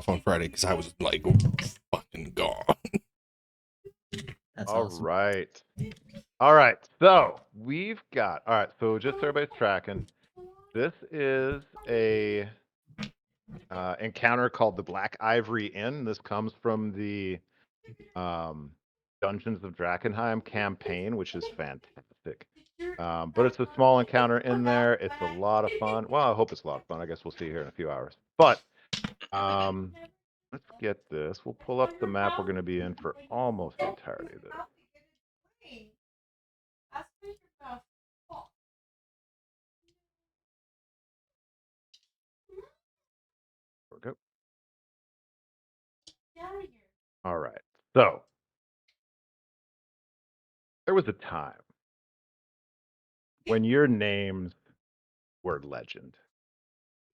off on Friday because I was like fucking gone. That's All awesome. right. All right. So we've got. All right. So just so everybody's tracking, this is a encounter called the Black Ivory Inn. This comes from the um, Dungeons of Drakkenheim campaign, which is fantastic. But it's a small encounter in there. It's a lot of fun. Well, I hope it's a lot of fun. I guess we'll see here in a few hours. But let's get this. We'll pull up the map we're going to be in for almost the entirety of this. There we go. All right. So there was a time when your names were legend.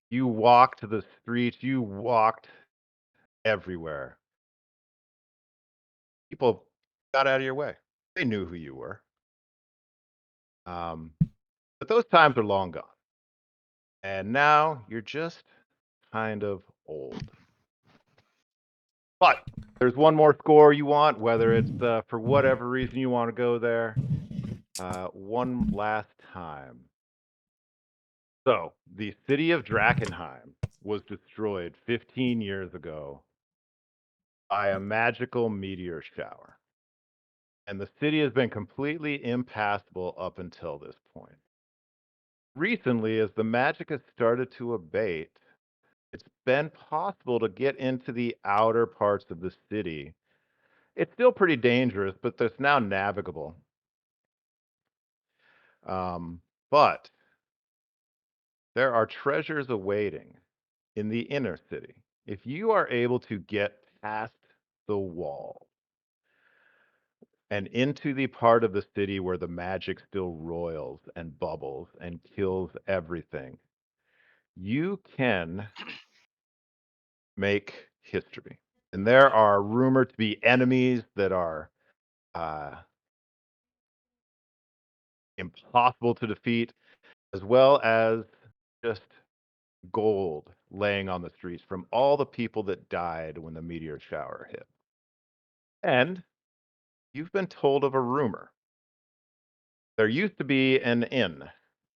You walked the streets, you walked everywhere. People got out of your way. They knew who you were. But those times are long gone. And now you're just kind of old. But there's one more score you want, whether it's for whatever reason you want to go there. One last time. So, the city of Drakkenheim was destroyed 15 years ago by a magical meteor shower. And the city has been completely impassable up until this point. Recently, as the magic has started to abate, it's been possible to get into the outer parts of the city. It's still pretty dangerous, but it's now navigable. But there are treasures awaiting in the inner city. If you are able to get past the wall and into the part of the city where the magic still roils and bubbles and kills everything, you can make history. And there are rumored to be enemies that are uh, impossible to defeat, as well as just gold laying on the streets from all the people that died when the meteor shower hit. And you've been told of a rumor. There used to be an inn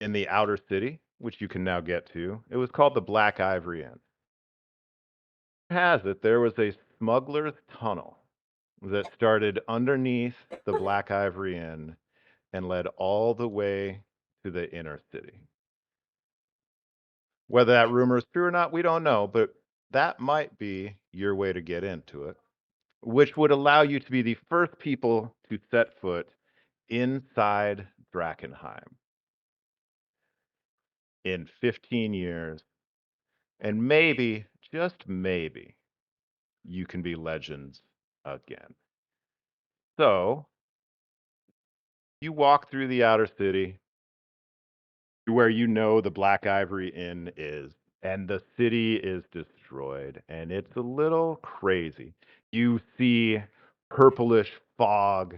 in the outer city, which you can now get to. It was called the Black Ivory Inn. Has it there was a smuggler's tunnel that started underneath the Black Ivory Inn and led all the way to the inner city. Whether that rumor is true or not, we don't know, but that might be your way to get into it, which would allow you to be the first people to set foot inside Drakkenheim in 15 years. And maybe, just maybe, you can be legends again. So, you walk through the outer city to where you know the Black Ivory Inn is, and the city is destroyed, and it's a little crazy. You see purplish fog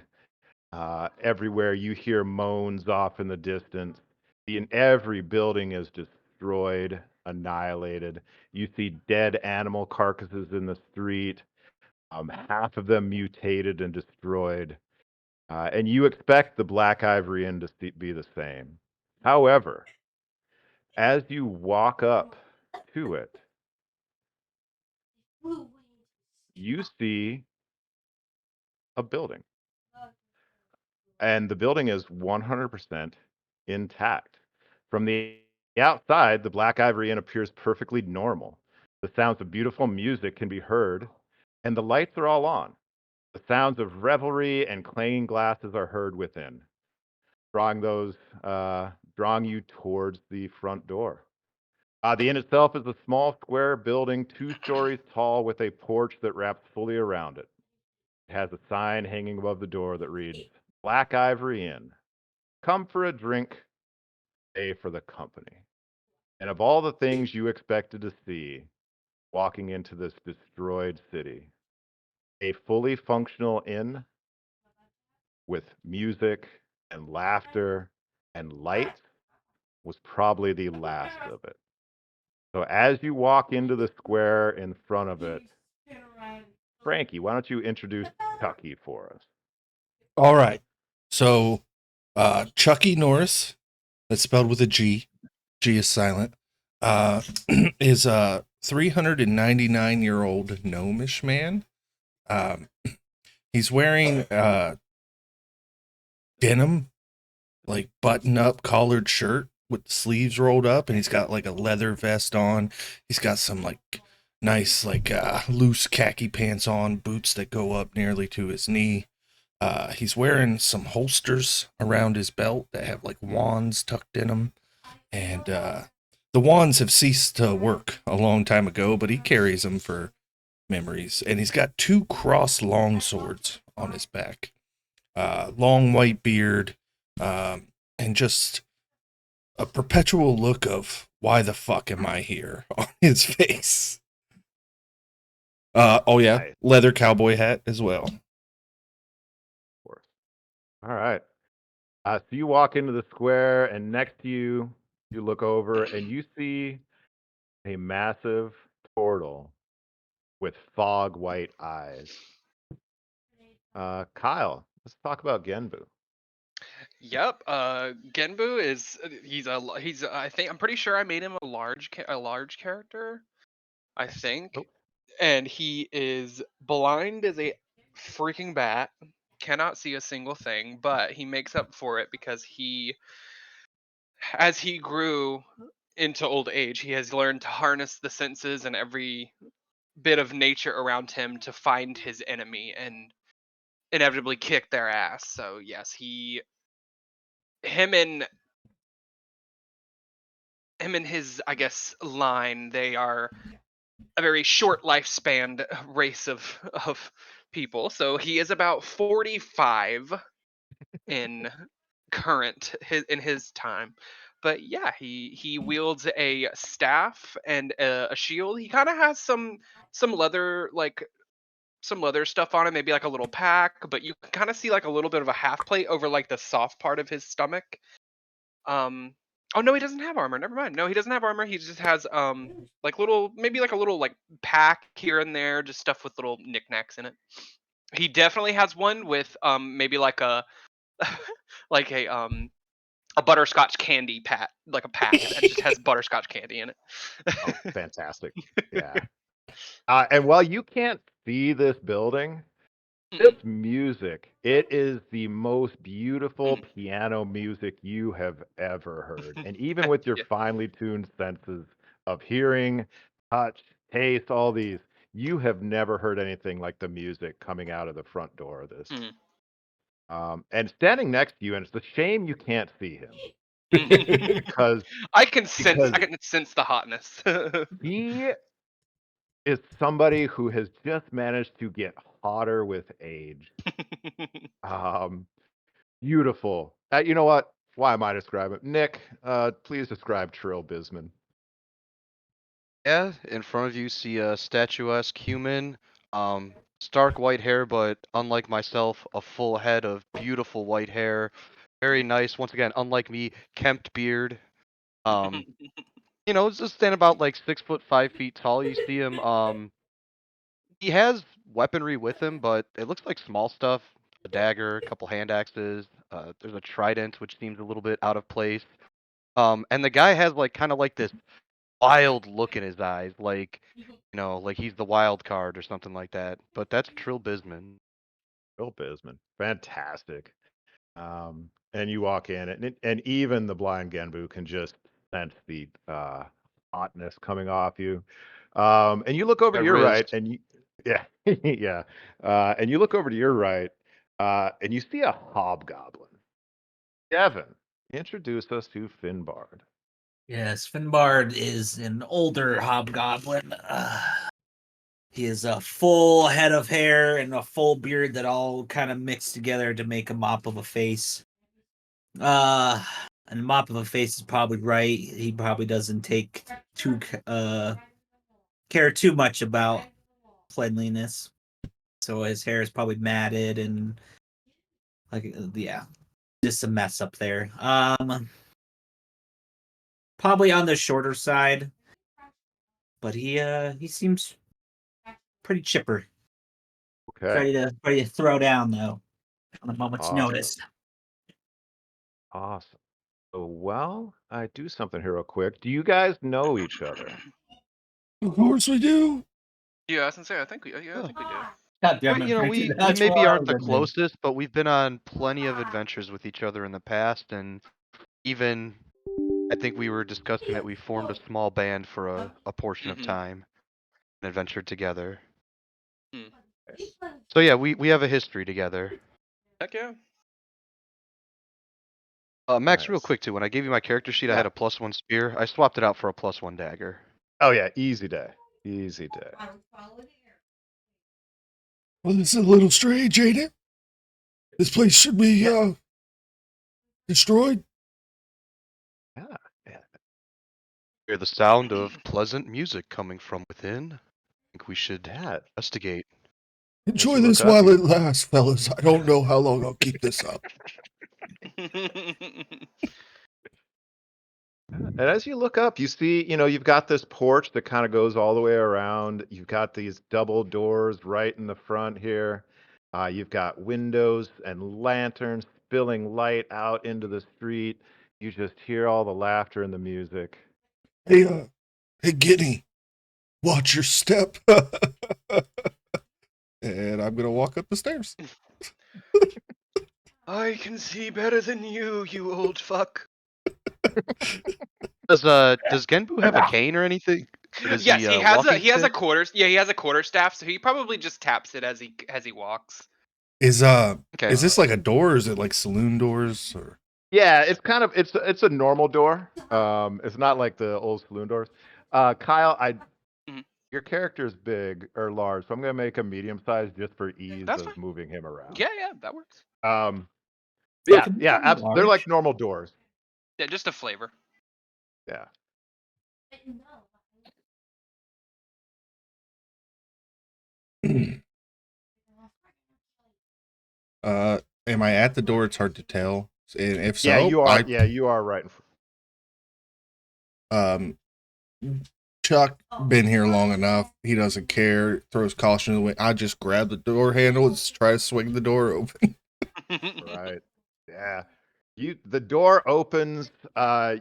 everywhere. You hear moans off in the distance. Every building is destroyed, annihilated. You see dead animal carcasses in the street, half of them mutated and destroyed. And you expect the Black Ivory Inn to be the same. However, as you walk up to it, you see a building. And the building is 100% intact. From the outside, the Black Ivory Inn appears perfectly normal. The sounds of beautiful music can be heard, and the lights are all on. The sounds of revelry and clanging glasses are heard within, drawing you towards the front door. The inn itself is a small square building, 2 stories tall, with a porch that wraps fully around it. It has a sign hanging above the door that reads, Black Ivory Inn. Come for a drink, stay for the company. And of all the things you expected to see walking into this destroyed city, a fully functional inn with music and laughter and light was probably the last of it. So as you walk into the square in front of it, Frankie, why don't you introduce Chucky for us? All right. So, Chucky Norris, that's spelled with a G. G is silent. Uh, is a 399-year-old gnomish man. Um, he's wearing denim, like button-up collared shirt with the sleeves rolled up, and he's got like a leather vest on. He's got some like nice like loose khaki pants on, boots that go up nearly to his knee. He's wearing some holsters around his belt that have like wands tucked in them, and the wands have ceased to work a long time ago, but he carries them for memories. And he's got two crossed long swords on his back, long white beard, and just a perpetual look of "Why the fuck am I here?" on his face. Oh yeah, Nice. leather cowboy hat as well. Of course. All right. So you walk into the square, and next to you, you look over, and you see a massive turtle with fog white eyes. Kyle, let's talk about Genbu. Yep. Genbu is he's I think I'm pretty sure I made him a large character. I think, Oh, and he is blind as a freaking bat. Cannot see a single thing, but he makes up for it because as he grew into old age, he has learned to harness the senses and every bit of nature around him to find his enemy and inevitably kick their ass. So yes, him and him and his, I guess, line, they are a very short lifespan race of people. So he is about 45 in in his time. But yeah, he wields a staff and a shield. He kind of has some leather some leather stuff on him, maybe like a little pack, but you can kind of see like a little bit of a half plate over like the soft part of his stomach. Um, oh no, he doesn't have armor. Never mind. No, he doesn't have armor. He just has like little maybe like a little like pack here and there, just stuff with little knickknacks in it. He definitely has one with maybe like a like a butterscotch candy like a pack that just has butterscotch candy in it. oh, fantastic. Yeah. And while you can't see this building, this music, it is the most beautiful piano music you have ever heard. And even with your Yeah. finely tuned senses of hearing, touch, taste, all these, you have never heard anything like the music coming out of the front door of this. Mhm. And standing next to you, and it's a shame you can't see him because I can sense because the hotness. he is somebody who has just managed to get hotter with age. Um, Beautiful. You know what? Why am I describing it? Nick, please describe Trill Bisman. Yeah, in front of you see a statuesque human, stark white hair, but unlike myself, a full head of beautiful white hair. Very nice. Once again, unlike me, kempt beard. Um, just stand about like 6 foot 5 feet tall. You see him. He has weaponry with him, but it looks like small stuff. A dagger, a couple hand axes. There's a trident, which seems a little bit out of place. And the guy has like kind of like this wild look in his eyes, like he's the wild card or something like that. But that's Trill Bisman. Trill Bisman. Fantastic. And you walk in, and even the blind Genbu can just sense the hotness coming off you. And you look over to That your Riz. right, and yeah, yeah. And you look over to your right, and you see a hobgoblin. Devin, introduce us to Finbard. Yes, Finbard is an older hobgoblin. He has a full head of hair and a full beard that all kind of mixed together to make a mop of a face. And mop of a face is probably right. He probably doesn't take too care too much about cleanliness. So his hair is probably matted and like yeah, just a mess up there. Probably on the shorter side. but he seems pretty chipper. Okay. Ready to throw down though on a moment's Awesome. notice. Awesome. So, well, I do something here real quick. Do you guys know each other? Of course we do. Yeah, I was gonna say, I think we do. God damn We, it, you know, Frankie, we that's maybe what I aren't was the gonna do. closest, but we've been on plenty of adventures with each other in the past, and even I think we were discussing that we formed a small band for a portion of Mhm. time and adventured together. Hmm. So yeah, we have a history together. Heck yeah. Max, real Nice. quick too, when I gave you my character sheet, I had Yeah. a +1 spear. I swapped it out for a +1 dagger. Oh, yeah. Easy day. Easy day. Well, this is a little strange, ain't it? This place should be destroyed. Yeah. Yeah. Hear the sound of pleasant music coming from within. I think we should Yeah. investigate. Enjoy you look this up, while you- it lasts, fellas. I don't know how long I'll keep this up. And as you look up, you see, you've got this porch that kind of goes all the way around. You've got these double doors right in the front here. You've got windows and lanterns spilling light out into the street. You just hear all the laughter and the music. Hey, Guinea, watch your step. And I'm gonna walk up the stairs. I can see better than you old fuck. Does Genbu have a cane or anything? Or does Yes, he he has walking he has a stick? quarter. Yeah, he has a quarterstaff, so he probably just taps it as he walks. Is Okay. this like a door, or is it like saloon doors, or Yeah, it's a normal door. It's not like the old saloon doors. Kyle, Mhm. your character's big or large, so I'm gonna make him medium sized just for ease That's of fine. moving him around. Yeah, that works. So Yeah, can we yeah, find they're like large? normal doors. Yeah, just a flavor. Yeah. am I at the door? It's hard to tell. And if Yeah, so, you are right in front. um Chuck been here long enough. He doesn't care. Throws caution away. I just grab the door handle and try to swing the door open. Right. Yeah. The door opens,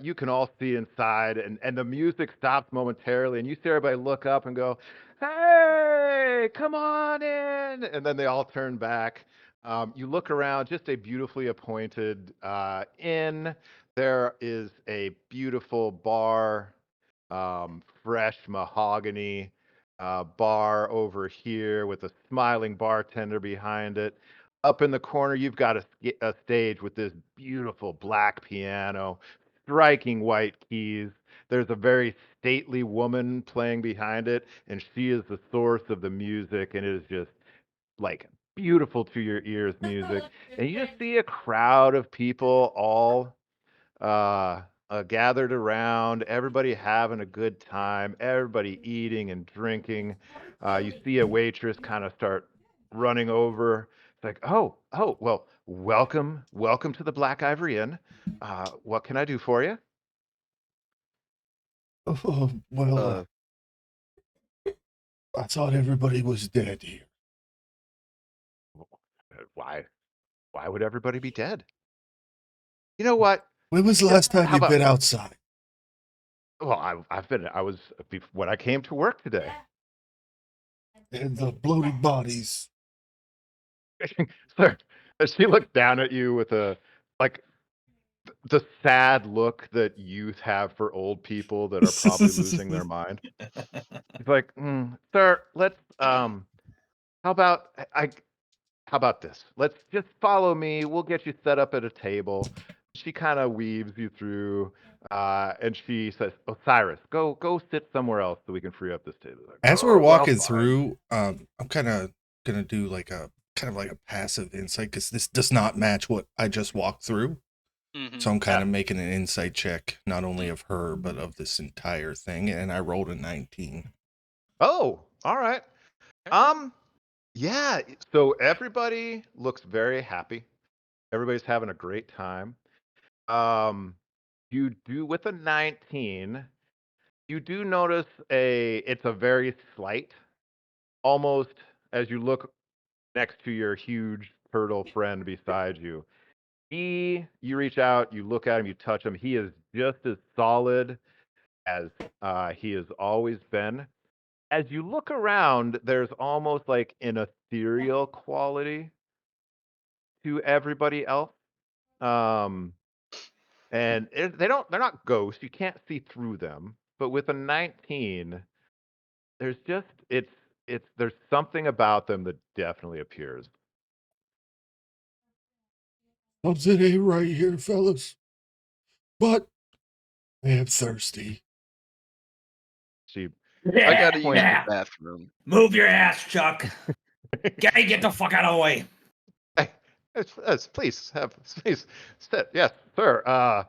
you can all see inside, and the music stops momentarily, and you see everybody look up and go, "Hey, come on in!" And then they all turn back. You look around, just a beautifully appointed inn. There is a beautiful bar, fresh mahogany bar over here with a smiling bartender behind it. Up in the corner, you've got a stage with this beautiful black piano, striking white keys. There's a very stately woman playing behind it, and she is the source of the music, and it is just like beautiful to your ears music. And you just see a crowd of people all uh, gathered around, everybody having a good time, everybody eating and drinking. You see a waitress kind of start running over. It's like, oh, well, welcome to the Black Ivory Inn. What can I do for you? Oh, well, Uh, I thought everybody was dead here. Why? Why would everybody be dead? You know what? When was the last time How you've about? been outside? Well, I've been. I was when I came to work today. And the bloated bodies. Sir, she looked down at you with a like the sad look that youth have for old people that are probably losing their mind. He's like, sir, let's how about how about this? Let's just follow me. We'll get you set up at a table. She kind of weaves you through, and she says, Osiris, go sit somewhere else so we can free up this table. Like, As we're oh, well, walking fine. through, I'm kind of gonna do like a passive insight because this does not match what I just walked through. So I'm kind of making an insight check, not only of her but of this entire thing, and I rolled a 19. Oh, all right. Yeah. So everybody looks very happy. Everybody's having a great time. You do with a 19. You do notice it's a very slight, almost as you look next to your huge turtle friend beside you. You reach out, you look at him, you touch him. He is just as solid as he has always been. As you look around, there's almost like an ethereal quality to everybody else. Um, and they're not ghosts. You can't see through them. But with a 19, there's just there's something about them that definitely appears. Something ain't right here, fellas. But I am thirsty. She I gotta use the Yeah. bathroom. Move your ass, Chuck. Get the fuck out of the way. please sit. Yes, sir.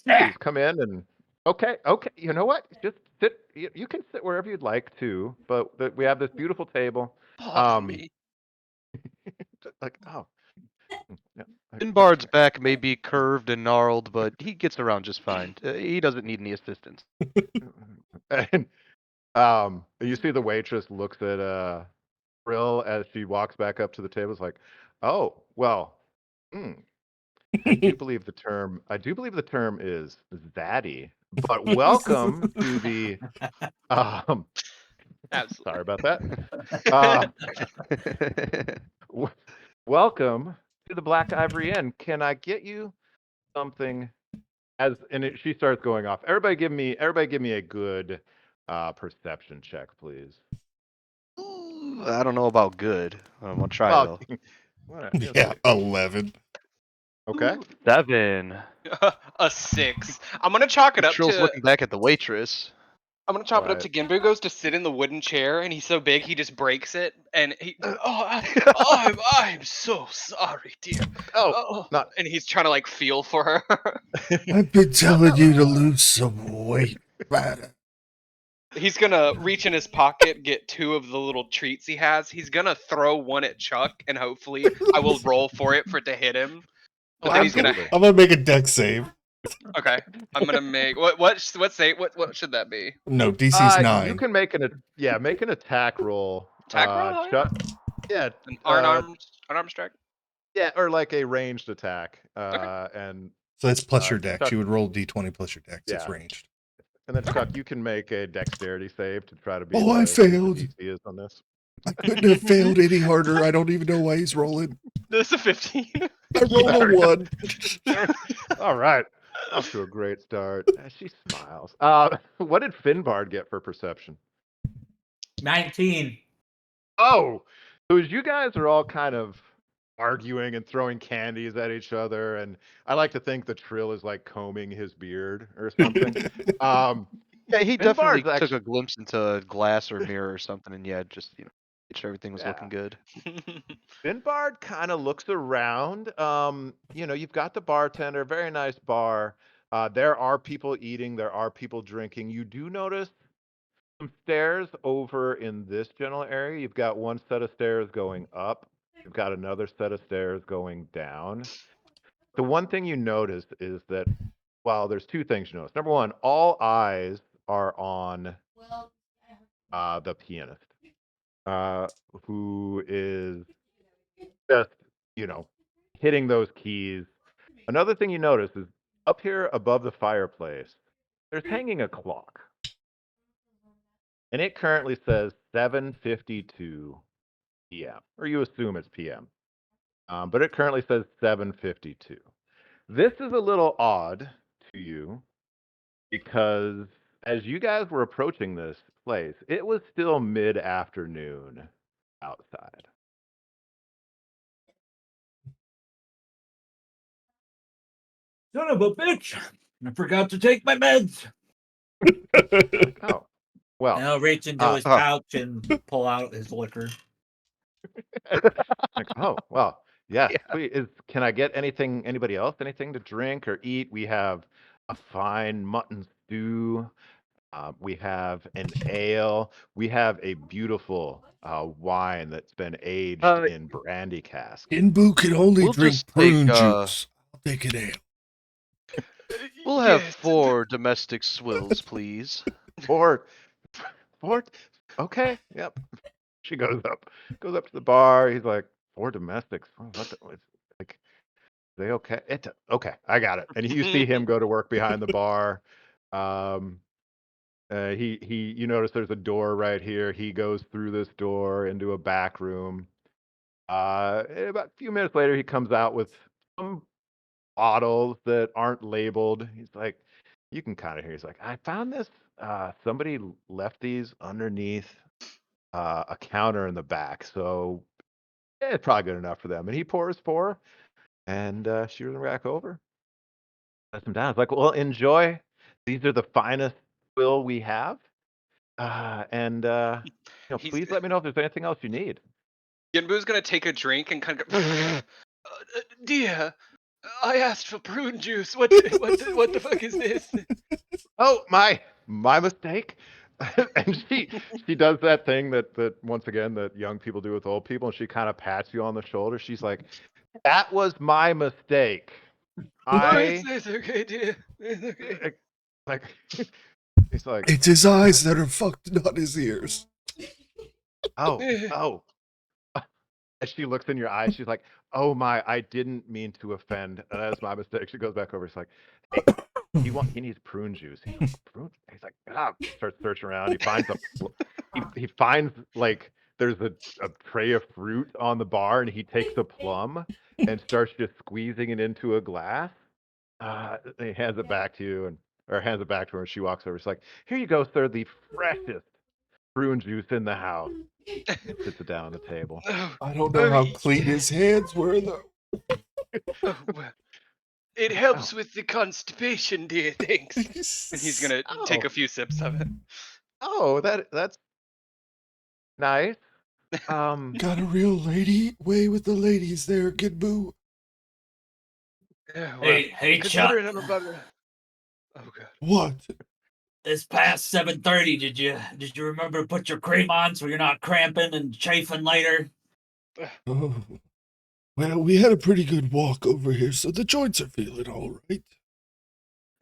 Please come in and okay. You know what? Just sit. You can sit wherever you'd like to, but we have this beautiful table. Pardon me. Like yeah. Finbard's back may be curved and gnarled, but he gets around just fine. He doesn't need any assistance. And you see the waitress looks at Brill as she walks back up to the table. It's like, oh well. I do believe the term is zaddy. But welcome to the Absolutely. sorry about that. Welcome to the Black Ivory Inn. Can I get you something she starts going off. Everybody give me a good perception check, please. I don't know about good. I'll try though. Yeah, 11. Okay. 7. A 6. I'm gonna chalk it up Trill's to. looking back at the waitress. I'm gonna chop it up Right. to Genbu goes to sit in the wooden chair, and he's so big he just breaks it, and I'm so sorry, dear. Oh, not. And he's trying to like feel for her. I've been telling you to lose some weight, man. He's gonna reach in his pocket, get 2 of the little treats he has. He's gonna throw one at Chuck, and hopefully I will roll for it to hit him. But then he's gonna. I'm gonna make a deck save. Okay, I'm gonna make what say what should that be? No, DC's 9. You can make make an attack roll. Attack roll? Chuck, yeah, An unarmed strike. yeah, or like a ranged attack. Okay. And So that's plus your dex. Chuck, You would roll D20 plus your dex. It's Yeah. ranged. and then Chuck, you can make a dexterity save to try to be. Oh, I failed. DC is on this. I couldn't have failed any harder. I don't even know why he's rolling. This is a 15. I rolled a 1. All right. Off to a great start. She smiles. What did Finbard get for perception? 19. Oh, so as you guys are all kind of arguing and throwing candies at each other, and I like to think the Trill is like combing his beard or something. Yeah, he definitely Finbard's took a glimpse into a glass or mirror or something, and yeah, just make sure everything was looking good. Finbard kind of looks around. You've got the bartender, very nice bar. There are people eating, there are people drinking. You do notice some stairs over in this general area. You've got one set of stairs going up. You've got another set of stairs going down. The one thing you notice is that, well, there's 2 things you notice. Number one, all eyes are on the pianist, who is just, hitting those keys. Another thing you notice is up here above the fireplace, there's hanging a clock. And it currently says 7:52 p.m. Or you assume it's p.m. But it currently says 7:52. This is a little odd to you because as you guys were approaching this place, it was still mid-afternoon outside. Son of a bitch. I forgot to take my meds. Oh, well. I'll reach into his pouch and pull out his liquor. Like, oh, well, yes. Yeah. Please, can I get anybody else, anything to drink or eat? We have a fine mutton stew. We have an ale. We have a beautiful wine that's been aged in brandy cask. Inbu can only We'll drink just prune take, juice. I'll take an ale. We'll have 4 domestic swills, please. Fort. Fort. Okay. Yep. She goes up to the bar. He's like, 4 domestics. Oh, what the, it's like, they okay? Okay. I got it. And you see him go to work behind the bar. Um, you notice there's a door right here. He goes through this door into a back room. About a few minutes later, he comes out with some bottles that aren't labeled. He's like, you can kind of hear. He's like, I found this. Somebody left these underneath a counter in the back, so it's probably good enough for them. And he pours 4, and shears them back over. Lets them down. It's like, well, enjoy. These are the finest will we have. And He's please let me know if there's anything else you need. Yenbu's gonna take a drink and kind of go, dear, I asked for prune juice. What the fuck is this? Oh, my mistake. And she does that thing that once again that young people do with old people, and she kind of pats you on the shoulder. She's like, "That was my mistake. Oh, I it's okay, dear. It's okay. like." He's like, It's his eyes that are fucked, not his ears. oh. And she looks in your eyes. She's like, "Oh my, I didn't mean to offend. That's my mistake." She goes back over. She's like, "Hey, he needs prune juice." He's like, "Prune?" He's like, "Ah." Starts searching around. He finds he finds like there's a tray of fruit on the bar, and he takes a plum and starts just squeezing it into a glass. He hands it back to you, or hands it back to her. And she walks over. She's like, "Here you go, sir. The freshest prune juice in the house." Sits it down on the table. I don't know how clean his hands were, though. Oh, well, it Oh, helps with the constipation, dear. Thanks. And he's gonna take a oh, few sips of it. oh, that's nice. Got a real lady way with the ladies there, Kid Boo. Yeah, well, Hey, Chuck. considering I'm about to. Oh god. What? It's past 7:30. Did you remember to put your cream on so you're not cramping and chafing later? Oh. Well, we had a pretty good walk over here, so the joints are feeling all right.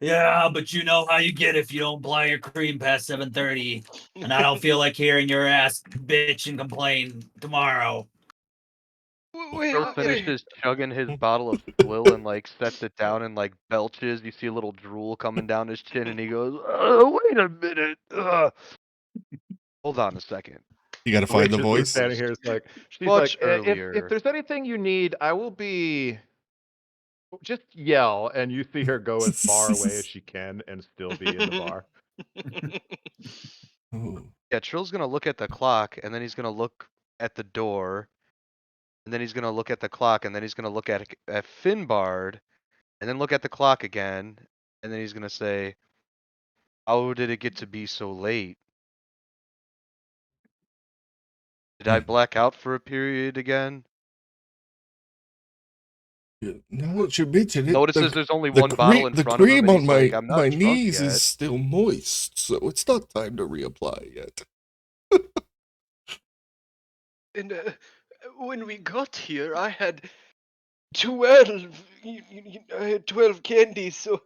Yeah, but you know how you get if you don't apply your cream past 7:30. And I don't feel like hearing your ass bitch and complain tomorrow. Phil Well, finishes chugging his bottle of swill and like sets it down and like belches. You see a little drool coming down his chin, and he goes, "Wait a minute. Hold on a second. You gotta The find the waitress who's voice. standing here is like, she's Much like, if earlier." there's anything you need, I will be. Just yell, and you see her go as far away as she can and still be in the bar. Oh. Yeah, Trill's gonna look at the clock, and then he's gonna look at the door, and then he's gonna look at the clock, and then he's gonna look at Finbard, and then look at the clock again, and then he's gonna say, "How did it get to be so late? Did I black out for a period again?" Yeah, now that you mention it, Notices there's only one bottle in the front of him, cream and on he's like, "I'm my not drunk knees yet." is still moist, so it's not time to reapply yet. and when we got here, I had 12. I had 12 candies, so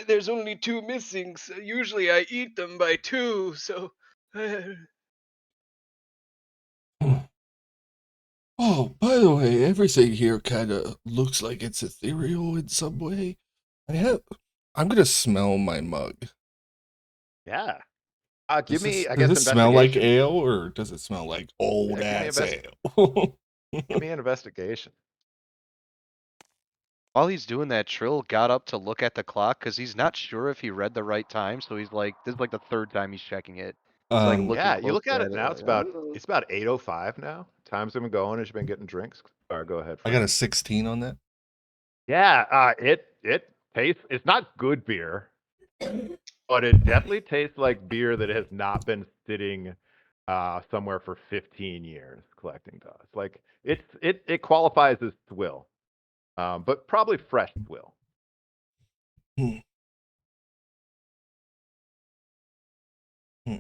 there's only 2 missing. So usually I eat them by 2, so. Oh, by the way, everything here kind of looks like it's ethereal in some way. I'm gonna smell my mug. Yeah. Does I does guess, this smell like investigation. ale, or does it smell like old Yeah, ass ale? give me an investigation. While he's doing that, Trill got up to look at the clock because he's not sure if he read the right time. So he's like, this is like the third time he's checking it. He's like looking Yeah, you closer look at at it it, now. like, It's about 8:05 now. Time's been going as you've been getting drinks. All right, go ahead, I got a Frank. 16 on that. Yeah, it tastes. It's not good beer, but it definitely tastes like beer that has not been sitting somewhere for 15 years collecting dust. Like it qualifies as swill, but probably fresh swill. Hmm. Hmm.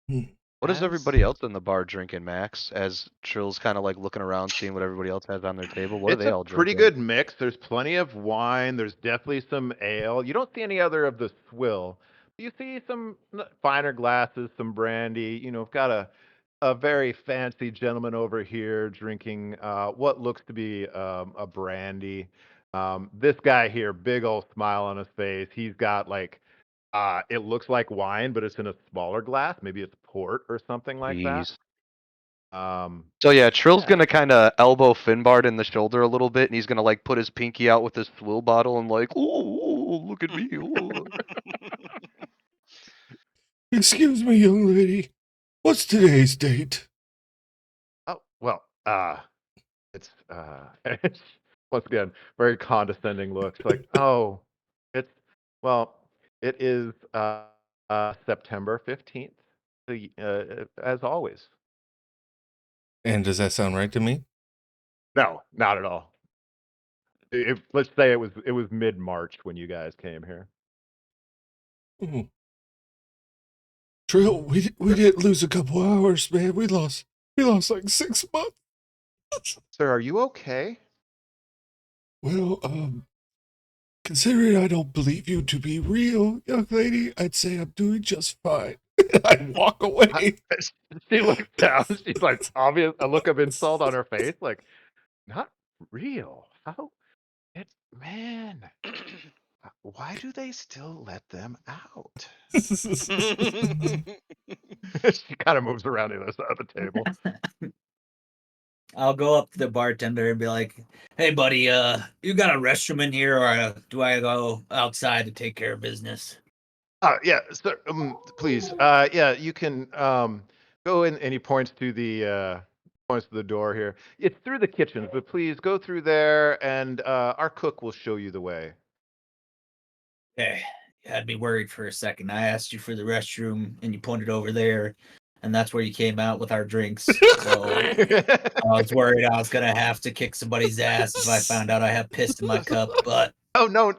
Hmm. What is As- everybody else in the bar drinking, Max? As Trill's kind of like looking around, seeing what everybody else has on their table. What are It's they a all pretty drinking? good mix. There's plenty of wine. There's definitely some ale. You don't see any other of the swill. You see some finer glasses, some brandy. You know, we've got a very fancy gentleman over here drinking what looks to be a brandy. This guy here, big old smile on his face. He's got like it looks like wine, but it's in a smaller glass. Maybe it's port or something like that. Jeez. Um, So yeah, Trill's yeah. gonna kind of elbow Finbard in the shoulder a little bit, and he's gonna like put his pinky out with his swill bottle and like, ooh, look at me. Ooh. Excuse me, young lady. What's today's date? Oh well, it's it's once again very condescending looks like oh, it's well, it is September 15th, as always. And does that sound right to me? No, not at all. Let's say it was mid-March when you guys came here. Oh. Trill, we didn't lose a couple hours, man. We lost like 6 months. Sir, are you okay? Well, considering I don't believe you to be real, young lady, I'd say I'm doing just fine. I walk away. She looks down. She's like obvious a look of insult on her face, like not real. How? It's man. Why do they still let them out? She kind of moves around the other side of the table. I'll go up to the bartender and be like, "Hey, buddy, you got a restroom in here, or do I go outside to take care of business?" Yeah, sir. Please. Yeah, you can go in. And he points to the door here. It's through the kitchen, but please go through there, and our cook will show you the way. Okay, you had me worried for a second. I asked you for the restroom, and you pointed over there, and that's where you came out with our drinks. So I was worried I was gonna have to kick somebody's ass if I found out I had piss in my cup. But Oh no,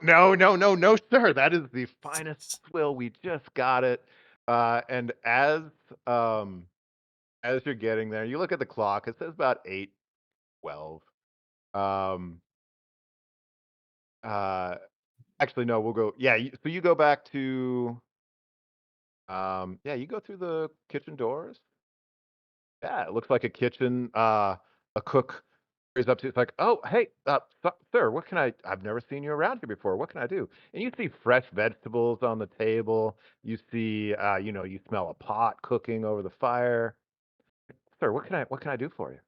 sir. That is the finest swill. We just got it. And as you're getting there, you look at the clock. It says about 8:12. Um, uh, actually, no. We'll go. Yeah. So you go back to. Yeah. You go through the kitchen doors. Yeah. It looks like a kitchen. A cook is up to. It's like, oh, hey, sir. What can I? I've never seen you around here before. What can I do? And you see fresh vegetables on the table. You see. You smell a pot cooking over the fire. Sir, what can I do for you?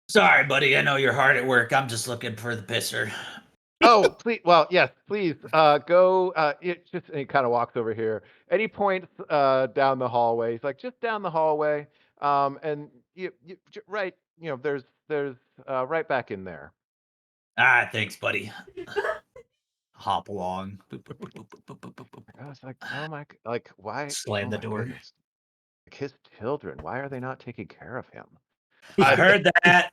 sorry, buddy. I know you're hard at work. I'm just looking for the pisser. Oh, please. Well, yes, please. Go. It just. And he kind of walks over here, and he points down the hallway. He's like, just down the hallway. And right. There's right back in there. Thanks, buddy. Hop along. Boop, boop, boop, boop, boop, boop, boop, boop. I was like, oh my, like why? Slam Oh the my door. goodness. Like his children. Why are they not taking care of him? I heard that.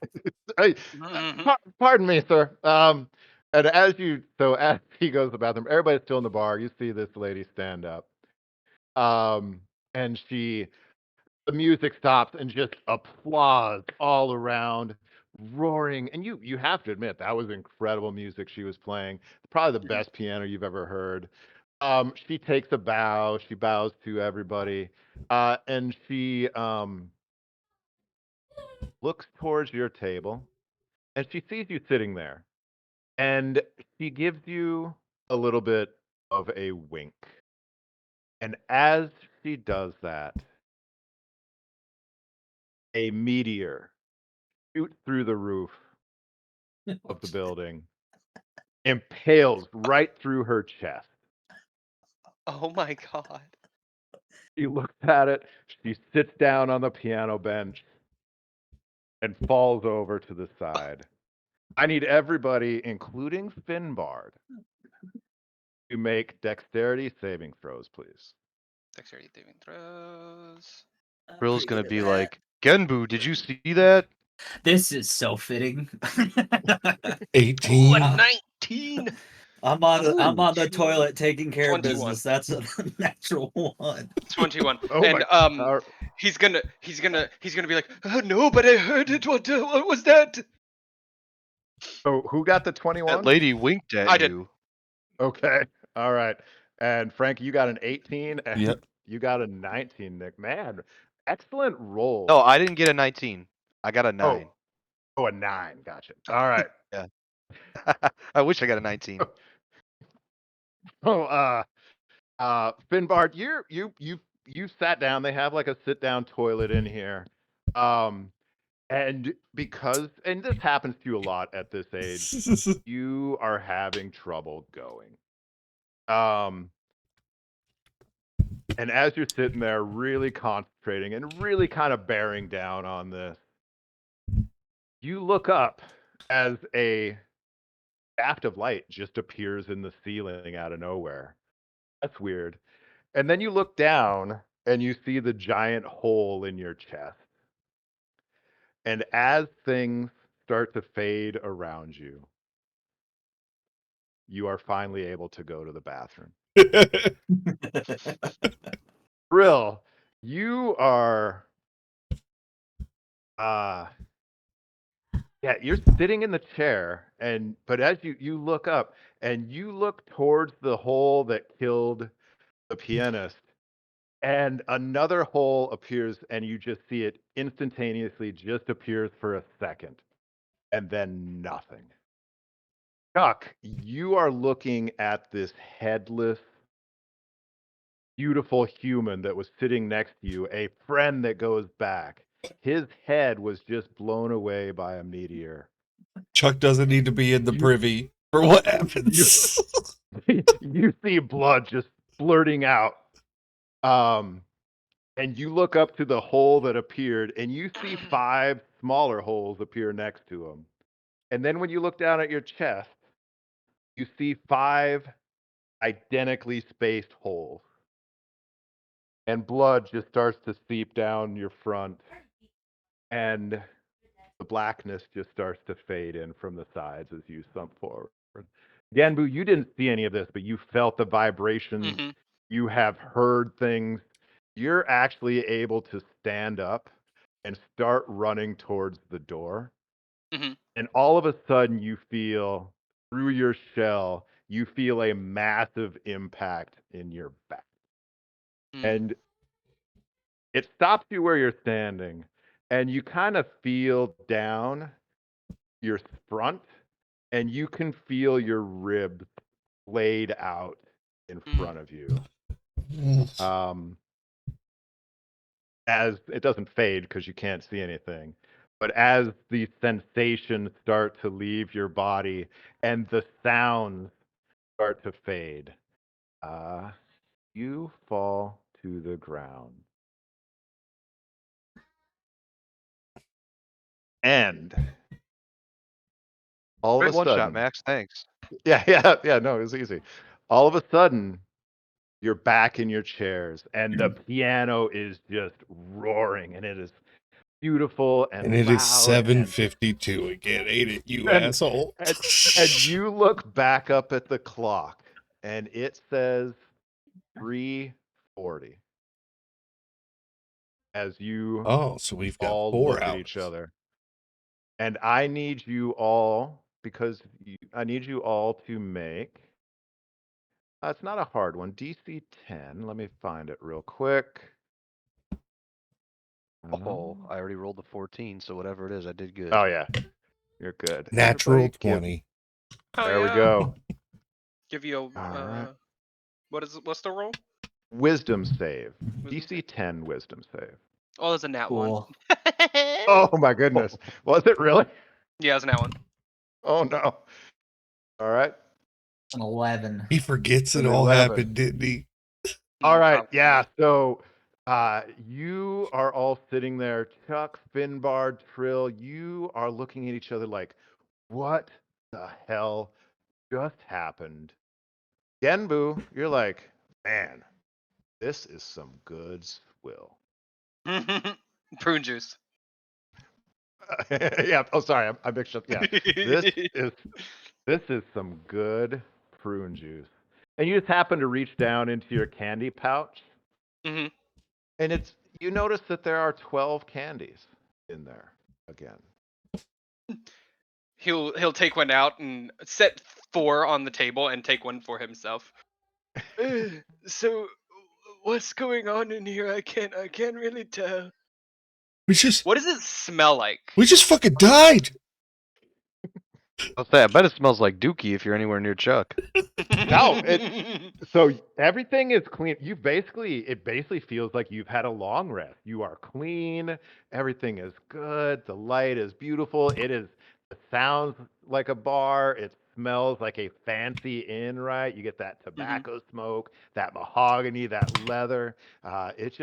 Mhm. Pardon me, sir. And as he goes to the bathroom, everybody's still in the bar. You see this lady stand up. And the music stops and just applause all around, roaring. And you have to admit that was incredible music she was playing. Probably the best piano you've ever heard. She takes a bow. She bows to everybody, and she looks towards your table, and she sees you sitting there, and she gives you a little bit of a wink. And as she does that, a meteor shoots through the roof of the building, impales right through her chest. Oh my god. She looks at it, she sits down on the piano bench, and falls over to the side. I need everybody, including Finbard, to make dexterity saving throws, please. Dexterity saving throws. I'm Trill's pretty gonna good be at that. like, Genbu, did you see that? This is so fitting. Oh, 18. a 19. I'm on the Ooh. toilet taking care of 21. business. That's a natural one. 21. Oh And my. he's gonna be like, oh, no, but I heard it. What was that? So who got the That 21? lady winked at I did. you. Okay. All right. And Frank, you got an 18 and Yep. you got a 19, Nick. Man, excellent roll. No, I didn't get a 19. I got a 9. Oh, a 9. Gotcha. All right. Yeah. I wish I got a 19. Oh, Finbard, you sat down. They have like a sit down toilet in here. And this happens to you a lot at this age, you are having trouble going. And as you're sitting there really concentrating and really kind of bearing down on this, you look up as a shaft of light just appears in the ceiling out of nowhere. That's weird. And then you look down and you see the giant hole in your chest. And as things start to fade around you, you are finally able to go to the bathroom. Brill, you are yeah, you're sitting in the chair but as you look up and you look towards the hole that killed the pianist, and another hole appears and you just see it instantaneously just appears for a second and then nothing. Chuck, you are looking at this headless, beautiful human that was sitting next to you, a friend that goes back. His head was just blown away by a meteor. Chuck doesn't need to be in the You- privy for what happens. You see blood just splurting out. And you look up to the hole that appeared, and you see 5 smaller holes appear next to him. And then when you look down at your chest, you see 5 identically spaced holes. And blood just starts to seep down your front. And the blackness just starts to fade in from the sides as you thump forward. Ganbu, you didn't see any of this, but you felt the vibrations. Mhm. You have heard things. You're actually able to stand up and start running towards the door. Mhm. And all of a sudden, you feel through your shell, you feel a massive impact in your back. Mm. And it stops you where you're standing, and you kind of feel down your front, and you can feel your ribs laid out in front of you. As it doesn't fade because you can't see anything, but as the sensations start to leave your body and the sounds start to fade, you fall to the ground. And all of Great a one shot, sudden, Max. Thanks. yeah, no, it was easy. All of a sudden, you're back in your chairs, and the piano is just roaring, and it is beautiful and And it is loud, 7:52 again, ain't it, you and, asshole? and you look back up at the clock, and it says 3:40 as you Oh, so we've got all 4 look at hours. each other. And I need you all, I need you all to make. It's not a hard one. DC 10. Let me find it real quick. Oh, I already rolled the 14, so whatever it is, I did good. Oh yeah, you're good. Natural Everybody give- 20. Oh, there we yeah. go. Give you a Alright. what's the roll? Wisdom save. Wisdom DC 10 wisdom save. Oh, there's a nat one. Cool. Oh my goodness. Was it really? Yeah, there's a nat one. Oh no. All right. An 11. He forgets it An all 11. happened, didn't he? All right. Probably. Yeah. So you are all sitting there. Chuck, Finbard, Trill, you are looking at each other like, what the hell just happened? Genbu, you're like, man, this is some good swill. Prune juice. Yeah. Oh, sorry. I mixed up. Yeah. This is some good prune juice, and you just happen to reach down into your candy pouch, Hmm. and you notice that there are 12 candies in there again. He'll take one out and set 4 on the table and take one for himself. So what's going on in here? I can't really tell. We just What does it smell like? fucking died. I'll say, I bet it smells like Dookie if you're anywhere near Chuck. No, so everything is clean. It basically feels like you've had a long rest. You are clean. Everything is good. The light is beautiful. It sounds like a bar. It smells like a fancy inn, right? You get that tobacco smoke, that mahogany, that leather. It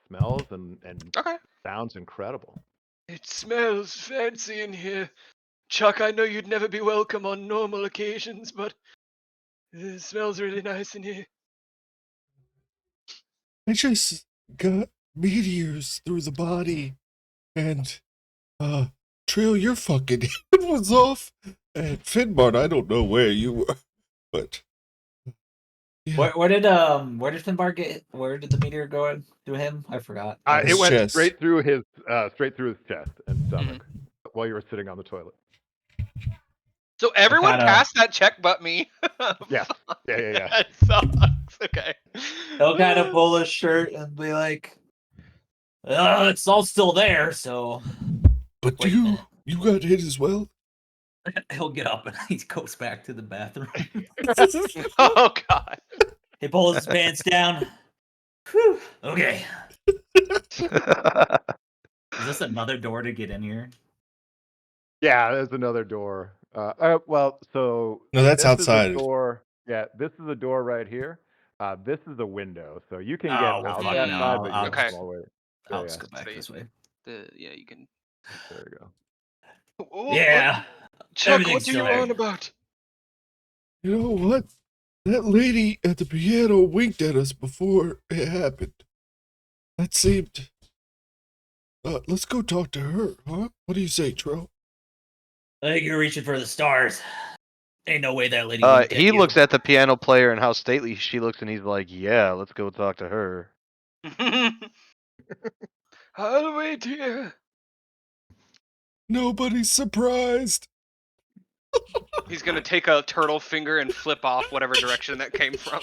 smells and Okay. sounds incredible. It smells fancy in here. Chuck, I know you'd never be welcome on normal occasions, but it smells really nice in here. I just got meteors through the body, and Trail, your fucking head was off. And Finbart, I don't know where you were, but yeah. Where did Finbar get? Where did the meteor go in to him? I forgot. It His went chest. straight through his chest and stomach while you were sitting on the toilet. So everyone kinda- passed that check but me. Yeah. Yeah. That sucks. Okay. He'll kind of pull his shirt and be like, "It's all still there." So But Wait a you minute. got hit as well. he'll get up and he goes back to the bathroom. Oh god. He pulls his pants down. Whew. Okay. Is this another door to get in here? Yeah, there's another door. So No, that's this outside. Is a door. Yeah, this is a door right here. This is a window, so you can get Oh, well, out fuck that no. side, but you Okay. have to way. I'll Yeah, just go back this way. Yeah, you can. there you go. Yeah. Chuck, Everything's what are you still there. on about? You know what? That lady at the piano winked at us before it happened. That seemed. Let's go talk to her, huh? What do you say, Tro? I think you're reaching for the stars. Ain't no way that lady winked at He you. looks at the piano player and how stately she looks, and he's like, "Yeah, let's go talk to her." I'll wait here. Nobody's surprised. He's gonna take a turtle finger and flip off whatever direction that came from.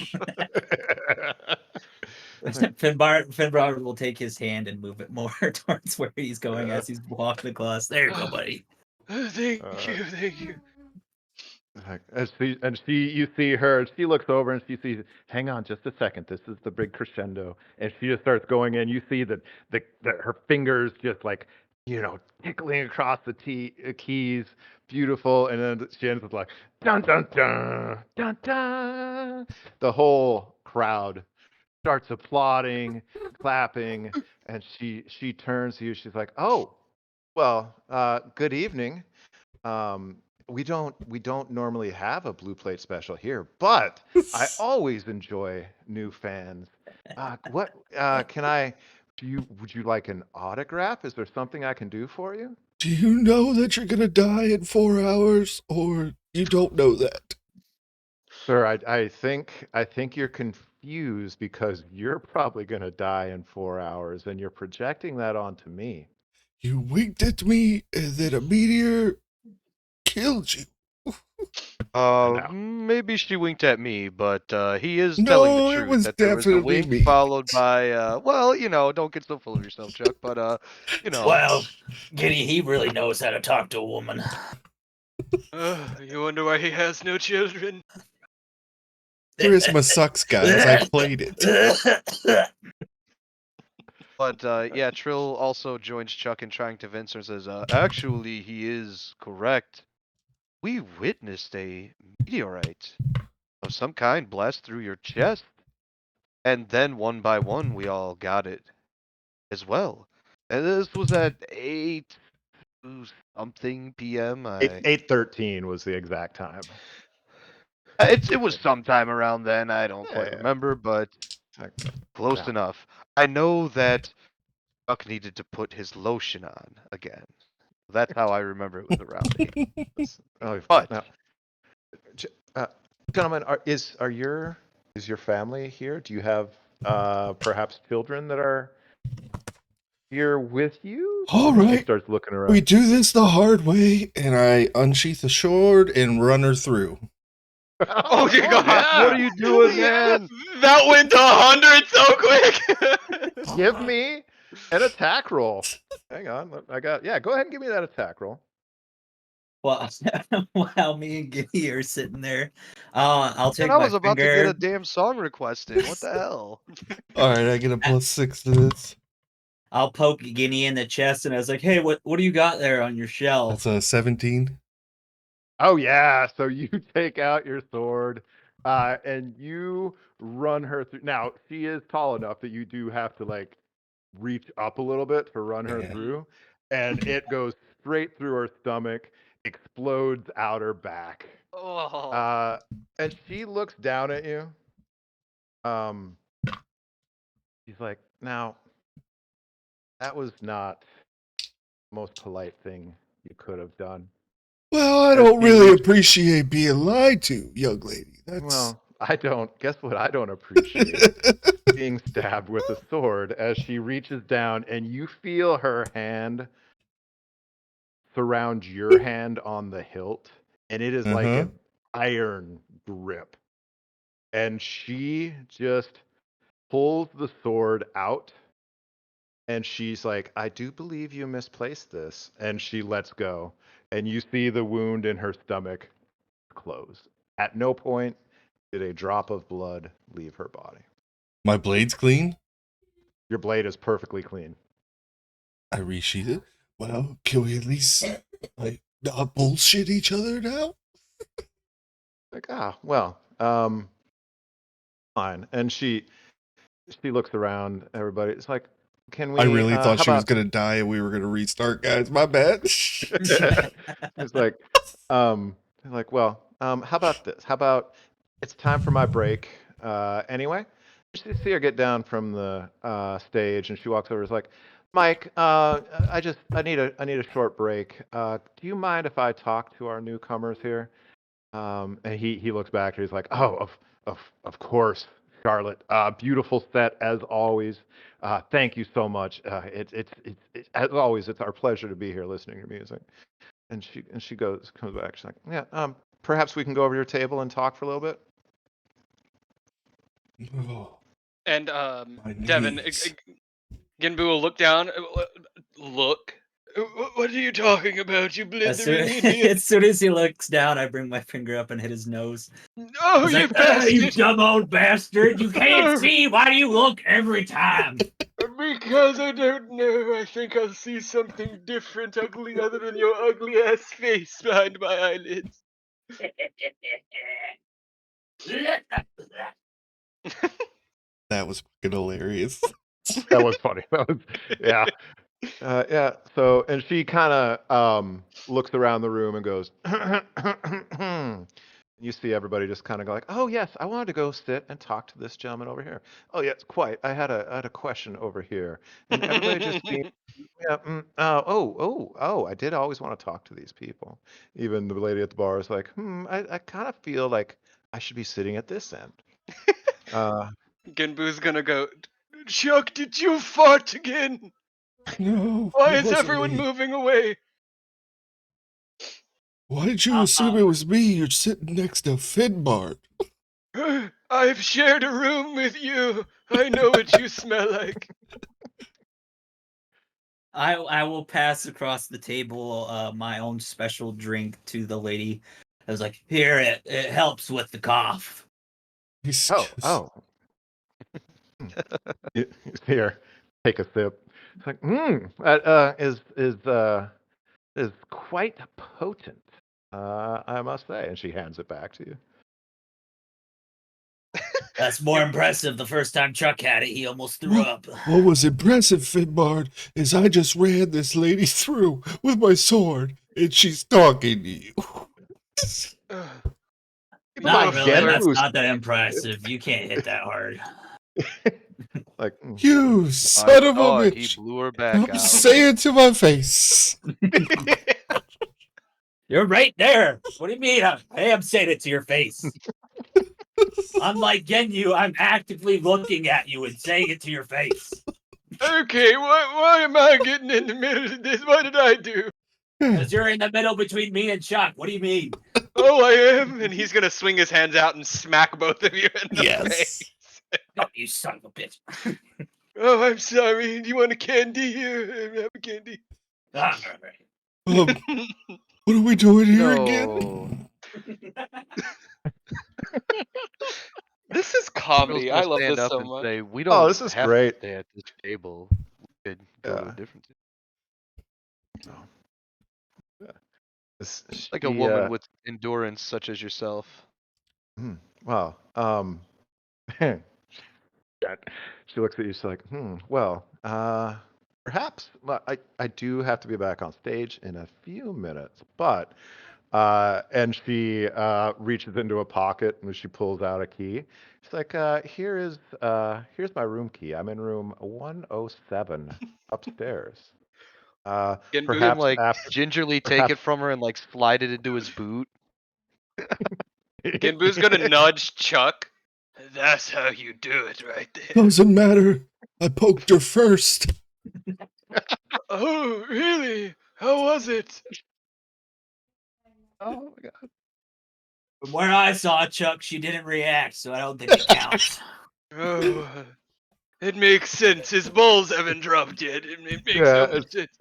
Finbar will take his hand and move it more towards where he's going as he's walking across. There you go, buddy. Thank you. You see her, she looks over and she sees, hang on just a second, this is the big crescendo, and she just starts going in. You see that her fingers just like, tickling across the keys, beautiful, and then she ends with like, dun dun dun, dun dun. The whole crowd starts applauding, clapping, and she turns to you, she's like, oh, well, good evening. We don't normally have a blue plate special here, but I always enjoy new fans. Would you like an autograph? Is there something I can do for you? Do you know that you're gonna die in 4 hours, or you don't know that? Sir, I think you're confused because you're probably gonna die in 4 hours, and you're projecting that onto me. You winked at me, and then a meteor killed you. Maybe she winked at me, but he is No, telling the it truth was that there was a definitely wink me. followed by, don't get so full of yourself, Chuck, but, Well, Giddy, he really knows how to talk to a woman. You wonder why he has no children? Charisma sucks, guys. I played it. But yeah, Trill also joins Chuck in trying to convince her and says, actually, he is correct. We witnessed a meteorite of some kind blast through your chest. And then one by one, we all got it as well. And this was at 8 something p.m. 8:13 was the exact time. It was sometime around then. I don't quite Yeah. remember, but close enough. I know that Chuck needed to put his lotion on again. That's how I remember it was around 8. Oh, But now, Gentlemen, is your family here? Do you have perhaps children that are here with you? All And she right, starts looking around. we do this the hard way, and I unsheath the sword and run her through. Oh dear God! Yeah. What are you doing, man? That went to 100 so quick. Give me an attack roll. Hang on, go ahead and give me that attack roll. Well, while me and Giddy are sitting there, I'll take And I my was about to get finger. a damn song request in. What the hell? All right, I get a +6 to this. I'll poke Guinea in the chest, and I was like, "Hey, what do you got there on your shelf?" That's a 17. Oh yeah, so you take out your sword, and you run her through. Now she is tall enough that you do have to like reach up a little bit to run her Yeah. through, and it goes straight through her stomach, explodes out her back, Oh. and she looks down at you. She's like, "Now, that was not the most polite thing you could have done." Well, I As don't she really reaches- appreciate being lied to, young lady. That's Well, I don't. Guess what? I don't appreciate being stabbed with a sword as she reaches down, and you feel her hand surround your hand on the hilt, and it is like Uh-huh. an iron grip. And she just pulls the sword out, and she's like, "I do believe you misplaced this." And she lets go, and you see the wound in her stomach close. At no point did a drop of blood leave her body. My blade's clean. Your blade is perfectly clean. I resheath it. Well, can we at least like not bullshit each other now? Like, well, fine. And she looks around everybody. It's like, can we I really thought how she was about gonna die and we were gonna restart, guys. My bad. it's like they're like, well, how about this? How about it's time for my break anyway? You see her get down from the stage, and she walks over. Is like, Mike, I need a short break. Do you mind if I talk to our newcomers here? And he looks back and he's like, oh, of course, Charlotte. Beautiful set as always. Thank you so much. It's as always, it's our pleasure to be here listening to your music. And she comes back. She's like, yeah. Perhaps we can go over to your table and talk for a little bit. Oh, And my Devin, knees. Genbu will look down. Look. What are you talking about, you blithering idiot? As soon as he looks down, I bring my finger up and hit his nose. Oh, He's you like, "Ah, you bastard! dumb old bastard! You can't see. Why do you look every time?" Because I don't know. I think I'll see something different, ugly, other than your ugly ass face behind my eyelids. That was fucking hilarious. That was funny. Yeah. Yeah. So, and she kind of looks around the room and goes, you see everybody just kind of go like, oh yes, I wanted to go sit and talk to this gentleman over here. Oh yes, quite. I had a question over here, and everybody just seemed, yeah. Oh, I did always want to talk to these people. Even the lady at the bar is like, I kind of feel like I should be sitting at this end. Genbu's gonna go, Chuck, did you fart again? No, Why it is wasn't everyone me. moving away? Why did you assume it was me? You're sitting next to Finbart. I've shared a room with you. I know what you smell like. I will pass across the table my own special drink to the lady. I was like, "Here, it helps with the cough." He's Oh. Here, take a sip. It's like, that is quite potent, I must say. And she hands it back to you. That's more impressive. The first time Chuck had it, he almost threw up. What was impressive, Finbart, is I just ran this lady through with my sword, and she's talking to you. Not really. Again, That's Bruce. not that impressive. You can't hit that hard. Like, You son of a thought he bitch. blew her back Don't out. say it to my face. You're right there. What do you mean? I am saying it to your face. Unlike Genyu, I'm actively looking at you and saying it to your face. Okay, why am I getting in the middle of this? What did I do? Because you're in the middle between me and Chuck. What do you mean? Oh, I am. And he's gonna swing his hands out and smack both of you in the face. Yes. No, you son of a bitch. Oh, I'm sorry. Do you want a candy? Here, have a candy. What are we doing here again? No. This is Girl's comedy. I gonna love stand this up so and much. say, "We Oh, don't this is have great. to stay at this table. We could go to Yeah. a different table." Like a woman with endurance such as yourself. Well, she looks at you. She's like, well, perhaps. Well, I do have to be back on stage in a few minutes, but and she reaches into a pocket and she pulls out a key. She's like, here's my room key. I'm in room 107 upstairs. Genbu, See him Perhaps like after. gingerly take Perhaps. it from her and like slide it into his boot. Genbu's gonna nudge Chuck. That's how you do it right there. Doesn't matter. I poked her first. Oh, really? How was it? Oh my god. From where I saw Chuck, she didn't react, so I don't think it counts. Oh, it makes sense. His balls haven't dropped yet. It makes Yeah, so much sense.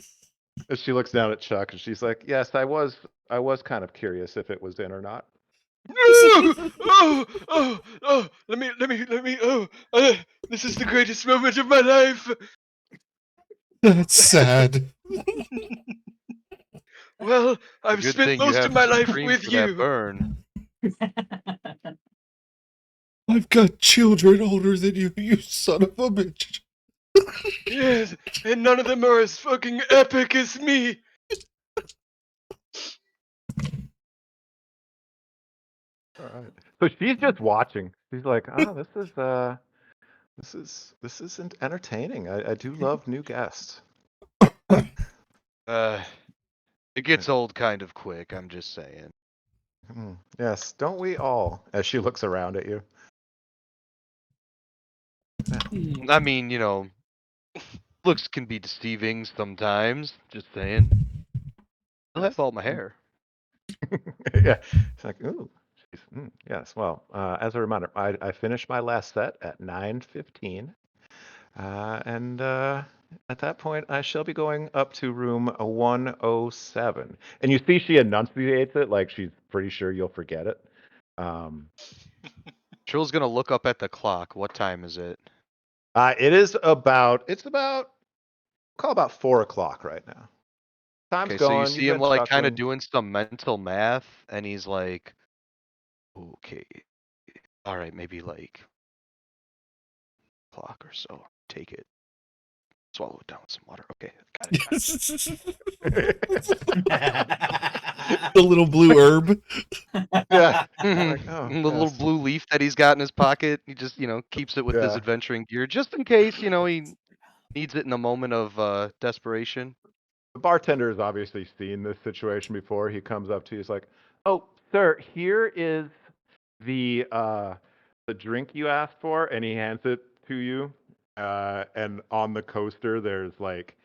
as she looks down at Chuck and she's like, yes, I was kind of curious if it was in or not. Oh, let me, this is the greatest moment of my life. That's sad. Well, I've Good spent thing you most of have my some life cream with for that you. burn. I've got children older than you son of a bitch. Yes, and none of them are as fucking epic as me. All right. So she's just watching. She's like, oh, this is entertaining. I do love new guests. It gets old kind of quick, I'm just saying. Yes, don't we all? As she looks around at you. I mean, looks can be deceiving sometimes, just saying. I have all my hair. Yeah. It's like, ooh. Yes. Well, as a reminder, I finished my last set at 9:15. And at that point, I shall be going up to room 107. And you see she enunciates it like she's pretty sure you'll forget it. Trill's gonna look up at the clock. What time is it? It's about, call about 4 o'clock right now. Time's Okay, so you going. You've see him been like kind of chuckling. doing some mental math, and he's like, okay, all right, maybe like clock or so. Take it. Swallow it down with some water. Okay, got it. The little blue herb. Yeah. Like, oh, the little yes. blue leaf that he's got in his pocket, he just, keeps it with his Yeah. adventuring gear just in case, he needs it in a moment of desperation. The bartender has obviously seen this situation before. He comes up to you. He's like, "Oh, sir, here is the drink you asked for," and he hands it to you. And on the coaster, there's like,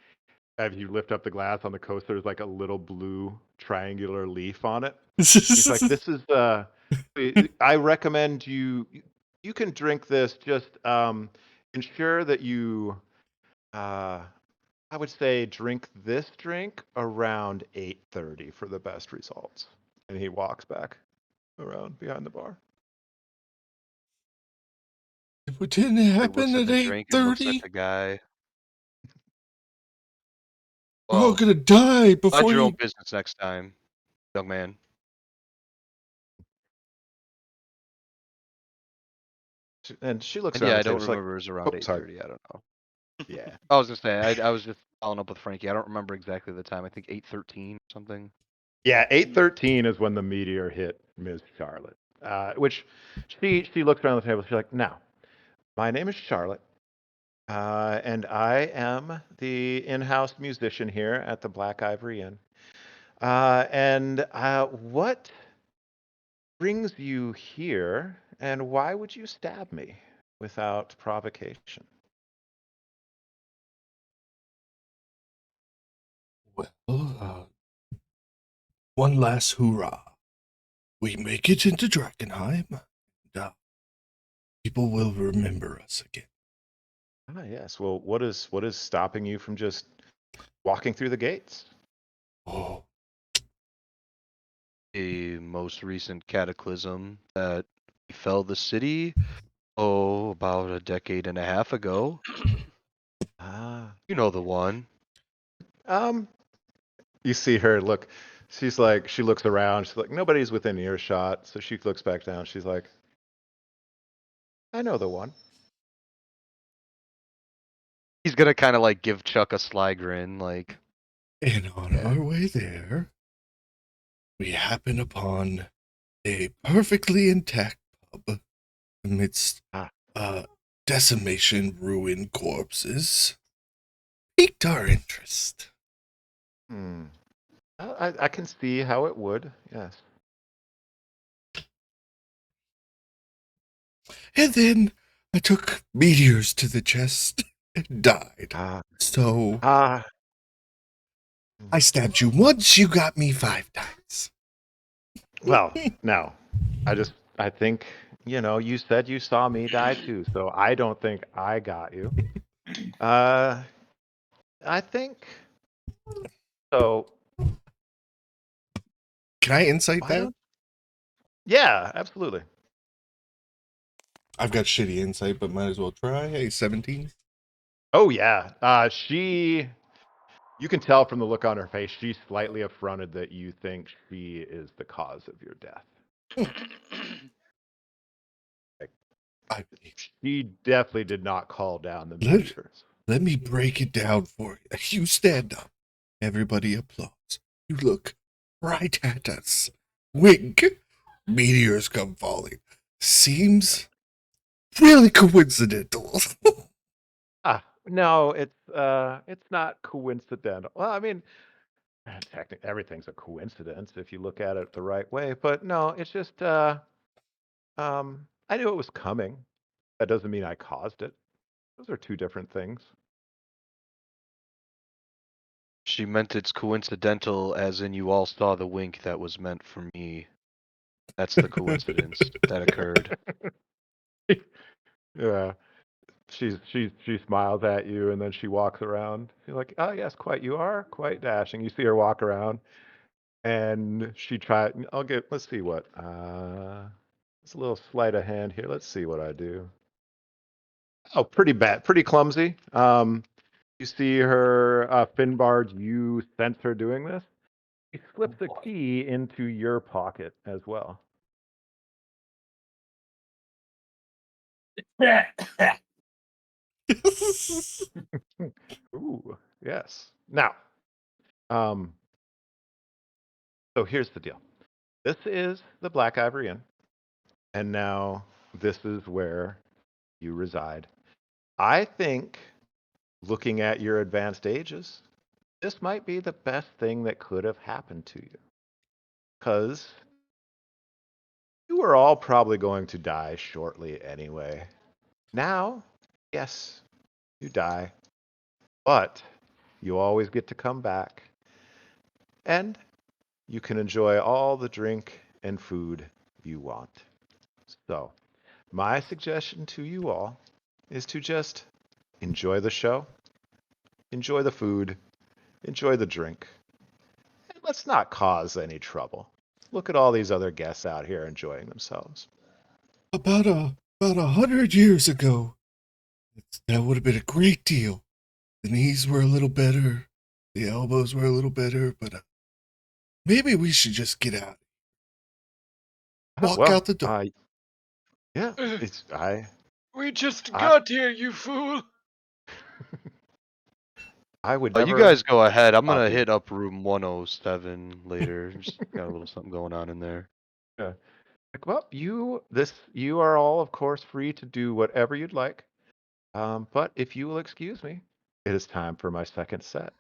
as you lift up the glass on the coaster, there's like a little blue triangular leaf on it. He's like, "This is I recommend you. You can drink this. Just ensure that you." I would say drink this drink around 8:30 for the best results. And he walks back around behind the bar. If it didn't He happen looks at at the drink and looks at 8:30, the guy. we're all Well, gonna die mind before your own you. business next time, young man. And she looks And around yeah, the I table. don't She's like, remember it was around "Oh, sorry." 8:30. I don't know. Yeah. I was gonna say I was just following up with Frankie. I don't remember exactly the time. I think 8:13 or something. Yeah, 8:13 is when the meteor hit Ms. Charlotte. Which she looks around the table. She's like, "Now, my name is Charlotte, and I am the in-house musician here at the Black Ivory Inn. And what brings you here And why would you stab me without provocation? Well, one last hoo-rah. We make it into Drakenheim, and people will remember us again. Ah, yes. Well, what is stopping you from just walking through the gates? Oh, A most recent cataclysm that befell the city, about a decade and a half ago. Ah. You know the one. You see her look. She's like, she looks around. She's like, nobody's within earshot. So she looks back down. She's like, I know the one. He's gonna kind of like give Chuck a sly grin, like, and on yeah. our way there, we happen upon a perfectly intact pub amidst Ah. decimation, ruined corpses. Piqued our interest. I can see how it would. Yes. And then I took meteors to the chest and died. Ah. So Ah. I stabbed you once, you got me 5 times. Well, no. I think, you said you saw me die too, so I don't think I got you. I think so. Can I insight Why that? don't? Yeah, absolutely. I've got shitty insight, but might as well try. Hey, 17. Oh yeah. You can tell from the look on her face, she's slightly affronted that you think she is the cause of your death. She definitely did not call down the meteors. Let me break it down for you. You stand up. Everybody applauds. You look right at us. Wink. Meteors come falling. Seems really coincidental. No, it's not coincidental. Well, I mean, technically everything's a coincidence if you look at it the right way. But no, it's just I knew it was coming. That doesn't mean I caused it. Those are two different things. She meant it's coincidental, as in you all saw the wink that was meant for me. That's the coincidence that occurred. Yeah. She smiles at you and then she walks around. You're like, oh yes, quite you are quite dashing. You see her walk around and she tried. Let's see what. It's a little sleight of hand here. Let's see what I do. Oh, pretty bad, pretty clumsy. You see her Finbard. You sense her doing this. She slips a key into your pocket as well. Ooh, yes. Now, so here's the deal. This is the Black Ivory Inn, and now this is where you reside. I think, looking at your advanced ages, this might be the best thing that could have happened to you. Because you were all probably going to die shortly anyway. Now, yes, you die, but you always get to come back, and you can enjoy all the drink and food you want. So, my suggestion to you all is to just enjoy the show, enjoy the food, enjoy the drink, and let's not cause any trouble. Look at all these other guests out here enjoying themselves. About 100 years ago, that would have been a great deal. The knees were a little better, the elbows were a little better, but maybe we should just get out. Walk out the door. Yeah, We just got here, you fool. I would Oh, never. you guys go ahead. I'm gonna copy. hit up room 107 later. Just got a little something going on in there. Yeah. Well, you are all, of course, free to do whatever you'd like. But if you will excuse me, it is time for my second set.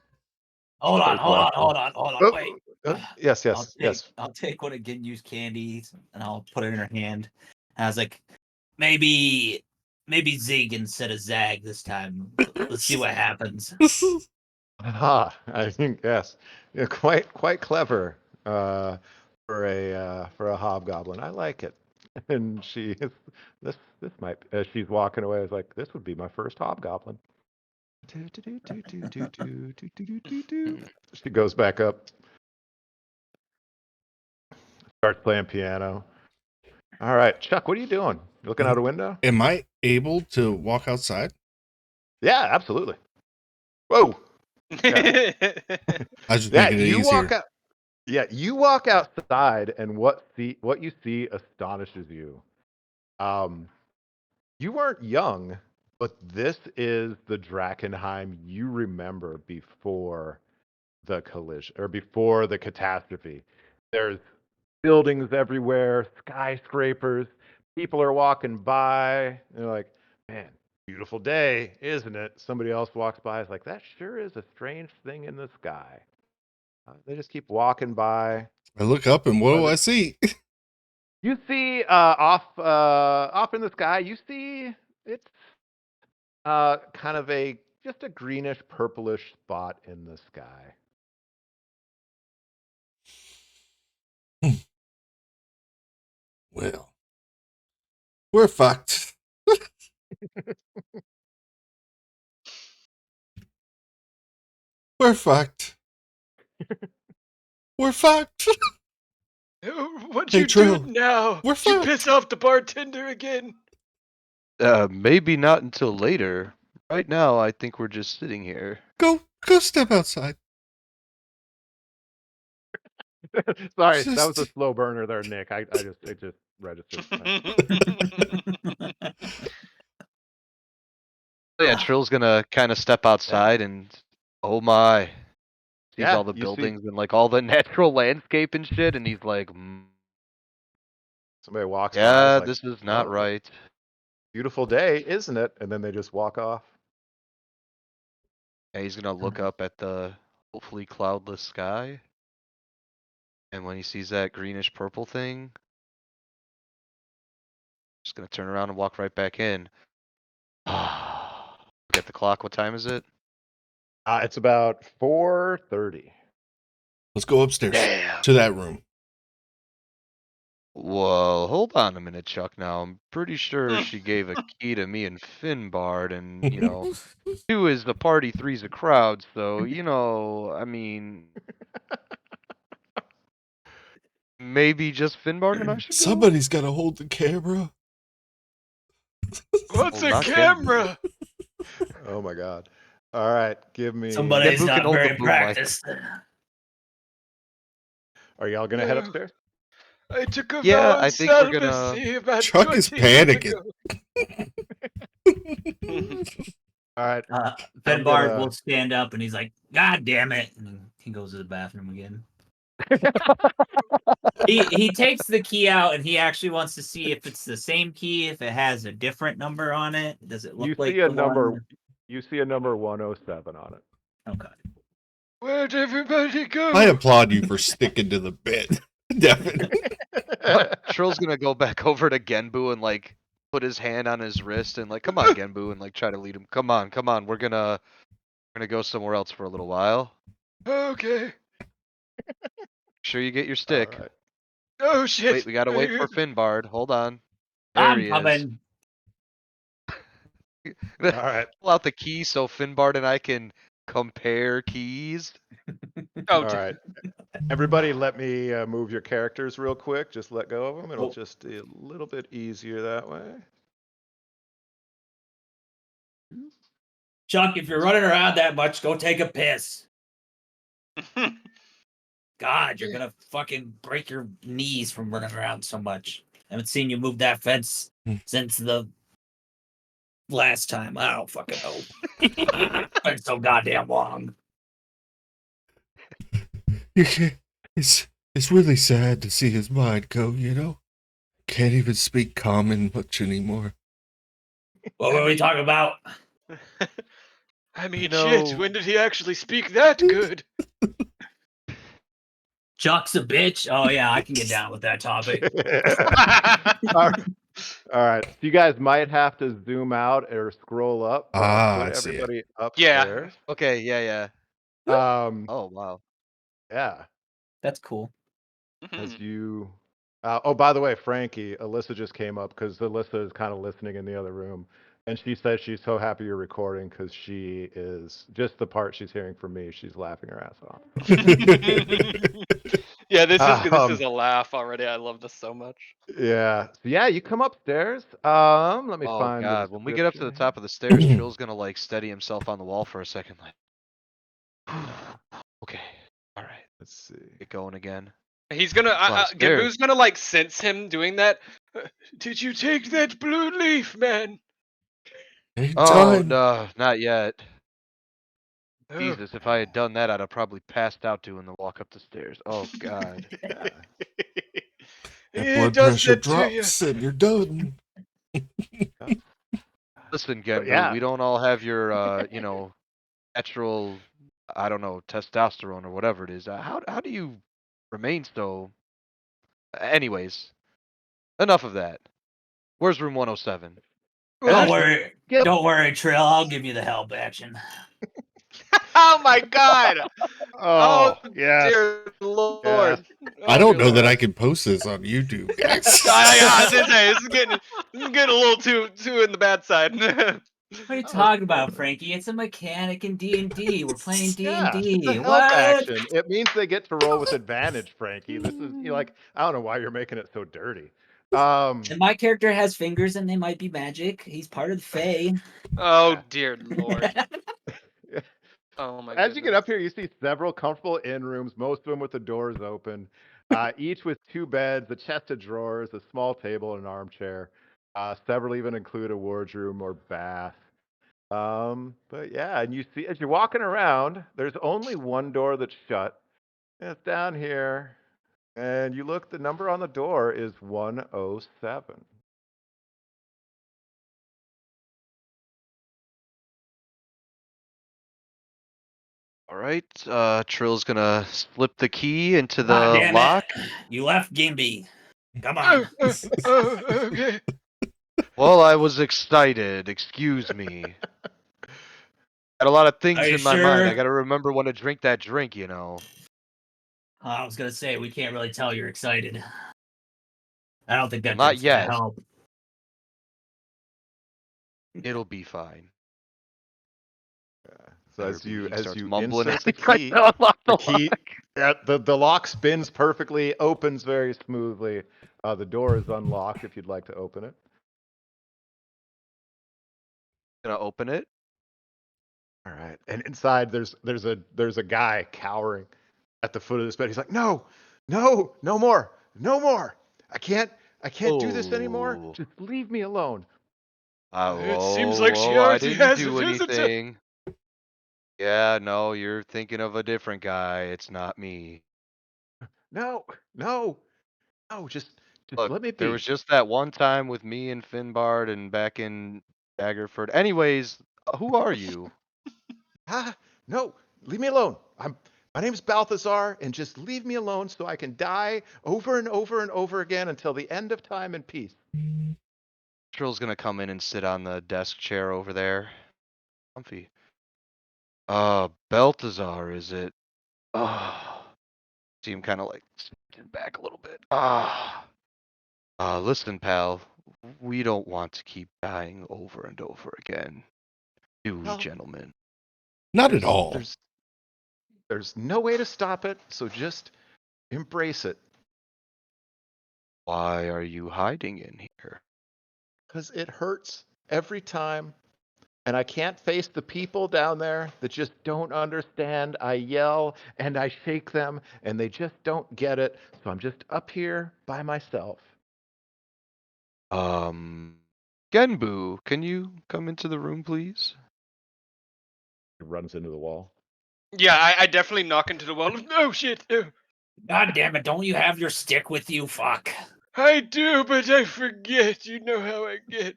Hold on, Oh, wait. yes. I'll take one of Ginyu's candies and I'll put it in her hand, I was like, maybe Zig instead of Zag this time. Let's see what happens. I think yes, yeah, quite clever for a hobgoblin. I like it. And she is this might as she's walking away is like this would be my first hobgoblin. She goes back up, starts playing piano. All right, Chuck, what are you doing? You looking out a window? Am I able to walk outside? Yeah, absolutely. Whoa. I was just Yeah, making it you walk easier. out. Yeah, you walk outside, and what you see astonishes you. You weren't young, but this is the Drakkenheim you remember before the collision or before the catastrophe. There's buildings everywhere, skyscrapers. People are walking by. They're like, "Man, beautiful day, isn't it?" Somebody else walks by. It's like, "That sure is a strange thing in the sky." They just keep walking by. I look up and what do But I see? you see off in the sky, you see it's kind of just a greenish purplish spot in the sky. Well, we're fucked. We're fucked. We're fucked. What'd Hey, you do Trill, now? we're Did you fucked. piss off the bartender again? Maybe not until later. Right now, I think we're just sitting here. Go step outside. Sorry, that was Just a slow burner there, Nick. It just registered. Yeah, Trill's gonna kind of step outside and, oh my, sees Yeah, all the you see buildings and like all the natural landscape and shit, and he's like, somebody walks by, is yeah, like, this is not "Oh, right. beautiful day, isn't it?" And then they just walk off. And he's gonna look up at the hopefully cloudless sky, and when he sees that greenish purple thing, just gonna turn around and walk right back in. Look at the clock. What time is it? It's about 4:30. let's go upstairs Damn. to that room. Whoa, hold on a minute, Chuck. Now, I'm pretty sure she gave a key to me and Finbard, and, 2 is the party, 3's a crowd, so, I mean, maybe just Finbard and I should go? Somebody's got to hold the camera. What's Well, a not Genbu. camera? Oh my god. All right, give me. Somebody's Genbu can not hold the very boom mic. practiced. Are y'all gonna head upstairs? I took a Yeah, vow I of think we're gonna. celibacy about Chuck is 20 years panicking. ago. All right. Finbard gonna- will stand up and he's like, "God damn it!" And then he goes to the bathroom again. he takes the key out and he actually wants to see if it's the same key, if it has a different number on it. Does it look You like see a the number. one? You see a number 107 on it. Okay. Where'd everybody go? I applaud you for sticking to the bit, Devin. Trill's gonna go back over to Genbu and like put his hand on his wrist and like, come on, Genbu, and like try to lead him. Come on, we're gonna go somewhere else for a little while. Okay. Sure you get your stick. All right. Oh shit. Wait, we gotta wait for Finbard. Hold on. There I'm he coming. is. All right. Pull out the key so Finbard and I can compare keys. Oh, All right. Everybody, let me move your characters real quick. Just let go of them. It'll Oh. just be a little bit easier that way. Chuck, if you're running around that much, go take a piss. God, you're gonna fucking break your knees from running around so much. I haven't seen you move that fence since the last time. I don't fucking know. It's been so goddamn long. You can't, it's really sad to see his mind go, you know? Can't even speak common much anymore. What were we talking about? I mean, No. shit, when did he actually speak that good? Chuck's a bitch. Oh yeah, I can get down with that topic. All right, so you guys might have to zoom out or scroll up, but I'll put I see it. everybody Yeah. upstairs. Okay, yeah. Oh wow. Yeah. That's cool. As Mhm. you. Oh, by the way, Frankie, Alyssa just came up because Alyssa is kind of listening in the other room, and she says she's so happy you're recording because she is just the part she's hearing from me. She's laughing her ass off. Yeah, this is Um, a laugh already. I love this so much. yeah. So yeah, you come upstairs. Let me Oh find the god. When we get up to the description top of the stairs, Trill's gonna like steady himself on the wall for a second, like okay. Alright. Let's see. Get going again. He's gonna. A lot of stairs. Genbu's gonna like sense him doing that. Did you take that blue leaf, man? Ain't Oh done. no, not yet. Oh. Jesus, if I had done that, I'd have probably passed out doing the walk up the stairs. Oh god. Yeah. That He blood does pressure that to you. drops and you're done. Listen, But Genbu, yeah. we don't all have your natural, I don't know, testosterone or whatever it is. How do you remain so? Anyways, enough of that. Where's room 107? Don't Actually, worry. get- Don't worry, Trill. I'll give you the help action. Oh my god. Oh, Oh yes. dear Yes. lord. I Oh don't dear know that lord. I can post this on YouTube, guys. I was gonna say this is getting a little too in the bad side. What are you Oh, talking about, Frankie? It's a mechanic in D&D. We're playing Yeah, it's a D&D. help What? action. It means they get to roll with advantage, Frankie. This is like I don't know why you're making it so dirty. And my character has fingers and they might be magic. He's part of the Fae. Oh dear lord. Oh my As you get goodness. up here, you see several comfortable inn rooms, most of them with the doors open, each with 2 beds, a chest of drawers, a small table, and an armchair. Several even include a wardrobe or bath. But yeah, and you see as you're walking around, there's only one door that's shut. And it's down here. And you look, the number on the door is 107. Alright, Trill's gonna slip the key into God the damn lock. it. You left Gimby. Come Oh, on. okay. Well, I was excited, excuse me. Had a lot of Are things you in my mind. I sure? gotta remember when to drink that drink, you know. I was going to say, we can't really tell you're excited. I don't think that Not drink's going to yet. help. It'll be fine. So Better be. He as starts you mumbling insert as the he tries key, to unlock the the key, lock. yeah, the lock spins perfectly, opens very smoothly. The door is unlocked if you'd like to open it. Gonna open it. All right. And inside there's a guy cowering at the foot of this bed. He's like, "No. No, no more. No more. I can't do this anymore. Oh. Just leave me alone." It seems like she I already didn't has a do visitor. anything. Yeah, no, you're thinking of a different guy. It's not me. No. No. No, just Look, let me there was be. just that one time with me and Finbard and back in Daggerford. Anyways, who are you? Ah, no. Leave me alone. My name's Balthazar, and just leave me alone so I can die over and over and over again until the end of time in peace. Trill's gonna come in and sit on the desk chair over there. Comfy. Balthazar, is it? Oh. See him kind of like sitting back a little bit. Listen, pal. We don't want to keep dying over and over again. Do we, Well, gentlemen? Not at all. There's no way to stop it, so just embrace it. Why are you hiding in here? Because it hurts every time. And I can't face the people down there that just don't understand. I yell and I shake them, and they just don't get it. So I'm just up here by myself. Genbu, can you come into the room, please? He runs into the wall. Yeah, I definitely knock into the wall. No shit. No. God damn it. Don't you have your stick with you? Fuck. I do, but I forget. You know how I get.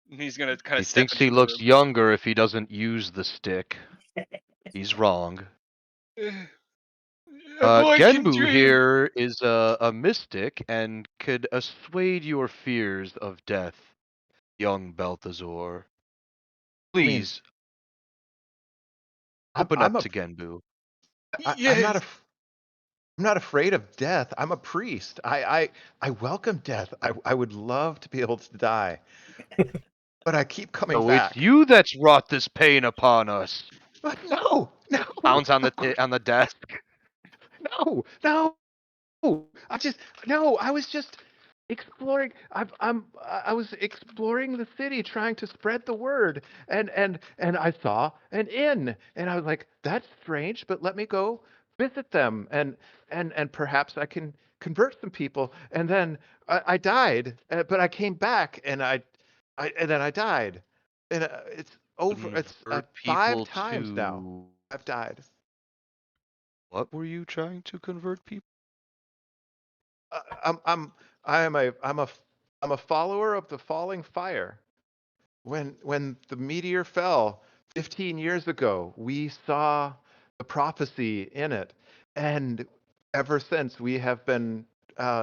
And he's gonna kind He of step thinks into he the looks room. younger if he doesn't use the stick. He's wrong. boy can Genbu dream. here is a mystic and could assuage your fears of death, young Balthazar. mean, Please I'm, open I'm up a to Genbu. I'm Yes. not afraid of death. I'm a priest. I welcome death. I would love to be able to die, but I keep coming So it's back. you that's wrought this pain upon us. But no, no, Pounds on the desk. no. No. I was just exploring. I was exploring the city, trying to spread the word, and I saw an inn, and I was like, that's strange, but let me go visit them, and perhaps I can convert some people. And then I died, but I came back, and then I died, and it's over. It's Convert five people times now. to I've died. what were you trying to convert people? I'm I am a I'm a I'm a follower of the falling fire. When the meteor fell 15 years ago, we saw the prophecy in it, and ever since we have been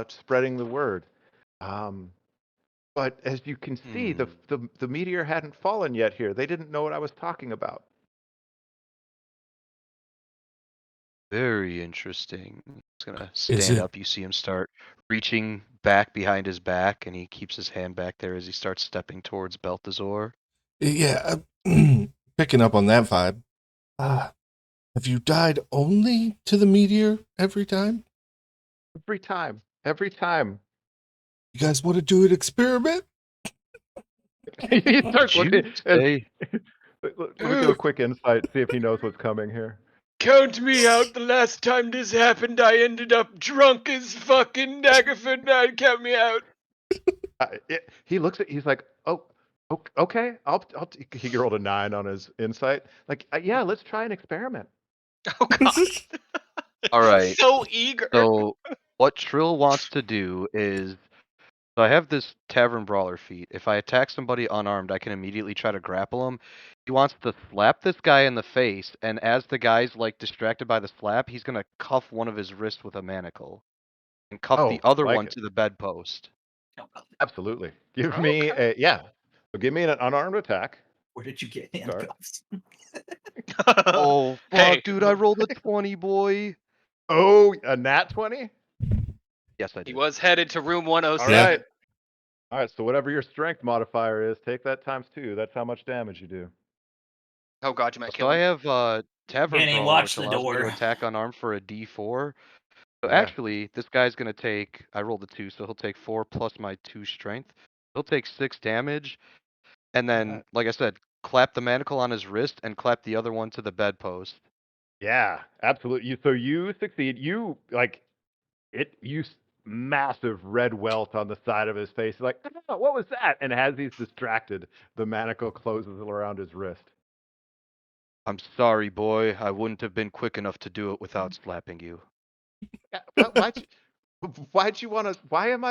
spreading the word. Um, but as you can see, Hmm. the meteor hadn't fallen yet here. They didn't know what I was talking about. Very interesting. He's gonna Is stand it? up. You see him start reaching back behind his back, and he keeps his hand back there as he starts stepping towards Balthazar. Yeah, picking up on that vibe. Uh, have you died only to the meteor every time? Every time. You guys want to do an experiment? He starts Did you looking. say? Let me do a quick insight, see if he knows what's coming here. Count me out. The last time this happened, I ended up drunk as fucking Daggerford. Now count me out. He looks at. He's like, "Oh, okay. He rolled a 9 on his insight. Like, yeah, let's try an experiment." Oh God. All right. So eager. So what Trill wants to do is, so I have this tavern brawler feat. If I attack somebody unarmed, I can immediately try to grapple him. He wants to slap this guy in the face, and as the guy's like distracted by the slap, he's gonna cuff one of his wrists with a manacle and cuff the Oh, other like one it. to the bedpost. Absolutely. Give me Okay. yeah. So give me an unarmed attack. Where did you get Start. handcuffs? Oh Hey. fuck, dude! I rolled a 20, boy. Oh, a nat 20. Yes, I He did. was headed to room All 107. Yeah. right. All right. So whatever your strength modifier is, take that times 2. That's how much damage you do. Oh God, you might So kill I him. have Tavern Danny, Brawler, watch which the allows me to door. attack unarmed for a D4. So Yeah. actually, this guy's gonna take. I rolled a 2, so he'll take 4 plus my 2 strength. He'll take 6 damage, and All then, right. like I said, clap the manacle on his wrist and clap the other one to the bedpost. Yeah, absolutely. So you succeed. You like it. Massive red welt on the side of his face. He's like, "Oh, what was that?" And as he's distracted, the manacle closes around his wrist. I'm sorry, boy. I wouldn't have been quick enough to do it without slapping you. Yeah, why'd you want to? Why am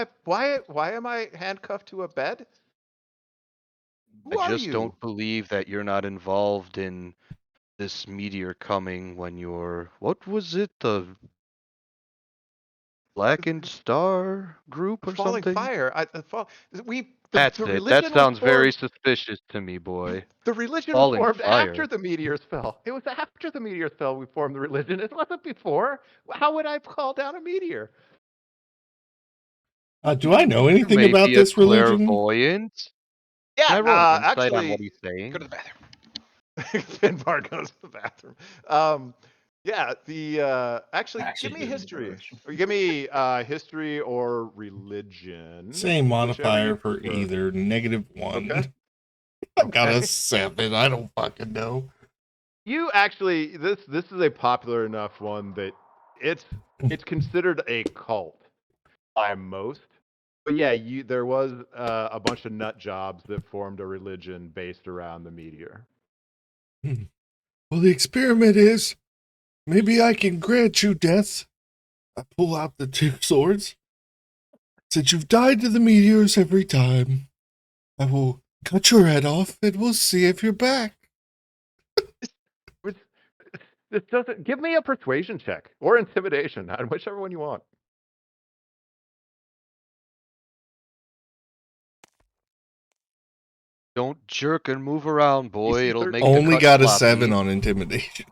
I handcuffed to a bed? I Who are just you? don't believe that you're not involved in this meteor coming when you're. What was it? The Blackened Star group or Falling something? fire. We That's the it. That religion was sounds very formed. suspicious to me, boy. The religion was Falling formed fire. after the meteors fell. It was after the meteors fell we formed the religion. It wasn't before. How would I call down a meteor? Do I know You anything may about be a this religion? clairvoyant. Yeah, Can I roll an insight on what actually, he's Go to saying? the bathroom. Finbar goes to the bathroom. Yeah, the actually, give Actually, me do the history, doors. or give me history or religion, Same whichever you modifier for prefer. either. -1. Okay. I got a Okay. 7. I don't fucking know. You actually, this is a popular enough one that it's considered a cult by most. But yeah, there was a bunch of nut jobs that formed a religion based around the meteor. Well, the experiment is maybe I can grant you death. I pull out the 2 swords. Since you've died to the meteors every time, I will cut your head off and we'll see if you're back. Was This doesn't. Give me a persuasion check or intimidation, whichever one you want. Don't jerk and move around, boy. DC It'll 13. make the Only cut got a sloppy. 7 on intimidation.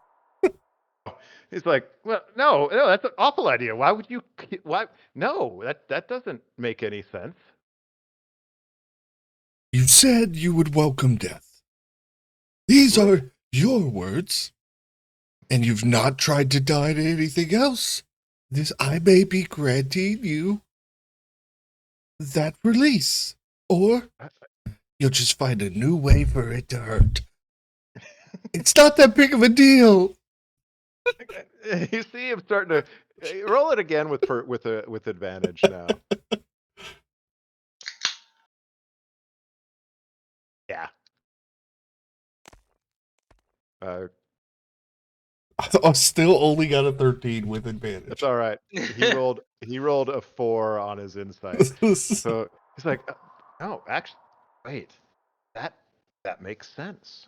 He's like, well, no, that's an awful idea. Why would you? Why? No, that doesn't make any sense. You said you would welcome death. These Right. are your words. And you've not tried to die to anything else. This I may be granting you that release. Or you'll just find a new way for it to hurt. It's not that big of a deal. You see him starting to roll it again with advantage now. Yeah. I still only got a 13 with advantage. It's all right. He rolled a 4 on his insight. So he's like, no, actually, wait, that makes sense.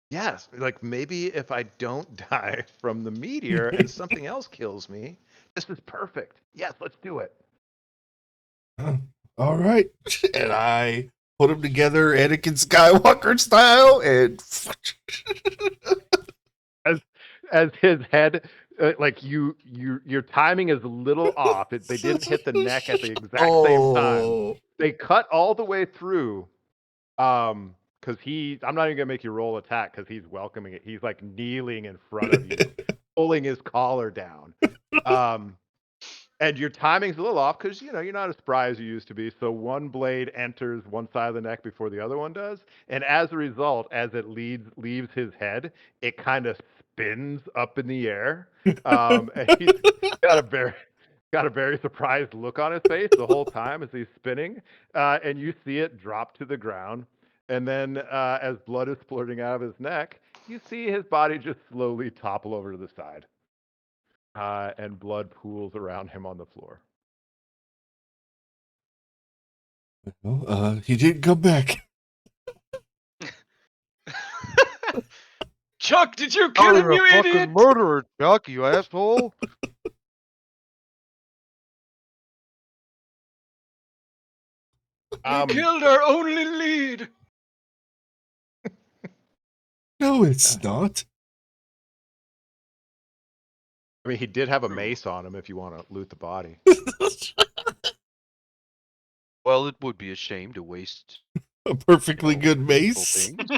Yes, like maybe if I don't die from the meteor and something else kills me, this is perfect. Yes, let's do it. All right. And I put them together Anakin Skywalker style and as his head, like your timing is a little off. They didn't hit the neck at the exact same time. They cut all the way through. Because I'm not even gonna make you roll attack because he's welcoming it. He's like kneeling in front of you, pulling his collar down. And your timing's a little off because you're not as spry as you used to be. So one blade enters one side of the neck before the other one does, and as a result, as it leaves his head, it kind of spins up in the air. And he's got a very surprised look on his face the whole time as he's spinning. And you see it drop to the ground, and then as blood is splurting out of his neck, you see his body just slowly topple over to the side. And blood pools around him on the floor. he didn't come back. Chuck, did you kill him, You're you a fucking idiot? murderer, Chuck, you asshole. You killed our only lead. No, it's not. I mean, he did have a mace on him if you want to loot the body. Well, it would be a shame to waste A perfectly good useful mace. things.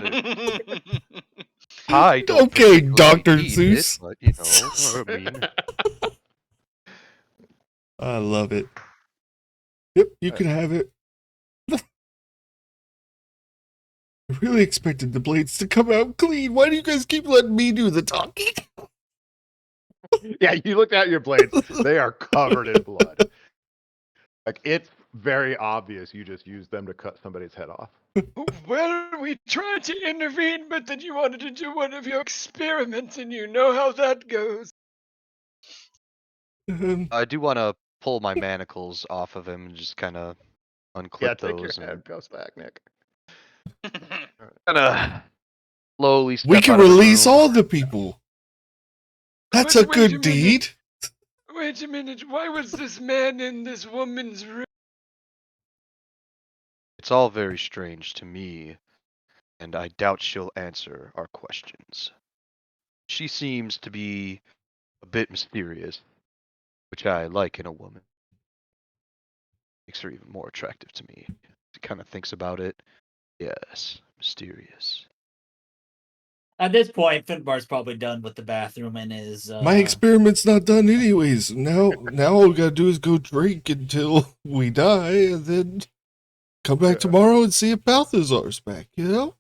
I don't Okay, particularly Dr. need Seuss. it, but you know, I mean, I love it. Yep, you can have it. I really expected the blades to come out clean. Why do you guys keep letting me do the talking? Yeah, you looked at your blades. They are covered in blood. Like, it's very obvious you just used them to cut somebody's head off. Well, we tried to intervene, but then you wanted to do one of your experiments, and you know how that goes. I do want to pull my manacles off of him and just kind of unclip Yeah, take your those and handcuffs back, Nick. kind of slowly step We can out of the release room. all the people. That's But a wait good a minute. deed. Wait a minute, why was this man in this woman's room? It's all very strange to me, and I doubt she'll answer our questions. She seems to be a bit mysterious, which I like in a woman. Makes her even more attractive to me. She kind of thinks about it. Yes, mysterious. At this point, Finbar's probably done with the bathroom and is. My experiment's not done anyways. Now all we gotta do is go drink until we die, and then come back tomorrow and see if Balthazar's back. You know?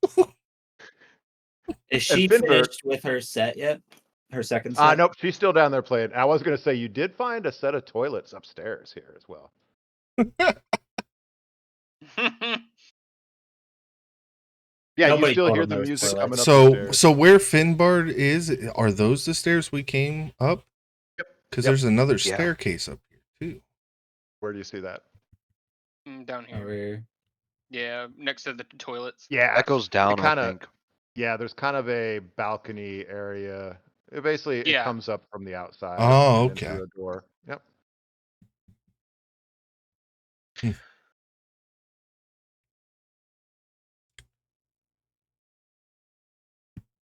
Is she Finbar- finished with her set yet? Her second set? Nope, she's still down there playing. I was going to say, you did find a set of toilets upstairs here as well. Yeah, Nobody you still told hear him the there was music toilets. coming up the So stairs. so where Finbard is, are those the stairs we came up? Yep. Because Yep. there's another Yeah. staircase up here too. Where do you see that? Down here. Over here. Yeah, next to the toilets. Yeah, That goes down, I kinda- think. Yeah, there's kind of a balcony area It basically Yeah. comes up from the outside. Oh, and okay. Into a door. Yep.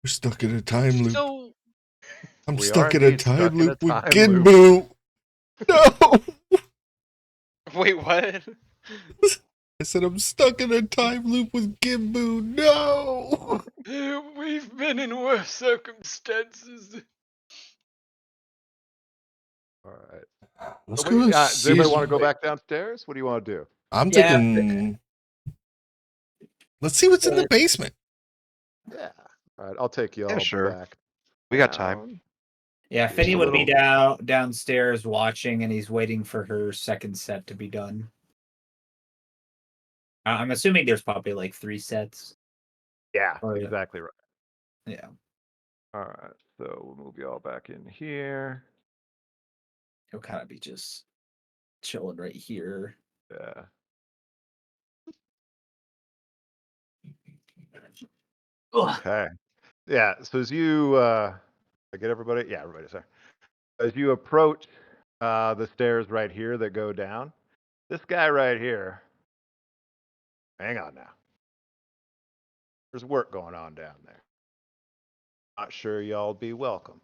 We're stuck in a time loop. So I'm We stuck are in a indeed time stuck in a loop with time loop. Ginboo. No! wait, what? I said I'm stuck in a time loop with Ginboo. No! We've been in worse circumstances. All right. Let's So go to does anybody want to go season. back downstairs? What do you want to do? I'm Yeah. thinking. Let's see what's in the basement. Yeah. All right. I'll take you all sure. back. We got time. down. Yeah, Just Finny a would be little- downstairs watching, and he's waiting for her second set to be done. I'm assuming there's probably like 3 sets. Yeah, Or- exactly right. Yeah, All right. So we'll move you all back in here. he'll kind of be just chilling right here. Yeah. Ugh. Okay. Yeah. So as you I get everybody? Yeah, everybody's there. As you approach the stairs right here that go down, this guy right here. Hang on now. There's work going on down there. Not sure y'all be welcome.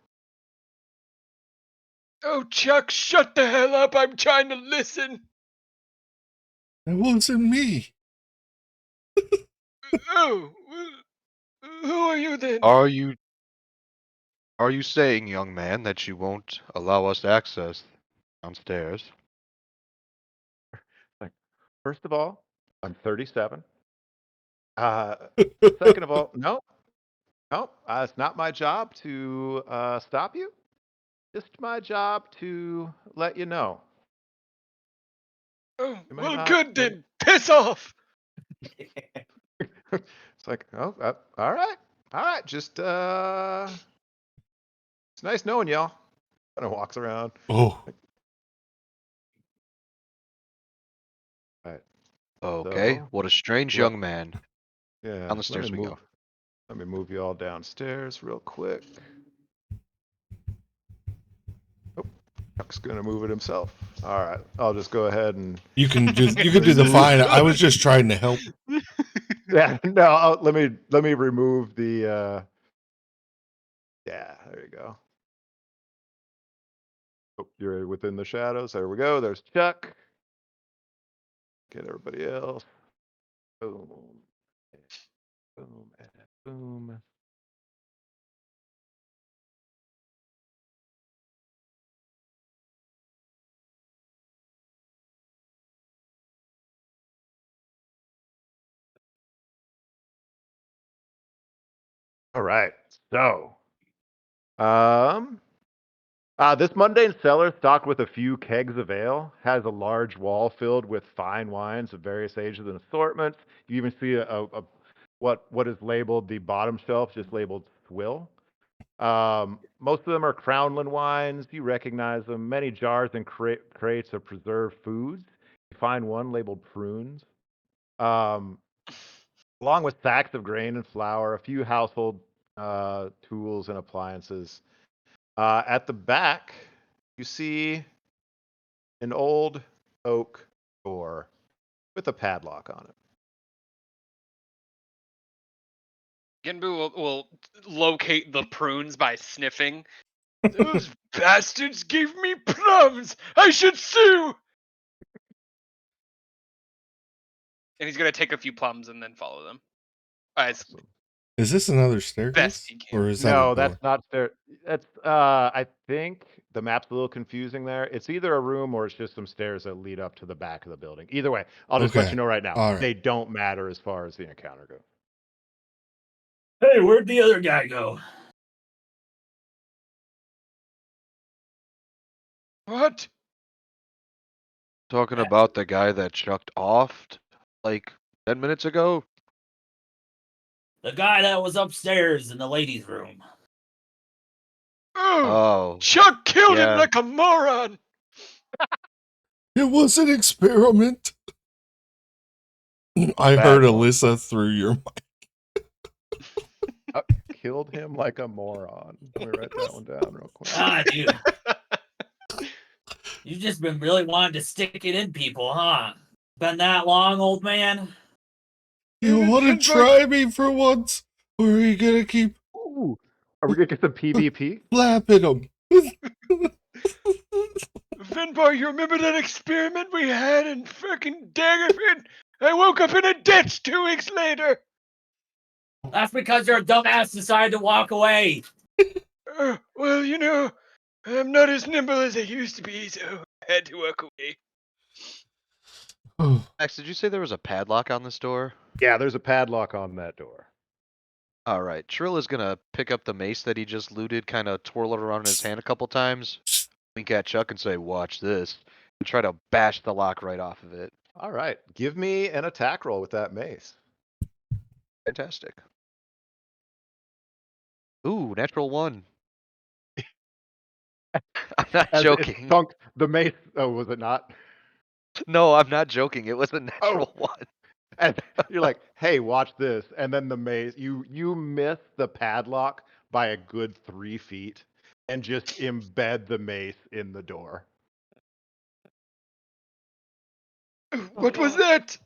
Oh, Chuck, shut the hell up. I'm trying to listen. That wasn't me. Oh, who are you then? Are you saying, young man, that you won't allow us access downstairs? First of all, I'm 37. Second of all, no, it's not my job to stop you. Just my job to let you know. Oh, You may well, not- good then. Piss off. It's like, oh, all right. Just it's nice knowing y'all. Kind of walks around. Oh, All right. Okay, So, what a strange let- young man. Yeah. Down the stairs we go. Let me move you all downstairs real quick. Oh, Chuck's gonna move it himself. All right. I'll just go ahead and you can do the fine. I was just trying to help. yeah. No. Let me remove the. Yeah. There you go. Oh, you're within the shadows. There we go. There's Chuck. Get everybody else. Boom. Boom. And boom. All right. So, this mundane cellar, stocked with a few kegs of ale, has a large wall filled with fine wines of various ages and assortments. You even see what is labeled the bottom shelf, just labeled swill. Most of them are Crownland wines. You recognize them. Many jars and crates of preserved foods. You find one labeled prunes. Along with sacks of grain and flour, a few household tools and appliances. At the back, you see an old oak door with a padlock on it. Genbu will locate the prunes by sniffing. Those bastards gave me plums. I should sue. And he's gonna take a few plums and then follow them. As Awesome. Is this another best staircase, he can. or is that No, a door? that's not there. That's I think the map's a little confusing there. It's either a room or it's just some stairs that lead up to the back of the building. Either way, I'll just let Okay. you know right now. All right. They don't matter as far as the encounter goes. Hey, where'd the other guy go? What? Talking about the guy that chucked off like 10 minutes ago? The guy that was upstairs in the ladies' room. Oh, Oh, Chuck killed him yeah. like a moron. It was an experiment. I Bad heard one. Alyssa through your mic. killed him like a moron. Let me write that one down real quick. Ah, dude. You've just been really wanting to stick it in people, huh? Been that long, old man? You want to try me for once? Or are you going to keep Ooh, are we gonna get some PvP? flapping them? Finbar, you remember that experiment we had in frickin' Daggerford? I woke up in a ditch 2 weeks later. That's because your dumbass decided to walk away. Well, you know, I'm not as nimble as I used to be, so I had to walk away. Max, did you say there was a padlock on this door? Yeah, there's a padlock on that door. All right, Trill is gonna pick up the mace that he just looted, kind of twirl it around in his hand a couple times, wink at Chuck and say, "Watch this," and try to bash the lock right off of it. All right, give me an attack roll with that mace. Fantastic. Ooh, natural 1. I'm not As it joking. thunked the mace. Oh, was it not? No, I'm not joking. It was a natural 1. And you're like, hey, watch this. And then the mace, you miss the padlock by a good 3 feet and just embed the mace in the door. What was that?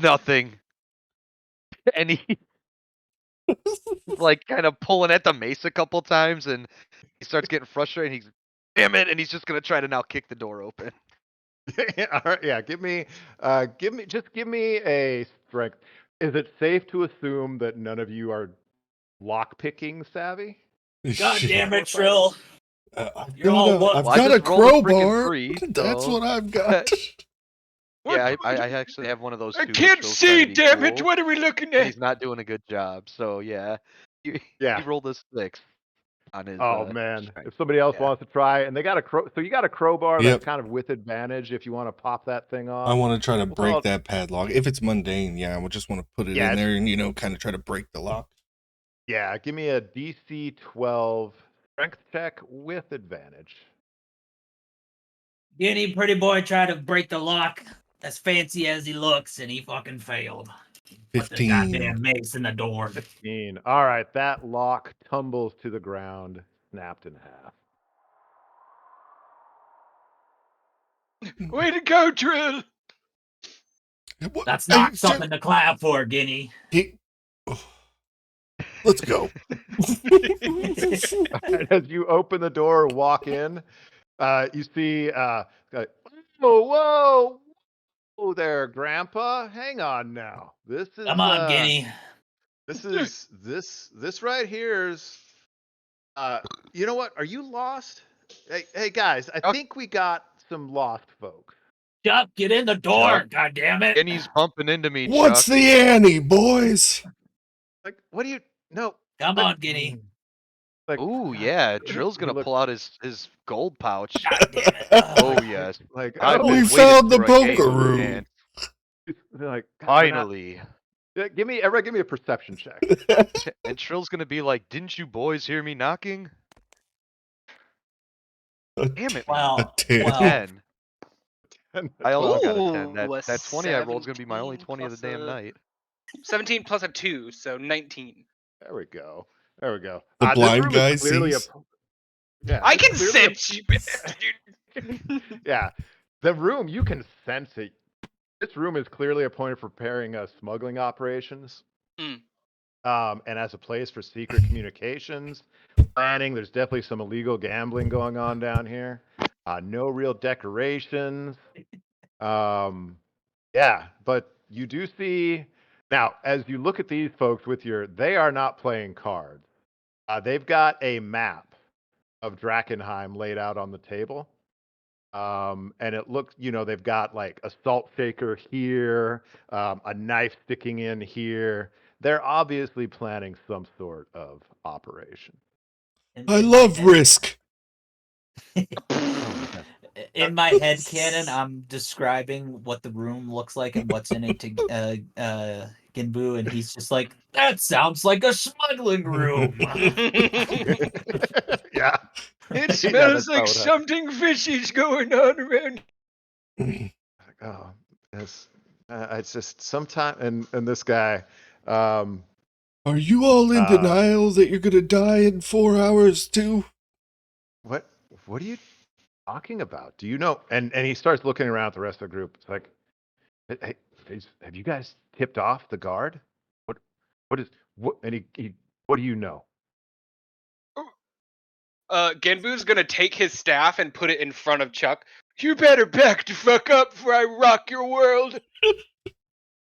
Nothing. And he like kind of pulling at the mace a couple times, and he starts getting frustrated. And he's, damn it, and he's just gonna try to now kick the door open. All right, yeah, give me a strength. Is it safe to assume that none of you are lockpicking savvy? God Shit. damn it, Trill. I've You're all got, I've Well, I got a just rolled a freaking crowbar. 3, That's so- what I've got. Yeah, I actually have one of those too. I but can't Trill's trying to see, be damn it! cool, What are we looking and at? he's not doing a good job. So yeah, he Yeah. rolled a 6 on his. Oh man, strength. if somebody else Yeah. wants to try, and they got so you got a crowbar Yep. that's kind of with advantage if you want to pop that thing off. I want to try to break Well- that padlock. If it's mundane, yeah, I would just want to put it Yeah, in it's- there and, kind of try to break the lock. Yeah, give me a DC 12 strength check with advantage. Guinea pretty boy tried to break the lock as fancy as he looks, and he fucking failed. Put the 15. goddamn mace in the door. 15. All right, that lock tumbles to the ground, snapped in half. Way to go, Trill! What- That's hey, not something to clap for, Guinea. Let's go. And as you open the door, walk in, you see, whoa, whoa, whoa there, Grandpa. Hang on now. This is Come on, Guinea. this right here is. You know what? Are you lost? Hey guys, I think we got some lost folks. Chuck, get in the door, Chuck. God damn it. And he's bumping into me, What's Chuck. the ante, boys? Like, what do you? No. Come like- on, Guinea. Like, Ooh, yeah, Trill's gonna look- pull out his gold pouch. God damn it. Oh yes, Like, I've oh, been We waiting found the for a game, poker room. and they're like, God, we're not- finally. Yeah, everybody give me a perception check. And Trill's gonna be like, "Didn't you boys hear me knocking?" Damn it, man. Well, A 10. well, 10. I also 12. got a 10. Ooh, a That 20 I rolled is gonna be my only 17 20 of the plus damn a- night. 17 plus a 2, so 19. There we go. There we go. The This blind room is guy clearly sees. Yeah, I it's can clearly a- sense you, bastard. Yeah, the room, you can sense it. This room is clearly appointed for preparing smuggling operations. Mm. And as a place for secret communications, planning. There's definitely some illegal gambling going on down here. No real decorations. Yeah, but you do see now as you look at these folks they are not playing cards. They've got a map of Drakenheim laid out on the table. And it looks, they've got like a salt shaker here, a knife sticking in here. They're obviously planning some sort of operation. I love Risk. In my head canon, I'm describing what the room looks like and what's in it to Ginbu, and he's just like, "That sounds like a smuggling room." Yeah. It Yeah, smells that's like how it something fishy's going on around. Oh, it's just sometime and this guy, Are you all in denial that you're gonna die in 4 hours too? What are you talking about? Do you know? And he starts looking around at the rest of the group. It's like, hey, have you guys tipped off the guard? What is what? And he what do you know? Genbu's gonna take his staff and put it in front of Chuck. You better back the fuck up before I rock your world.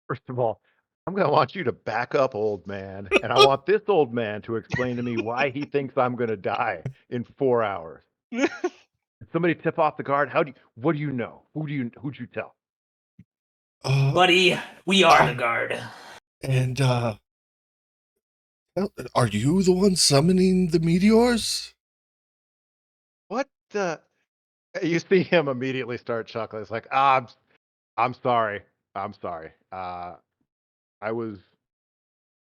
First of all, I'm gonna want you to back up, old man, and I want this old man to explain to me why he thinks I'm gonna die in 4 hours. Did somebody tip off the guard? What do you know? Who'd you tell? Buddy, we are the guard. And are you the one summoning the meteors? What the? You see him immediately start chuckling. It's like, I'm sorry. I'm sorry. I was.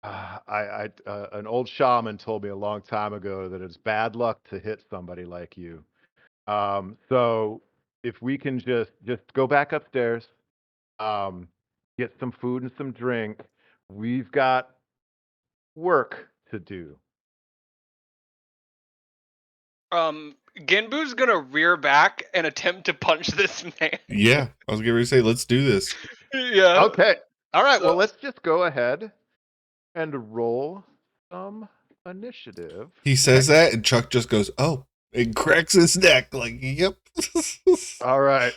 An old shaman told me a long time ago that it's bad luck to hit somebody like you. So if we can just go back upstairs, get some food and some drink, we've got work to do. Genbu's gonna rear back and attempt to punch this man. Yeah, I was going to say, let's do this. Yeah. Okay. All right. So- Well, let's just go ahead and roll some initiative. He says that, and Chuck just goes, "Oh," and cracks his neck. Like, yep. All right.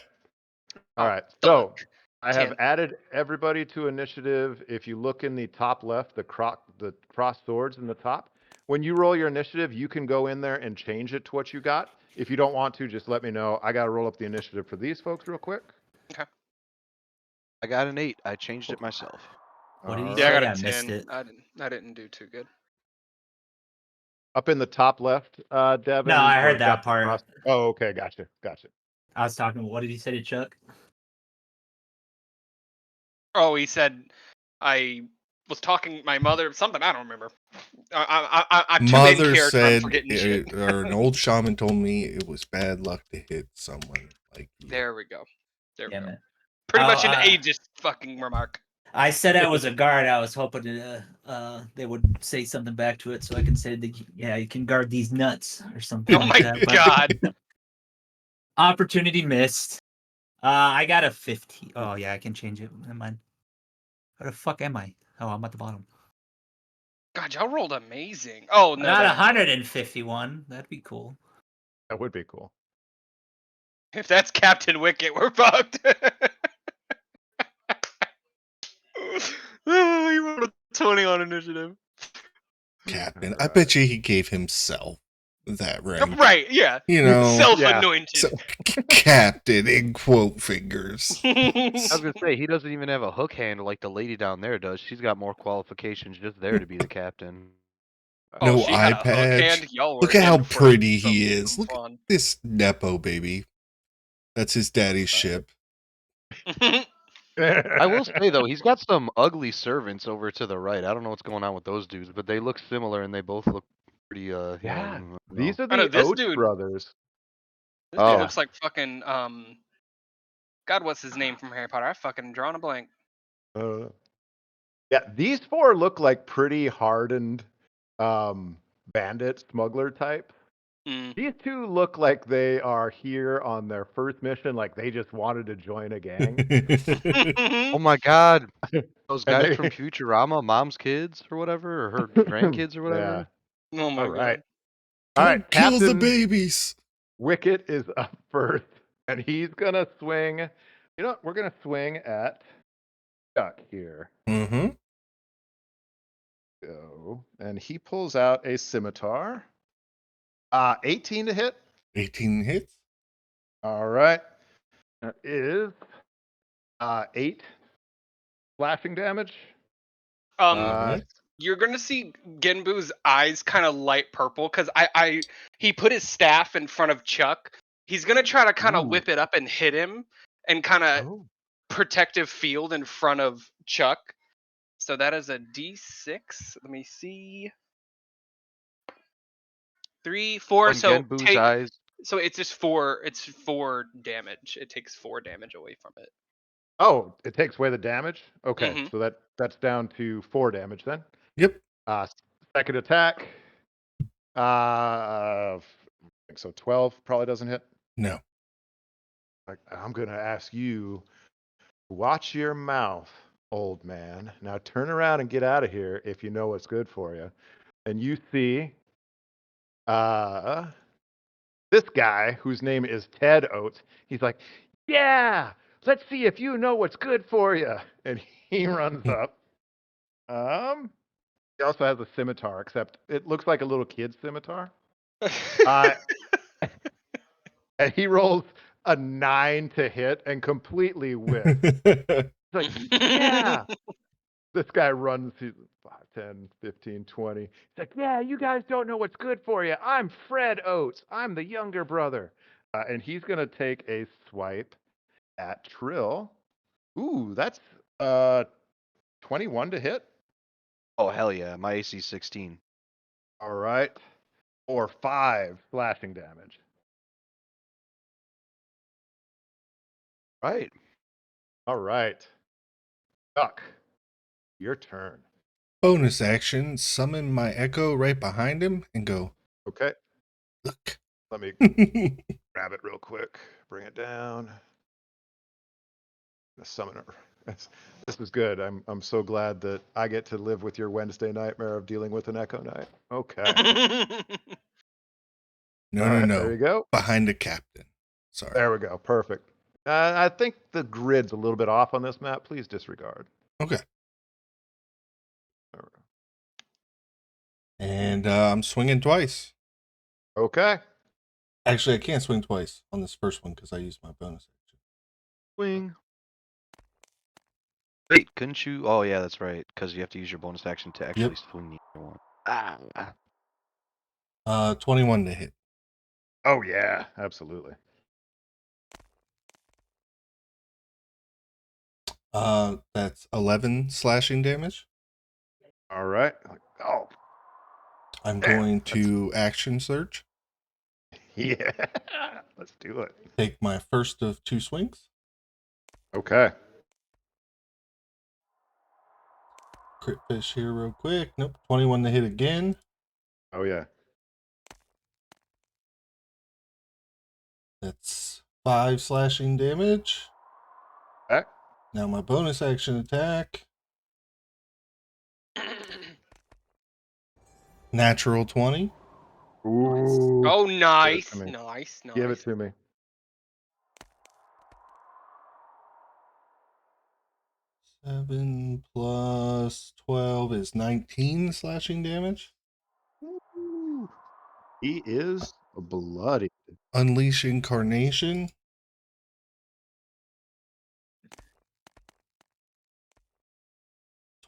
All right. So I have 10. added everybody to initiative. If you look in the top left, the cross swords in the top, when you roll your initiative, you can go in there and change it to what you got. If you don't want to, just let me know. I got to roll up the initiative for these folks real quick. I got an 8. I changed it myself. What did he All say? Yeah, I right. got a I 10. missed it. I didn't do too good. Up in the top left, Devin. No, I where heard it's got that the part. cross- Oh, okay. Gotcha. I was talking. What did he say to Chuck? Oh, he said I was talking my mother something. I don't remember. I'm too in Mother character. I'm said, forgetting shit. or an old shaman told me it was bad luck to hit someone like you. There we go. There we Damn go. it. Pretty Oh, much an ageist fucking remark. I said I was a guard. I was hoping they would say something back to it, so I can say that yeah, you can guard these nuts or something. Oh like my that, but god. opportunity missed. I got a 15. Oh yeah, I can change it. Never mind. Where the fuck am I? Oh, I'm at the bottom. God, y'all rolled amazing. Oh no. Not that- 151. That'd be cool. That would be cool. If that's Captain Wicket, we're fucked. Oh, he rolled a 20 on initiative. Captain. I Alright. bet you he gave himself that rank. Right, yeah. You know, Self-anointed. so, Captain in quote fingers. I was gonna say he doesn't even have a hook handle like the lady down there does. She's got more qualifications just there to be the captain. No Oh, she had eye a hook patch. hand. Y'all were Look at in how for pretty he some is. Look at fun. this Nepo baby. That's his daddy's ship. I will say though, he's got some ugly servants over to the right. I don't know what's going on with those dudes, but they look similar and they both look pretty Yeah. you know, I don't These know. are I know, the this Oates dude- brothers. This Oh. dude looks like fucking God, what's his name from Harry Potter? I fucking drawn a blank. Yeah, these four look like pretty hardened bandit smuggler type. Mm. These two look like they are here on their first mission, like they just wanted to join a gang. Oh my god. Those And guys they- from Futurama, Mom's kids or whatever, or her grandkids or whatever. Yeah. Oh my All right. god. All Don't right, kill the Captain babies. Wicket is up first, and he's gonna swing. You know what? We're gonna swing at Chuck here. Mm-hmm. Go, and he pulls out a scimitar. 18 to hit. 18 hits. All right. That is 8 slashing damage. Mhm. You're gonna see Genbu's eyes kind of light purple because he put his staff in front of Chuck. He's gonna try to kind Ooh. of whip it up and hit him and kind of Oh. protective field in front of Chuck. So that is a D6. Let me see. 3, 4. On So Genbu's eyes. so it's just 4. It's 4 damage. It takes 4 damage away from it. Oh, it takes away the damage. Okay, Mhm. so that's down to 4 damage then. Yep. Second attack. I think so 12 probably doesn't hit. No. I'm going to ask you, watch your mouth, old man. Now turn around and get out of here if you know what's good for you. And you see this guy whose name is Ted Oates. He's like, yeah, let's see if you know what's good for you. And he runs up. He also has a scimitar, except it looks like a little kid's scimitar. And he rolls a 9 to hit and completely whiffs. It's like, yeah. This guy runs 5, 10, 15, 20. He's like, yeah, you guys don't know what's good for you. I'm Fred Oates. I'm the younger brother. And he's going to take a swipe at Trill. Ooh, that's 21 to hit. Oh, hell yeah. My AC 16. All right. Or 5 slashing damage. Right. All right. Duck, your turn. Bonus action, summon my echo right behind him and go, Okay. look. Let me grab it real quick. Bring it down. The summoner. This is good. I'm so glad that I get to live with your Wednesday nightmare of dealing with an Echo Knight. Okay. No, All no, right, no. there you go. Behind the captain. Sorry. There we go. Perfect. I think the grid's a little bit off on this map. Please disregard. Okay. There we And I'm swinging twice. go. Okay. Actually, I can't swing twice on this first one because I used my bonus action. Swing. Wait, couldn't you? Oh, yeah, that's right. Because you have to use your bonus action to actually swing the other one. Ah. 21 to hit. Oh, yeah. Absolutely. That's 11 slashing damage. All right. Oh, I'm damn, going to action surge. yeah. Let's do it. Take my first of 2 swings. Okay. Crit fish here real quick. Nope. 21 to hit again. Oh, yeah. That's 5 slashing damage. Okay. Now my bonus action attack. Natural 20. Ooh. Oh, Give it nice, to me. nice, nice. Give it to me. 7 plus 12 is 19 slashing damage. Ooh. He is bloody. Unleash Incarnation.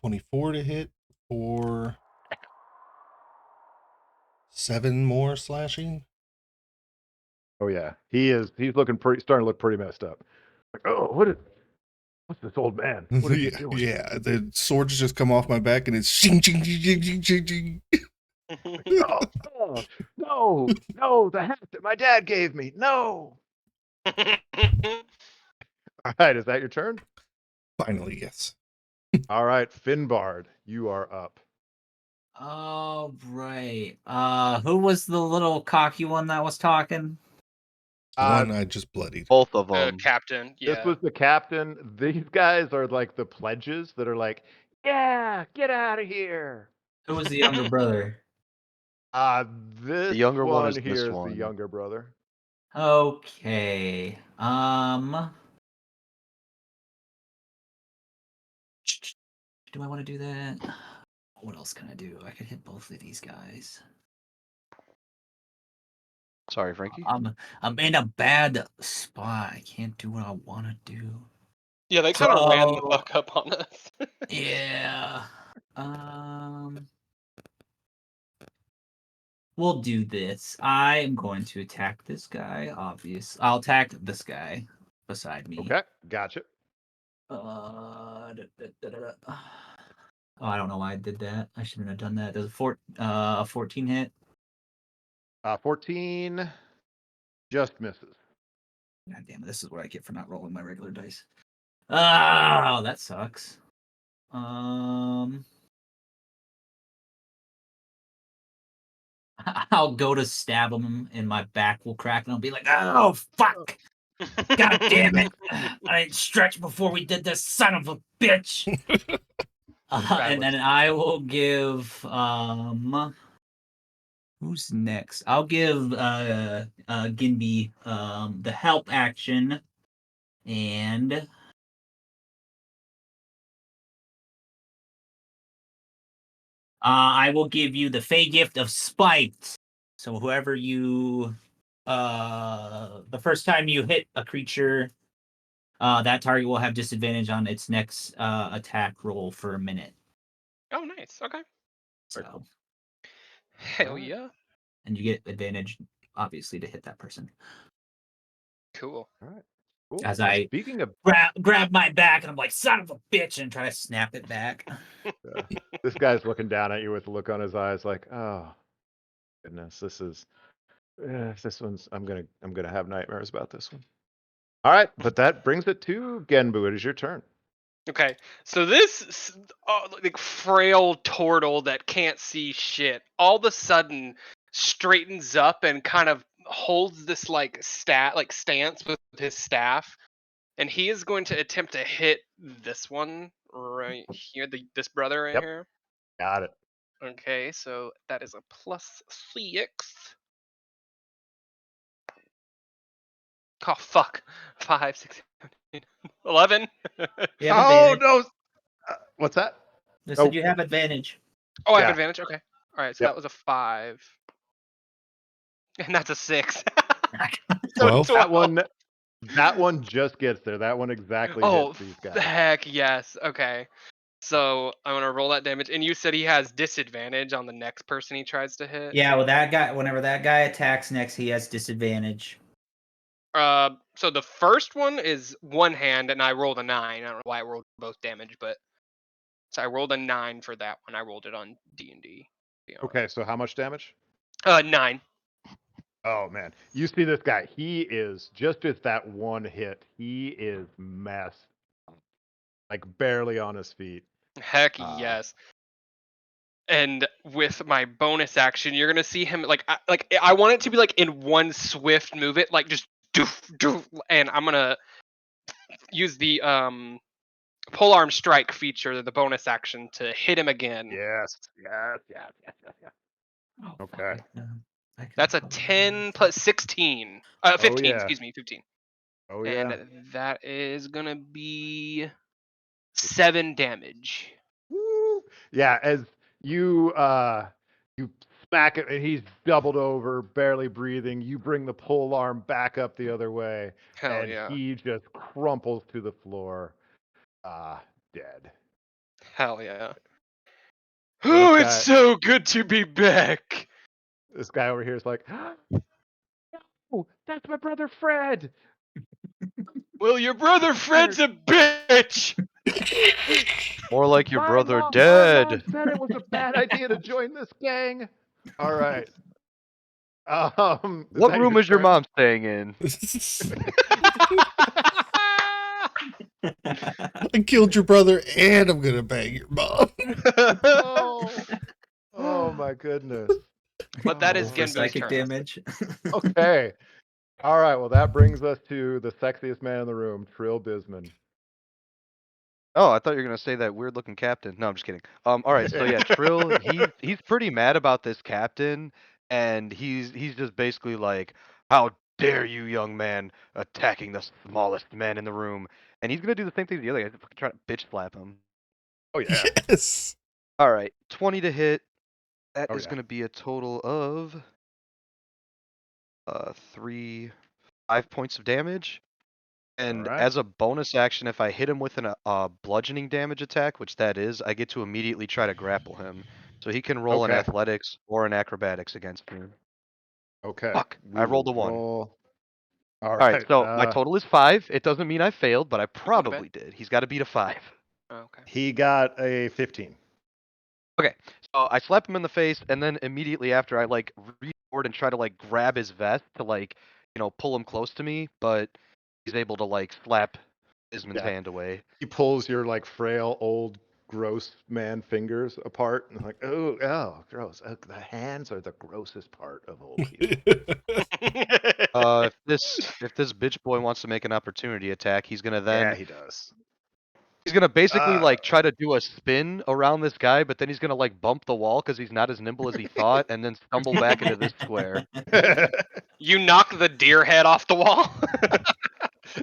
$24 to hit for 7 more slashing. Oh yeah, he's looking starting to look pretty messed up. Like, oh, what's this old man? What is he doing? Yeah, the swords just come off my back and it's shing, shing, shing, shing, shing, shing, shing. No, the hat that my dad gave me. No. All right, is that your turn? Finally, yes. All right, Finbard, you are up. All right. Who was the little cocky one that was talking? The one I just bloodied. Both of them. Captain, yeah. This was the captain. These guys are like the pledges that are like, yeah, get out of here. Who was the younger brother? This The younger one is here this is the one. younger brother. Okay. Do I want to do that? What else can I do? I could hit both of these guys. Sorry, Frankie. I'm in a bad spot. I can't do what I want to do. Yeah, they kind of ran the fuck up on us. Yeah. We'll do this. I am going to attack this guy, obvious. I'll attack this guy beside me. Okay, gotcha. Oh, I don't know why I did that. I shouldn't have done that. Does a 14 hit? 14 just misses. God damn it, this is what I get for not rolling my regular dice. Oh, that sucks. I'll go to stab him, and my back will crack, and I'll be like, "Oh fuck! God damn it! I didn't stretch before we did this, son of a bitch!" And then I will give who's next? I'll give Ginby the help action, and I will give you the Fey gift of spite. So whoever you the first time you hit a creature, that target will have disadvantage on its next attack roll for a minute. Oh, nice. Okay. So Hell yeah. and you get advantage, obviously, to hit that person. Cool. All right. Cool. As Well, I speaking of grab my back, and I'm like, "Son of a bitch," and try to snap it back. this guy's looking down at you with a look on his eyes, like, oh goodness, this one's. I'm gonna have nightmares about this one. All right, but that brings it to Genbu. It is your turn. Okay, so this like frail turtle that can't see shit all of a sudden straightens up and kind of holds this like stance with his staff, and he is going to attempt to hit this one right here, this brother right Yep. here. Got it. Okay, so that is a plus 6. Oh fuck, 5, 6, 7, 11. You have Oh advantage. no! What's that? They said you have advantage. Oh, I have Yeah. advantage. Okay, all right, so Yep. that was a 5. And that's a 6. So 12. 12. That one just gets there. That one exactly Oh, hits these guys. heck yes. Okay. So I'm gonna roll that damage. And you said he has disadvantage on the next person he tries to hit. Yeah, well, that guy. Whenever that guy attacks next, he has disadvantage. So the first one is one hand, and I rolled a 9. I don't know why I rolled both damage, but so I rolled a 9 for that one. I rolled it on D&D. Okay, so how much damage? 9. Oh man, you see this guy? He is just with that one hit. He is messed, like barely on his feet. Heck yes. And with my bonus action, you're gonna see him like I want it to be like in one swift move. It like just doof doof, and I'm gonna use the polearm strike feature, the bonus action, to hit him again. Yes. Oh, Okay. That's a 10 plus 16. 15. yeah. Excuse me, 15. Oh And yeah. that is gonna be 7 damage. Woo! Yeah, as you you smack it and he's doubled over, barely breathing. You bring the pole arm back up the other way, Hell and yeah. he just crumples to the floor, dead. Hell yeah. So Oh, it's so good to be back. this guy over here is like, oh, that's my brother Fred. Well, your brother Fred's a bitch. More like your My brother mom dead. said it was a bad idea to join this gang. All right. Is What that room your is your turn? mom staying in? I killed your brother and I'm gonna bang your mom. Oh, oh my goodness. But that Roll is for Genbu's psychic turn. damage. Okay. All right. Well, that brings us to the sexiest man in the room, Trill Bisman. Oh, I thought you were gonna say that weird looking captain. No, I'm just kidding. All right, so yeah, Trill, he's pretty mad about this captain, and he's just basically like, how dare you, young man, attacking the smallest man in the room? And he's gonna do the same thing to the other guy, fucking try to bitch slap him. Oh yeah. Yes. All right, 20 to hit. That Oh, is yeah. gonna be a total of 5 points of damage. And right. as a bonus action, if I hit him with a bludgeoning damage attack, which that is, I get to immediately try to grapple him. So he can roll an Okay. athletics or an acrobatics against me. Okay. Fuck, I rolled a 1. All All right, right. so my total is 5. It doesn't mean I failed, but I Go to bed. probably did. He's got to beat a 5. Okay. He got a 15. Okay, so I slap him in the face, and then immediately after, I like reach forward and try to like grab his vest to like, pull him close to me, but he's able to like slap Isman's Yeah. hand away. He pulls your like frail old gross man fingers apart, and like, oh, gross. The hands are the grossest part of old people. If this bitch boy wants to make an opportunity attack, he's gonna Yeah, then he does. he's gonna basically Uh, like try to do a spin around this guy, but then he's gonna like bump the wall because he's not as nimble as he thought, and then stumble back into this square. You knock the deer head off the wall.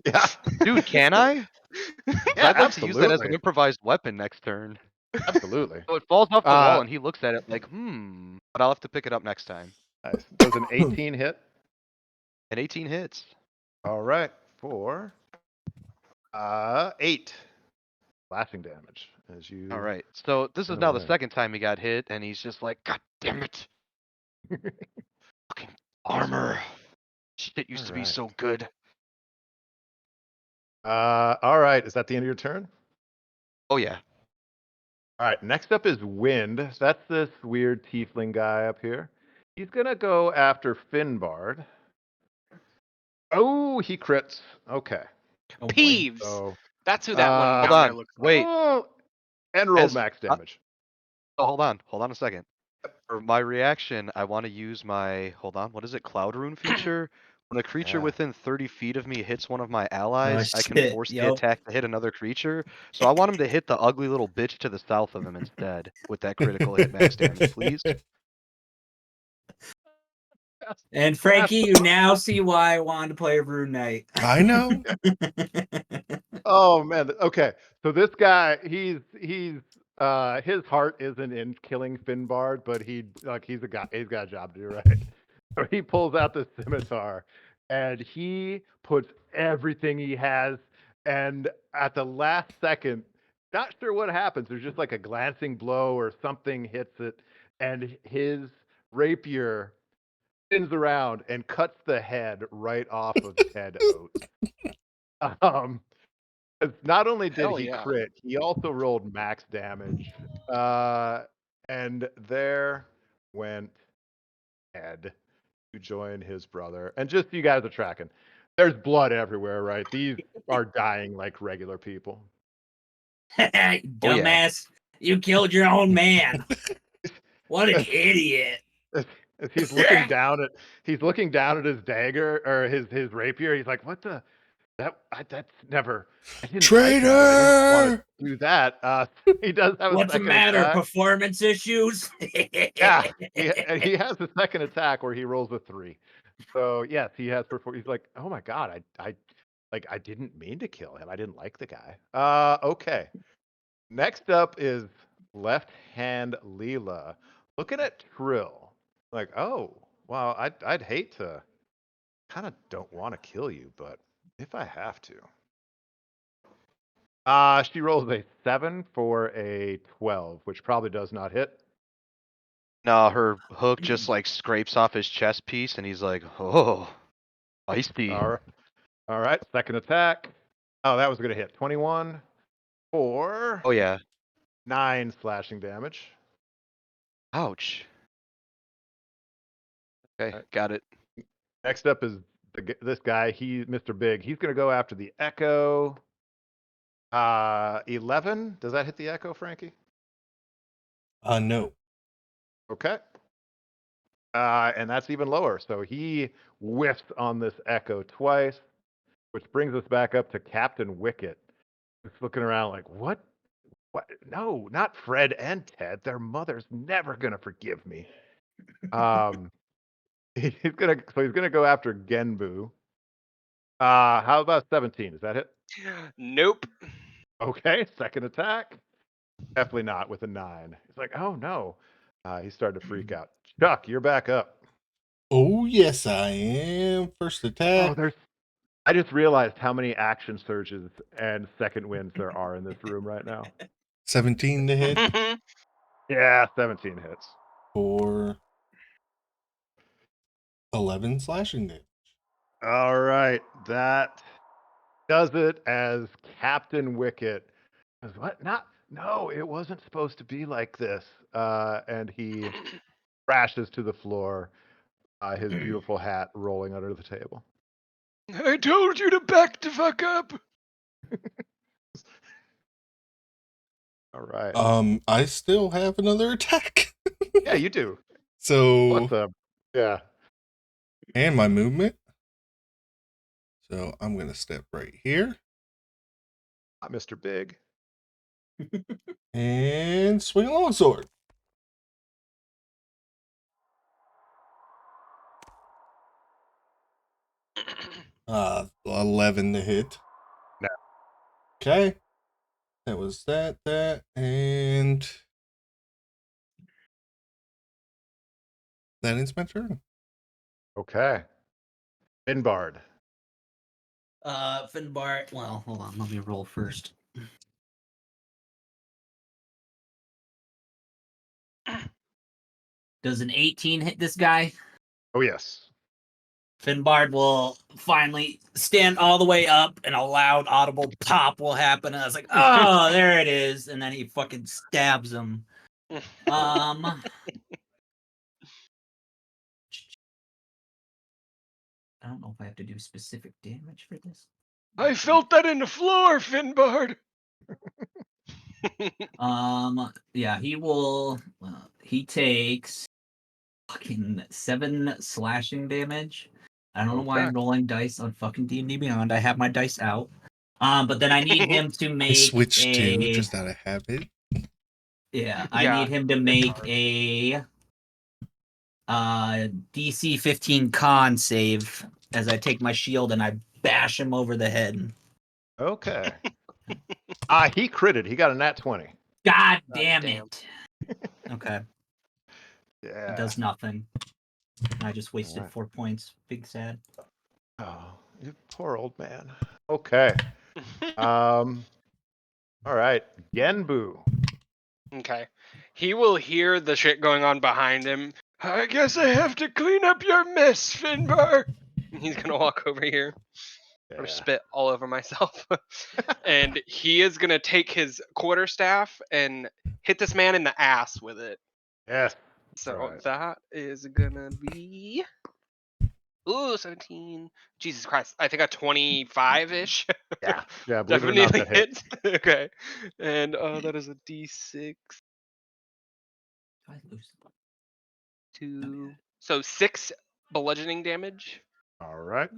yeah, Dude, can I? 'Cause yeah, I'd like to use that as an absolutely, improvised weapon next turn. absolutely. So it falls off the wall, Uh, and he looks at it like, but I'll have to pick it up next time. nice. Does an 18 hit? And 18 hits. All right, for 8 slashing damage as you. All right. So this is turn now the away. second time he got hit, and he's just like, God damn it. Fucking armor. Shit used to be Alright. so good. All right, is that the end of your turn? Oh, yeah. All right, next up is Wind. That's this weird tiefling guy up here. He's gonna go after Finbard. Oh, he crits. Okay. Oh, boy. Peeves. So, That's who that one Hold down there on. looks like. Wait. oh, and rolled As- max damage. Oh, hold on. Hold on a second. For my reaction, I want to use my, hold on, what is it? Cloud Rune feature? When a creature Yeah. within 30 feet of me hits one of my allies, I can shit, force the yup. attack to hit another creature. So I want him to hit the ugly little bitch to the south of him instead with that critical hit max damage, please. And Frankie, you now see why I wanted to play Rune Knight. I know. Oh man. Okay. So this guy, he's his heart isn't in killing Finbard, but he's a guy. He's got a job to do, right? So he pulls out the scimitar, and he puts everything he has. And at the last second, not sure what happens. There's just like a glancing blow or something hits it, and his rapier spins around and cuts the head right off of Ted Oates. Um, 'cause not only did Hell he yeah. crit, he also rolled max damage. And there went Ed to join his brother. And just so you guys are tracking, there's blood everywhere, right? These are dying like regular people. Dumbass, you killed your own man. What an idiot. As he's looking down at his dagger or his rapier, he's like, "What the? That's never. I didn't like that. I didn't want Traitor! to do that." He does have a What's the second matter? attack. Performance issues? Yeah, he has a second attack where he rolls a 3. So yes, he has before. He's like, "Oh my god, I didn't mean to kill him. I didn't like the guy." Okay. Next up is Left Hand Leela. Looking at Trill, like, oh, wow, I'd hate to, kind of don't want to kill you, but if I have to. She rolls a 7 for a 12, which probably does not hit. No, her hook just like scrapes off his chest piece, and he's like, oh, feisty. All right, second attack. Oh, that was going to hit. 21 for Oh, yeah. 9 slashing damage. Ouch. Okay, Alright. got it. Next up is this guy. Mr. Big. He's going to go after the Echo. 11. Does that hit the Echo, Frankie? No. Okay. And that's even lower. So he whiffs on this Echo twice, which brings us back up to Captain Wicket. He's looking around like, what? What? No, not Fred and Ted. Their mother's never gonna forgive me. He's gonna go after Genbu. How about 17? Does that hit? Nope. Okay, second attack. Definitely not with a 9. He's like, oh no. He's starting to freak out. Chuck, you're back up. Oh, yes, I am. First Oh, attack. I just realized how many action surges and second winds there are in this room right now. 17 to hit Yeah, 17 hits. for 11 slashing damage. All right, that does it as Captain Wicket. What? No, it wasn't supposed to be like this. And he crashes to the floor, his beautiful hat rolling under the table. I told you to back the fuck up. All right. I still have another attack. Yeah, you do. So What the? Yeah. and my movement. So I'm gonna step right here Mr. Big. and swing a longsword. 11 to hit. No. Okay. That was that, and that ends my turn. Okay. Finbard. Finbar. Well, hold on. Let me roll first. Does an 18 hit this guy? Oh, yes. Finbard will finally stand all the way up, and a loud, audible pop will happen. And I was like, "Oh, there it is!" And then he fucking stabs him. I don't know if I have to do specific damage for this. I felt that in the floor, Finbard. Yeah, he will. He takes fucking 7 slashing damage. I don't know why I'm Okay. rolling dice on fucking D&D Beyond. I have my dice out. But then I need him to I make switched a. to just out of habit. Yeah, I Yeah, need him to make a DC 15 con save as I take my shield and I bash him over the head. Okay. He critted. He got a nat 20. God damn damn. it. Okay, Yeah. it does nothing. I just wasted Alright. 4 points. Big sad. Oh, you poor old man. Okay. All right. Genbu. Okay. He will hear the shit going on behind him. I guess I have to clean up your mess, Finbar. He's gonna walk over here. Yeah. Or spit all over myself. And he is gonna take his quarterstaff and hit this man in the ass with it. Yes. So Right. that is gonna be 17. Jesus Christ. I think a 25-ish. Yeah. Yeah. Believe it or not, Definitely that hit. hits. Okay. And that is a D6 I lose. 2. So 6 bludgeoning damage. All right.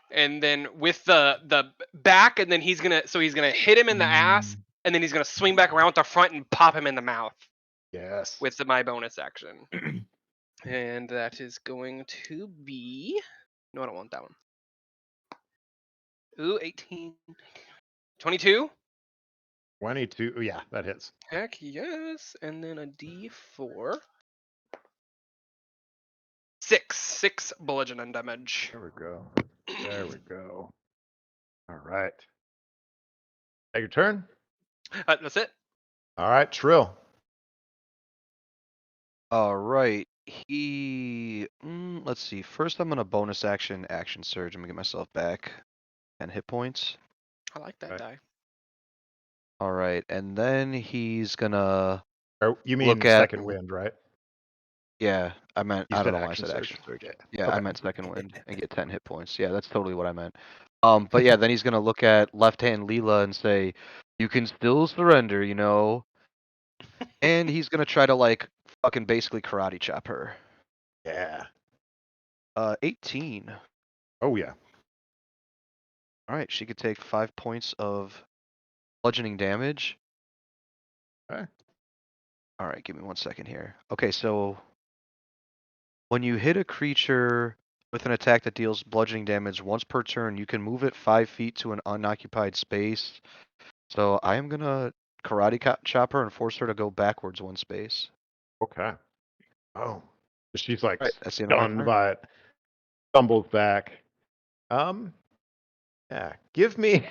And then with the back, and then he's gonna hit him in the ass, and then he's gonna swing back around with the front and pop him in the mouth Yes. with my bonus action. And that is going to be, no, I don't want that one. Ooh, 18, 22. 22. Yeah, that hits. Heck yes. And then a D4. 6 bludgeoning damage. There we go. There we go. All right. Take your turn. That's it. All right, Trill. All right. Let's see. First, I'm gonna bonus action surge. I'm gonna get myself back 10 hit points. I like that Right. die. All right, and then he's gonna. Or you mean Look at- second wind, right? Yeah, I meant. You I said don't know why I action said surge? action surge. Yeah. Yeah, I Okay. meant second wind and get 10 hit points. Yeah, that's totally what I meant. But yeah, then he's gonna look at left hand Leela and say, "You can still surrender, you know." And he's gonna try to like fucking basically karate chop her. Yeah. 18. Oh yeah. All right, she could take 5 points of bludgeoning damage. Okay. All right, give me 1 second here. Okay, so when you hit a creature with an attack that deals bludgeoning damage once per turn, you can move it 5 feet to an unoccupied space. So I am gonna karate chop her and force her to go backwards 1 space. Okay. Oh. She's like Right, that's the end of my stunned turn. by it. Stumbles back. Yeah. Give me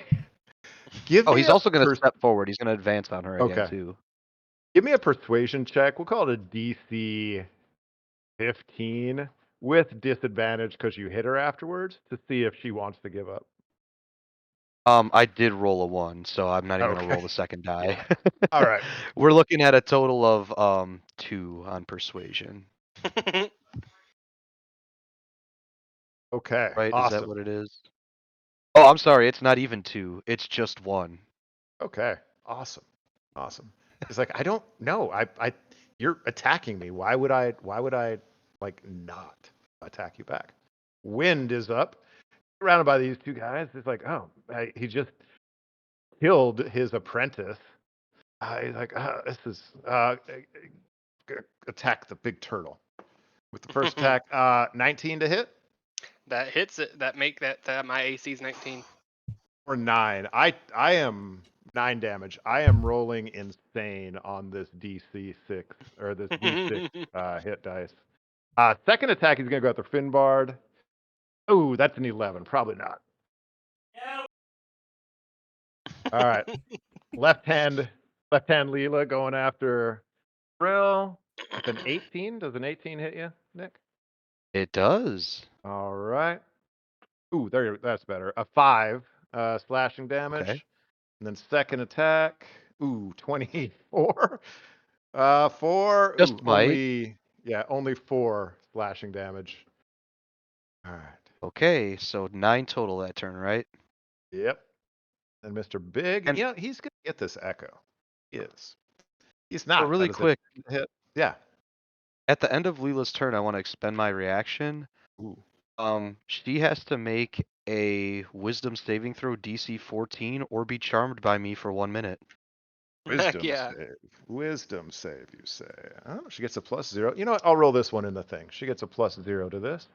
Oh, he's a also gonna step forward. He's gonna advance on her again Okay. too. Give me a persuasion check. We'll call it a DC 15 with disadvantage because you hit her afterwards to see if she wants to give up. I did roll a 1, so I'm not even gonna Okay. roll the second die. All right. We're looking at a total of 2 on persuasion. Okay. Right? Is Awesome. that what it is? Oh, I'm sorry. It's not even 2. It's just 1. Okay. Awesome. Awesome. He's like, I don't know. You're attacking me. Why would I like not attack you back? Wind is up, surrounded by these two guys. It's like, oh, he just killed his apprentice. He's like, this is attack the big turtle with the first attack. 19 to hit That hits it. That make that my AC's 19. or 9. I am 9 damage. I am rolling insane on this DC 6 or this D6 hit dice. Second attack, he's gonna go after Finbard. Oh, that's an 11. Probably not. All right. Left hand Leela going after Brill. That's an 18. Does an 18 hit you, Nick? It does. All right. Ooh, that's better. A 5 slashing damage. Okay. And then second attack. Ooh, 24. 4. Just Ooh, might. only 4 slashing damage. All right. Okay, so 9 total that turn, right? Yep. And Mr. Big, And- he's gonna get this echo. He is. He's So not. really That is a quick, hit. Yeah. at the end of Leela's turn, I want to expend my reaction. Ooh. She has to make a wisdom saving throw DC 14 or be charmed by me for 1 minute. Wisdom yeah. save. Wisdom save, you say. Oh, she gets a +0. You know what? I'll roll this one in the thing. She gets a +0 to this.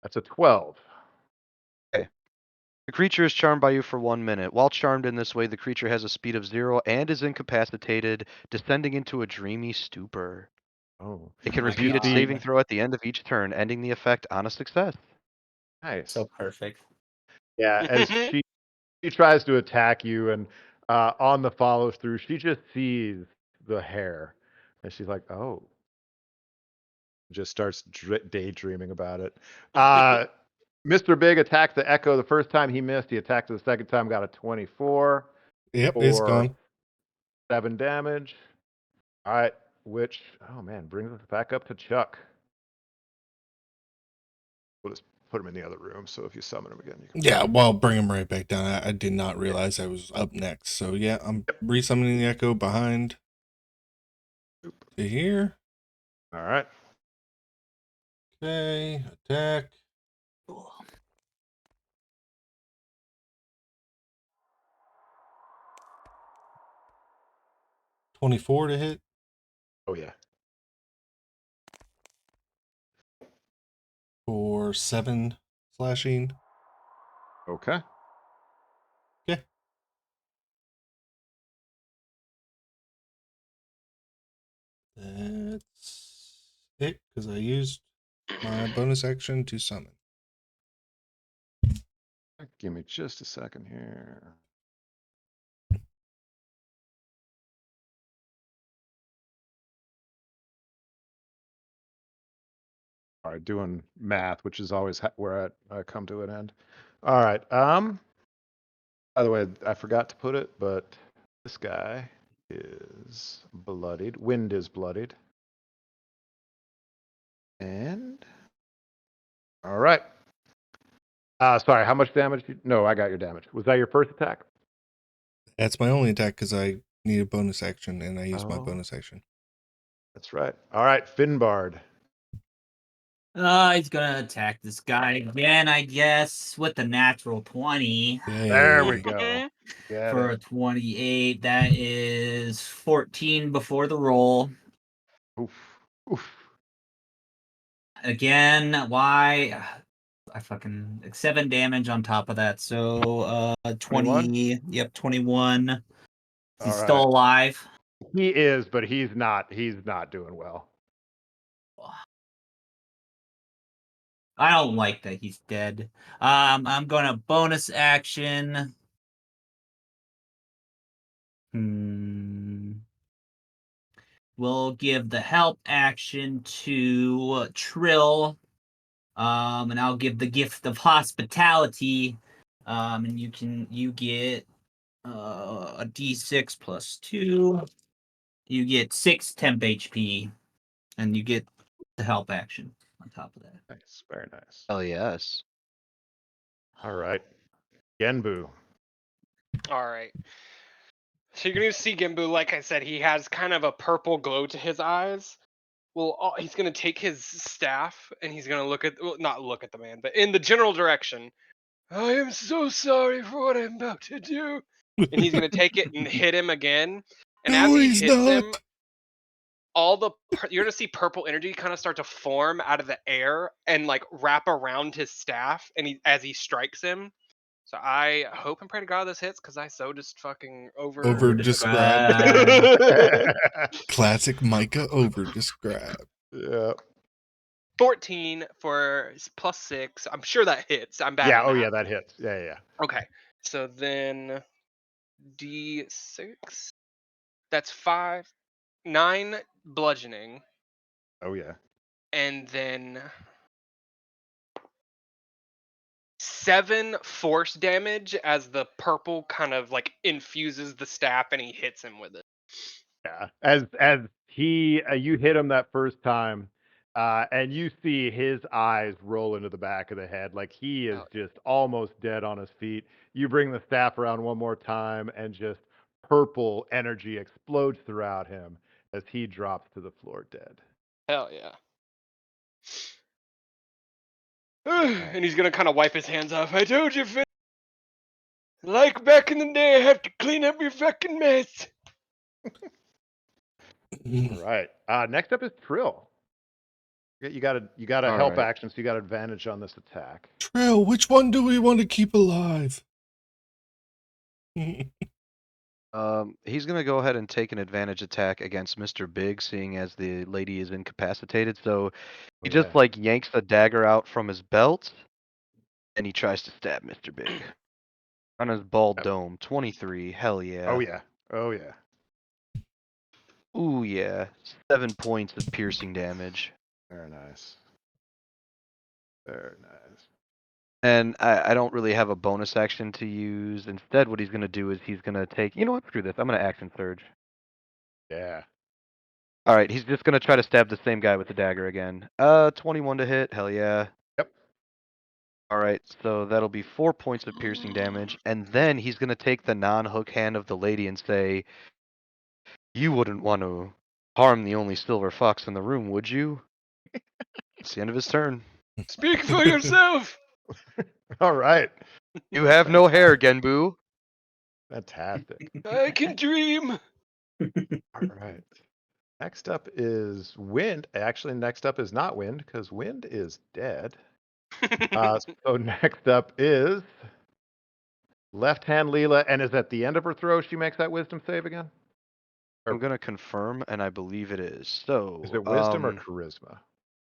That's a 12. The creature is charmed by you for 1 minute. While charmed in this way, the creature has a speed of 0 and is incapacitated, descending into a dreamy stupor. Oh, It can Oh my repeat its God. saving throw at the end of each turn, ending the effect on a success. nice. So perfect. Yeah, as she tries to attack you, and on the follow through, she just sees the hair, and she's like, "Oh," just starts daydreaming about it. Mr. Big attacked the Echo the first time he missed. He attacked it the second time, got a 24 Yep, it's for gone. 7 damage. All right, which brings us back up to Chuck. We'll just put him in the other room. So if you summon him again, you can. Yeah, well, bring him right back down. I did not realize I was up next. So yeah, I'm resummoning the Echo behind to here. All right. Okay, attack. Cool. 24 to hit Oh yeah. for 7 slashing. Okay. Okay. That's it because I used my bonus action to summon. Give me just a second here. All right, doing math, which is always where I come to an end. All right. By the way, I forgot to put it, but this guy is bloodied. Wind is bloodied. And all right. Sorry, how much damage? No, I got your damage. Was that your first attack? That's my only attack because I need a bonus action and I used my Oh. bonus action. That's right. All right, Finbard. He's gonna attack this guy again, I guess, with the natural 20 There we Yay. go. Get for a it. 28. That is 14 before the roll. Oof. Oof. Again, why? I fucking 7 damage on top of that. So 20. Yep, 21. He's All still right. alive. He is, but he's not doing well. I don't like that he's dead. I'm gonna bonus action. We'll give the help action to Trill. And I'll give the gift of hospitality. And you get a D6 plus 2. You get 6 temp HP, and you get the help action on top of that. Nice. Very nice. Hell yes. All right. Genbu. All right. So you're gonna see Gimbu. Like I said, he has kind of a purple glow to his eyes. Well, he's gonna take his staff and he's gonna look at, well, not look at the man, but in the general direction. I am so sorry for what I'm about to do. And he's gonna take it and hit him again. And as No, he he's hits him, not. you're gonna see purple energy kind of start to form out of the air and like wrap around his staff, and as he strikes him. So I hope and pray to God this hits, because I so just fucking Over described. Classic Micah over described. Yeah. 14 for +6. I'm sure that hits. I'm bad Yeah. at Oh, math. yeah. That hits. Yeah. Okay. So then D6. That's 9 bludgeoning, Oh, yeah. and then 7 force damage as the purple kind of like infuses the staff and he hits him with it. Yeah. As you hit him that first time, and you see his eyes roll into the back of the head, like he is Oh. just almost dead on his feet. You bring the staff around one more time, and just purple energy explodes throughout him as he drops to the floor dead. Hell yeah. And he's gonna kind of wipe his hands off. I told you, Finn. Like back in the day, I have to clean up your fucking mess. All right. Next up is Trill. You got a All help right. action, so you got advantage on this attack. Trail, which one do we want to keep alive? He's gonna go ahead and take an advantage attack against Mr. Big, seeing as the lady is incapacitated. So he just Yeah. like yanks the dagger out from his belt, and he tries to stab Mr. Big on his bald Yep. dome. 23. Hell yeah. Oh yeah. Oh yeah. Ooh yeah. 7 points of piercing damage. Very nice. Very nice. And I don't really have a bonus action to use. Instead, what he's gonna do is he's gonna take. You know what? Screw this. I'm gonna action surge. Yeah. All right. He's just gonna try to stab the same guy with the dagger again. 21 to hit. Hell yeah. Yep. All right, so that'll be 4 points of piercing damage, and then he's gonna take the non-hook hand of the lady and say, "You wouldn't want to harm the only silver fox in the room, would you?" It's the end of his turn. Speak for yourself. All right. You have no hair, Genbu. Fantastic. I can dream. All right. Next up is Wind. Actually, next up is not Wind, because Wind is dead. So next up is Left Hand Leela, and is at the end of her throw she makes that wisdom save again? I'm gonna confirm, and I believe it is. So, Is it wisdom or charisma?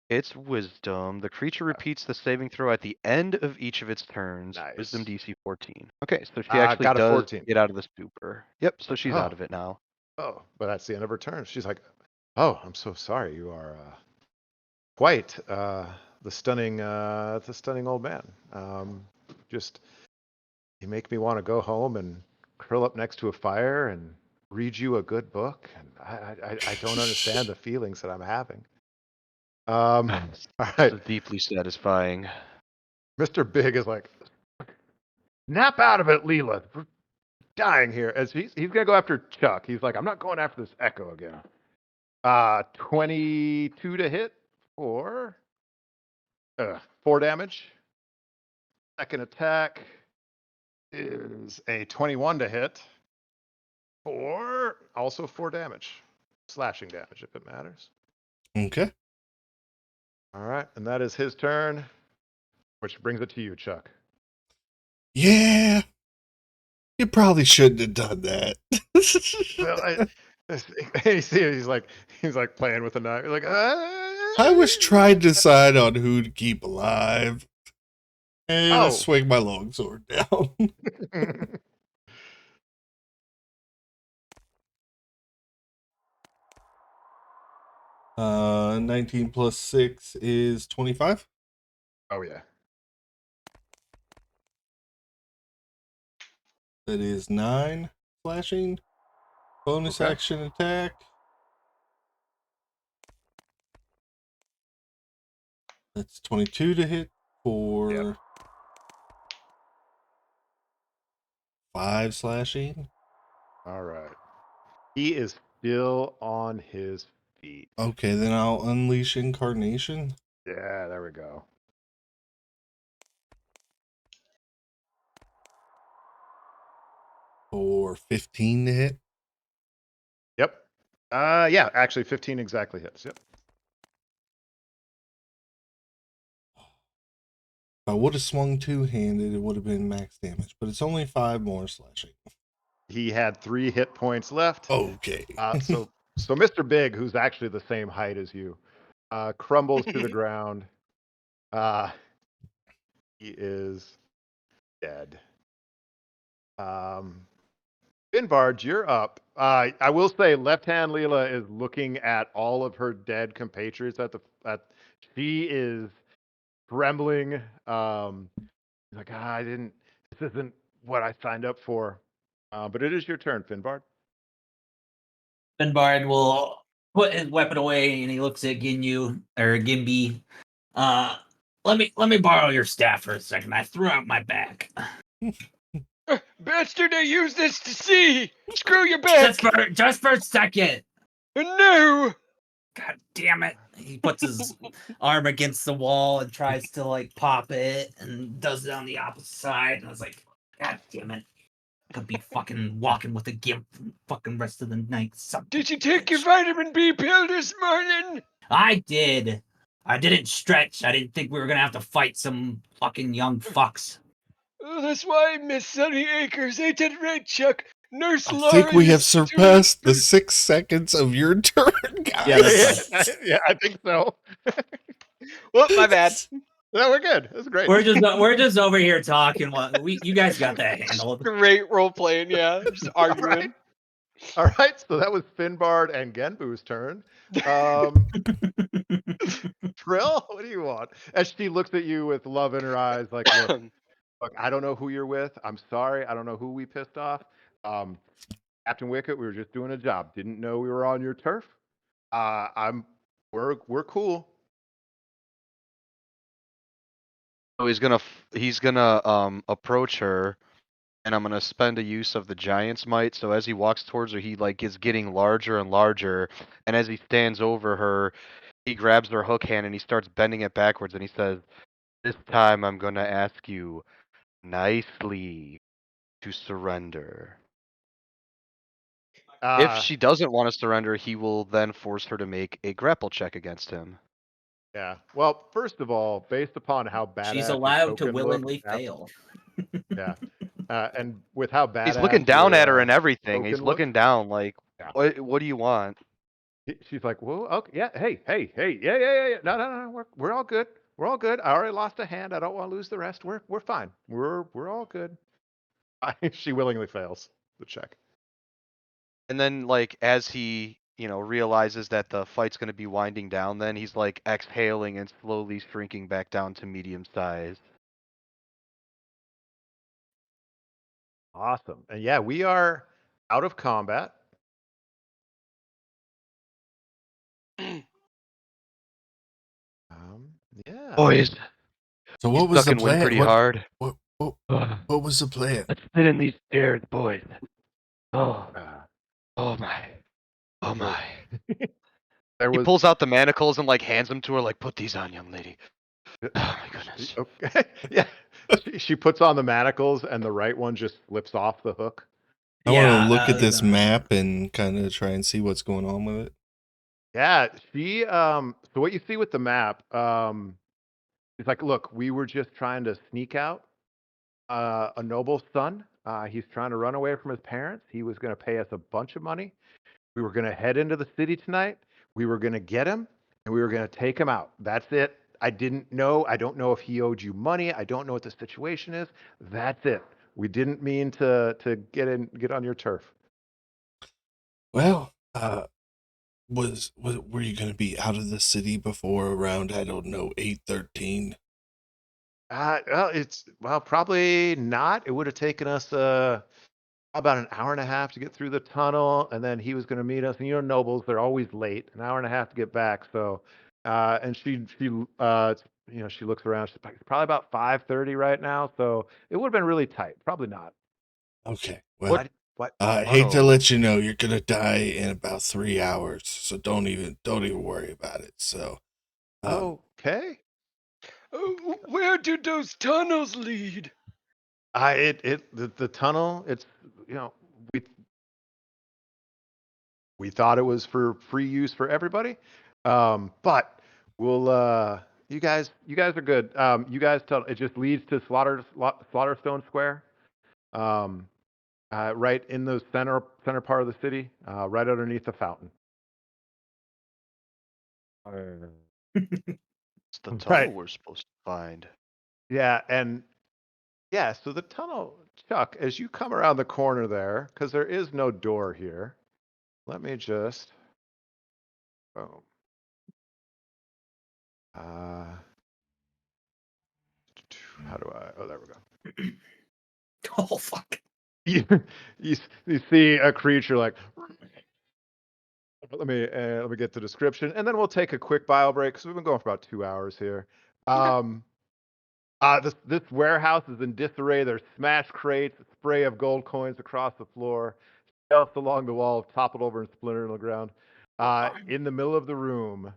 it's wisdom. The creature repeats the saving throw at the end of each of its turns. Nice. Wisdom DC 14. Okay, so she Got actually a does 14. get out of the stupor. Yep, so she's out Oh. of it now. Oh, but that's the end of her turn. She's like, "Oh, I'm so sorry. You are quite the stunning old man. Just you make me want to go home and curl up next to a fire and read you a good book, and I don't understand the feelings that I'm having." All right, It's deeply satisfying. Mr. Big is like, "Snap out of it, Leela. We're dying here." As he's gonna go after Chuck. He's like, "I'm not going after this Echo again." 22 to hit for 4 damage. Second attack is a 21 to hit for also 4 damage. Slashing damage, if it matters. Okay. All right, and that is his turn, which brings it to you, Chuck. Yeah. You probably shouldn't have done that. Well, he's like playing with a knife. Like, I was trying to decide on who to keep alive. And I swing my longsword down. 19 plus 6 is 25. Oh yeah. That is 9 slashing. Bonus Okay. action attack. That's 22 to hit for 5 slashing. All right. He is still on his feet. Okay, then I'll unleash incarnation Yeah, there we go. for 15 to hit. Yep. Yeah, actually 15 exactly hits. Yep. If I would have swung two-handed, it would have been max damage, but it's only 5 more slashing. He had 3 hit points left. Okay. So Mr. Big, who's actually the same height as you, crumbles to the ground. He is dead. Finbard, you're up. I will say, Left Hand Leela is looking at all of her dead compatriots she is trembling. Like, this isn't what I signed up for. But it is your turn, Finbard. Finbard will put his weapon away and he looks at Ginyu or Gimby. Let me borrow your staff for a second. I threw out my back. Bastard, I use this to see. Screw your back. Just for a second. No. God damn it. He puts his arm against the wall and tries to like pop it and does it on the opposite side. And I was like, God damn it. I could be fucking walking with a gimp fucking rest of the night. Did you take your vitamin B pill this morning? I did. I didn't stretch. I didn't think we were gonna have to fight some fucking young fucks. Oh, that's why I miss Sunny Acres. Ain't that right, Chuck? Nurse I Laura think we have used to do it surpassed the for- 6 seconds of your turn, guys. Yeah, that's Yeah, I think so. Whoop, my bad. No, we're good. That's great. We're just over here talking. You guys got that handled. Great role playing, yeah. Just arguing. All right, so that was Finbard and Genbu's turn. Trill, what do you want? As she looks at you with love in her eyes, like, look, I don't know who you're with. I'm sorry. I don't know who we pissed off. Captain Wicket, we were just doing a job. Didn't know we were on your turf. We're cool. So he's gonna approach her, and I'm gonna spend a use of the Giant's Might. So as he walks towards her, he like is getting larger and larger, and as he stands over her, he grabs her hook hand and he starts bending it backwards, and he says, "This time I'm gonna ask you nicely to surrender." If she doesn't want to surrender, he will then force her to make a grapple check against him. Yeah. Well, first of all, based upon how bad She's allowed to willingly fail. Yeah. And with how bad He's looking down at her and everything. He's token looking down like, Yeah. what do you want? She's like, well, okay, yeah, hey, yeah. No. We're all good. We're all good. I already lost a hand. I don't want to lose the rest. We're fine. We're all good. She willingly fails the check. And then like as he, realizes that the fight's going to be winding down, then he's like exhaling and slowly shrinking back down to medium size. Awesome. And yeah, we are out of combat. Yeah. Boys, So he's what was the ducking wind plan? pretty hard. What was the plan? Let's sit in these chairs, boys. Oh Uh, my. there He was pulls out the manacles and like hands them to her, like, put these on, young lady. Oh my goodness. okay. Yeah. She puts on the manacles and the right one just slips off the hook. I want to look at this map and kind of try and see what's going on with it. Yeah, so what you see with the map, it's like, look, we were just trying to sneak out a noble's son. He's trying to run away from his parents. He was going to pay us a bunch of money. We were going to head into the city tonight. We were going to get him, and we were going to take him out. That's it. I don't know if he owed you money. I don't know what the situation is. That's it. We didn't mean to get on your turf. Well, were you going to be out of the city before around, I don't know, 8:13? Well, probably not. It would have taken us about an hour and a half to get through the tunnel, and then he was going to meet us. And nobles, they're always late, an hour and a half to get back. So, and she she looks around. She's like, it's probably about 5:30 right now. So it would have been really tight. Probably not. Okay. Well, What? I hate to Auto. let you know you're gonna die in about 3 hours, so don't even worry about it. So, Okay. Where do those tunnels lead? The tunnel. It's we we thought it was for free use for everybody, but we'll you guys are good. You guys tell it just leads to Slaughterstone Square, right in the center part of the city, right underneath the fountain. It's the tunnel Right. we're supposed to find. Yeah, and yeah, so the tunnel, Chuck, as you come around the corner there, because there is no door here. Let me just. Boom. How do I? Oh, there we go. Oh fuck. You, you see a creature like. Let me get the description, and then we'll take a quick bio break because we've been going for about 2 hours here. This warehouse is in disarray. There's smashed crates, a spray of gold coins across the floor, shelves along the wall, toppled over and splintered on the ground. In the middle of the room,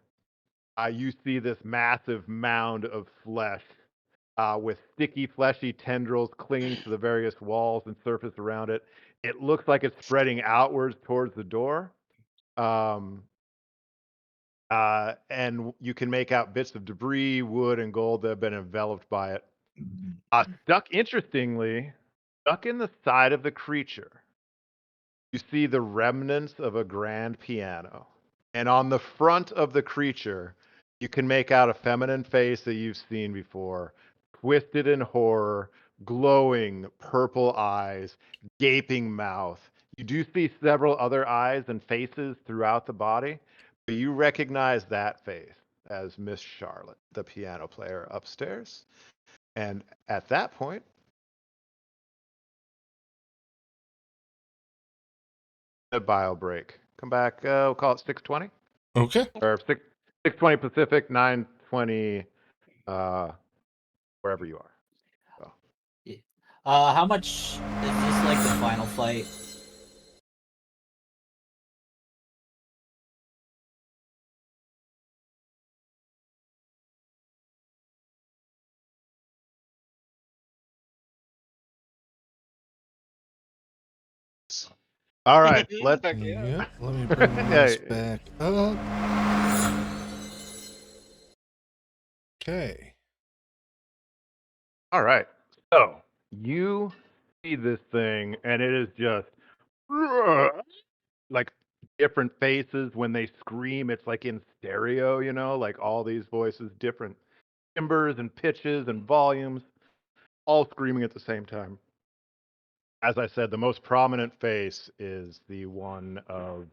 you see this massive mound of flesh with sticky, fleshy tendrils clinging to the various walls and surface around it. It looks like it's spreading outwards towards the door. And you can make out bits of debris, wood, and gold that have been enveloped by it. Interestingly, stuck in the side of the creature, you see the remnants of a grand piano. And on the front of the creature, you can make out a feminine face that you've seen before, twisted in horror, glowing purple eyes, gaping mouth. You do see several other eyes and faces throughout the body, but you recognize that face as Miss Charlotte, the piano player upstairs. And at that point, a bio break. Come back, we'll call it 6:20 okay. or 6:20 Pacific, 9:20 wherever you are. So. How much is this like the final fight? All right, let's. Heck yeah. Yep. Let me bring Yeah, this back up. Okay. all right. So you see this thing, and it is just like different faces when they scream. It's like in stereo, like all these voices, different timbres and pitches and volumes, all screaming at the same time. As I said, the most prominent face is the one of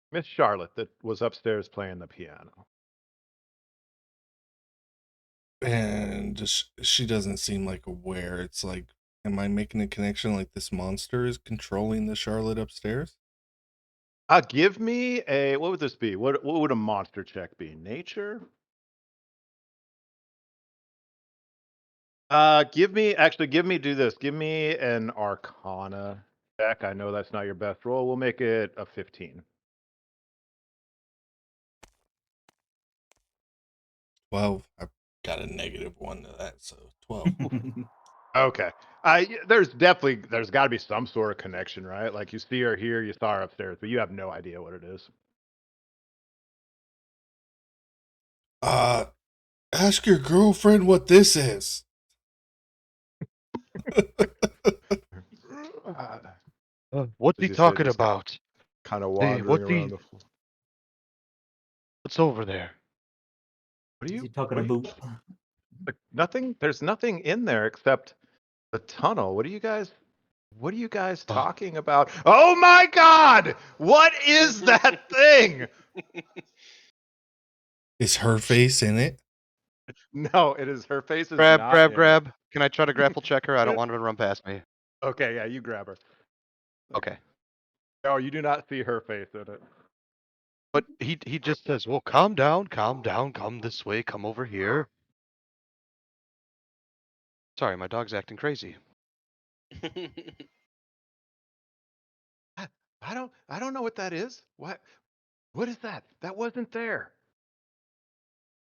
Miss Charlotte that was upstairs playing the piano. And she doesn't seem like aware. It's like, am I making a connection like this monster is controlling the Charlotte upstairs? Give me a, what would this be? What would a monster check be? Nature? Give me, do this. Give me an Arcana check. I know that's not your best roll. We'll make it a 15. 12. I've got a -1 to that, so 12. Okay. There's got to be some sort of connection, right? Like you see her here, you saw her upstairs, but you have no idea what it is. Ask your girlfriend what this is. What's As he you say, talking just about? kind of Hey, wandering around the floor. what's over there? What are Is you he talking what are you- about? like, nothing? There's nothing in there except the tunnel. What are you guys talking about? Oh my God! What is that thing? Is her face in it? No, it is her face is Grab, not grab, in it. grab. Can I try to grapple check her? I don't want her to run past me. Okay, yeah, you grab her. Okay. No, you do not see her face in it. But he just says, well, calm down, come this way, come over here. Sorry, my dog's acting crazy. I don't know what that is. What is that? That wasn't there.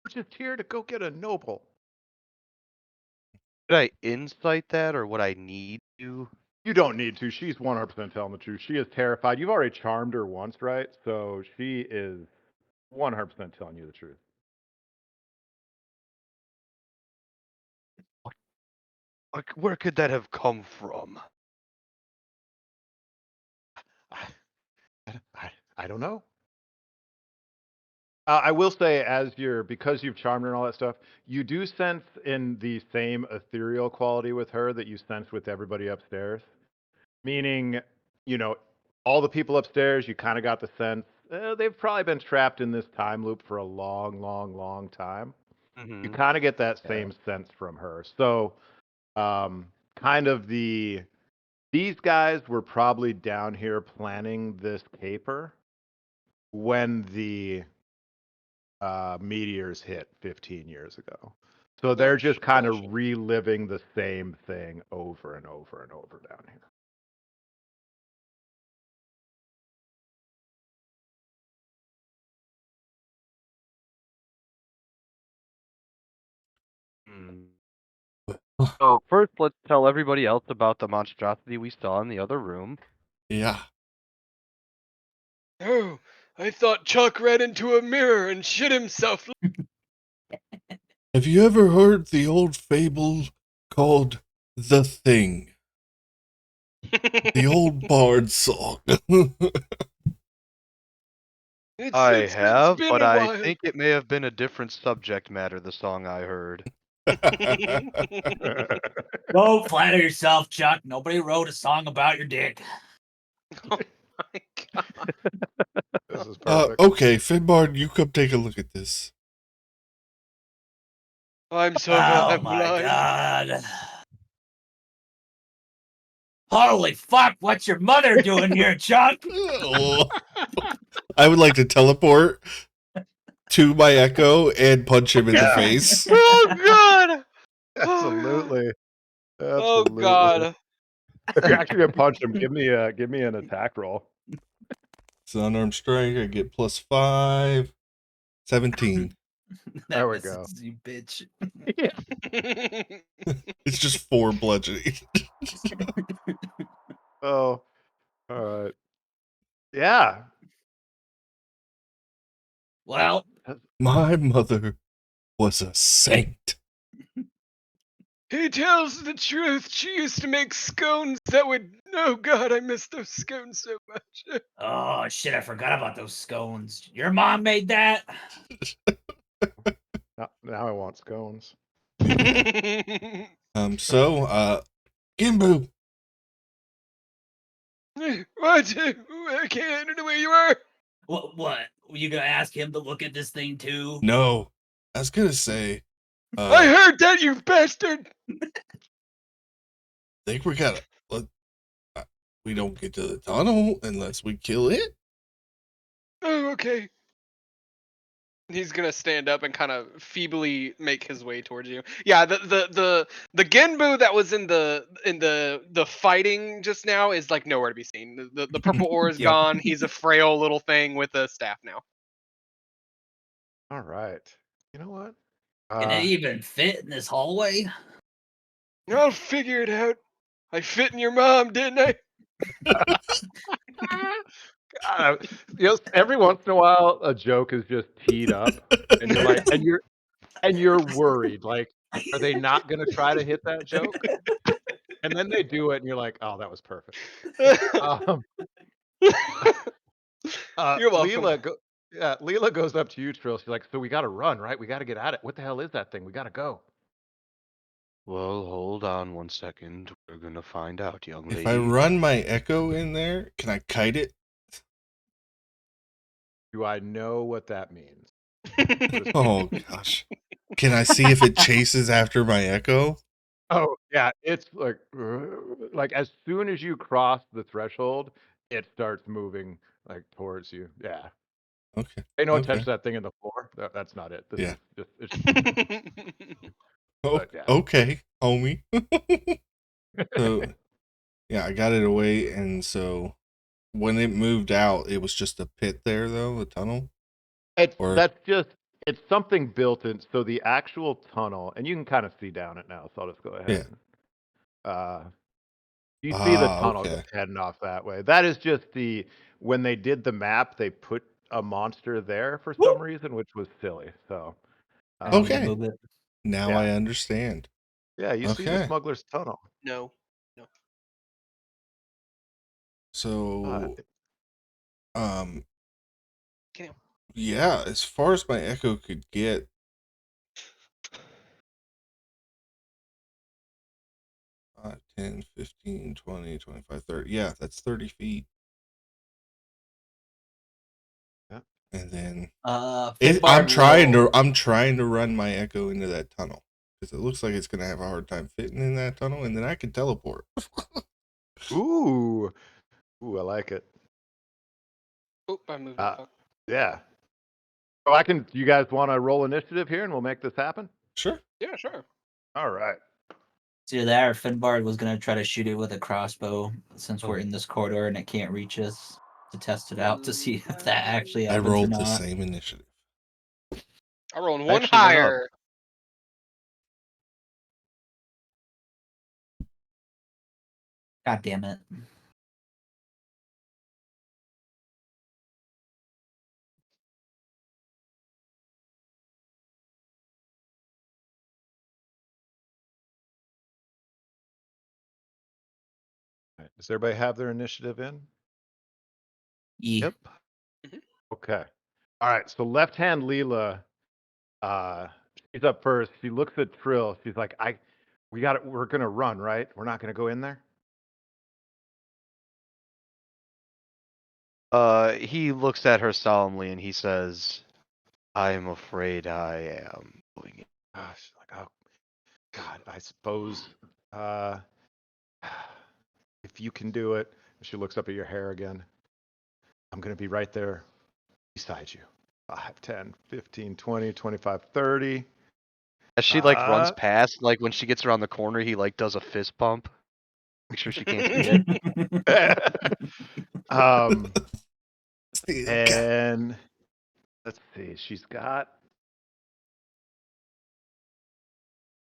We're just here to go get a noble. Should I insight that, or would I need to? You don't need to. She's 100% telling the truth. She is terrified. You've already charmed her once, right? So she is 100% telling you the truth. Like, where could that have come from? I don't know. I will say, because you've charmed her and all that stuff, you do sense in the same ethereal quality with her that you sense with everybody upstairs. Meaning, all the people upstairs, you kind of got the sense they've probably been trapped in this time loop for a long, long, long time. You kind of get that same sense from her. So, kind of these guys were probably down here planning this caper when the meteors hit 15 years ago. So they're just kind of reliving the same thing over and over and over down here. So first, let's tell everybody else about the monstrosity we saw in the other room. Yeah. Oh, I thought Chuck ran into a mirror and shit himself. Have you ever heard the old fable called The Thing? The old bard song. I It's have, been but a I while. think it may have been a different subject matter, the song I heard. Don't flatter yourself, Chuck. Nobody wrote a song about your dick. Oh my god. This is perfect. Okay, Finbard, you come take a look at this. I'm so Oh I'm my blind. god. Holy fuck, what's your mother doing here, Chuck? Oh. I would like to teleport to my Echo and punch him in the face. Oh god. Absolutely. Oh Absolutely. god. You're actually gonna punch him. Give me an attack roll. It's an unarmed strike. I get +5. 17. There we go. You bitch. It's just 4 bludgeoning. Oh, all right. Yeah. Well, My mother was a saint. He tells the truth. She used to make scones that would. Oh god, I miss those scones so much. oh shit, I forgot about those scones. Your mom made that? Now I want scones. Gimbu. What? I can't enter where you are. What? Were you gonna ask him to look at this thing too? No. I was gonna say, I heard that, you bastard. think we gotta. We don't get to the tunnel unless we kill it. Oh, okay. He's gonna stand up and kind of feebly make his way towards you. Yeah, the Genbu that was in the fighting just now is like nowhere to be seen. The purple ore is Yep. gone. He's a frail little thing with a staff now. All right. You know what? Can it even fit in this hallway? I'll figure it out. I fit in your mom, didn't I? God, every once in a while, a joke is just teed up, and you're like, and you're worried, like, are they not gonna try to hit that joke? And then they do it, and you're like, oh, that was perfect. You're welcome. Leela goes up to you, Trill. She's like, so we got to run, right? We got to get at it. What the hell is that thing? We got to go. Well, hold on one second. We're gonna find out, young lady. If I run my Echo in there, can I kite it? Do I know what that means? Oh gosh. Can I see if it chases after my Echo? Oh yeah, it's like as soon as you cross the threshold, it starts moving like towards you. Yeah. Okay. Hey, don't Okay. touch that thing in the floor. That's not it. This Yeah. is just Oh, but, yeah. okay, homie. So, yeah, I got it away, and so when it moved out, it was just a pit there, though, a tunnel? Or- It's something built in. So the actual tunnel, and you can kind of see down it now, so I'll just go ahead. You see the tunnel okay. heading off that way. That is just when they did the map, they put a monster there for some reason, which was silly. So I need to Okay. move it. Now Yeah. I understand. yeah, you see the Okay. smuggler's tunnel. No. So, Get him. yeah, as far as my echo could get, 5, 10, 15, 20, 25, 30. Yeah, that's 30 feet. Yeah. And then I'm Finbard trying to run my echo into that tunnel because it looks like it's gonna have a hard time fitting in that tunnel, and then I can teleport. Ooh, I like it. Oh, I moved it. Fuck. Yeah. So you guys want to roll initiative here and we'll make this happen? Sure. Yeah, sure. All right. It's either that or Finbard was gonna try to shoot it with a crossbow since we're in this corridor and it can't reach us to test it out to see if that actually I happens or rolled not. the same initiative. I rolled one Actually went up. higher. God damn it. All right. Does everybody have their initiative in? Yeah. Yep. Okay. All right. So left hand Leela, she's up first. She looks at Trill. She's like, we're gonna run, right? We're not gonna go in there? He looks at her solemnly and he says, I am afraid I am going in. She's like, oh God, I suppose if you can do it. She looks up at your hair again. I'm gonna be right there beside you. 5, 10, 15, 20, 25, 30. As she like runs past, like when she gets around the corner, he like does a fist pump. Make sure she can't see it. And let's see, she's got.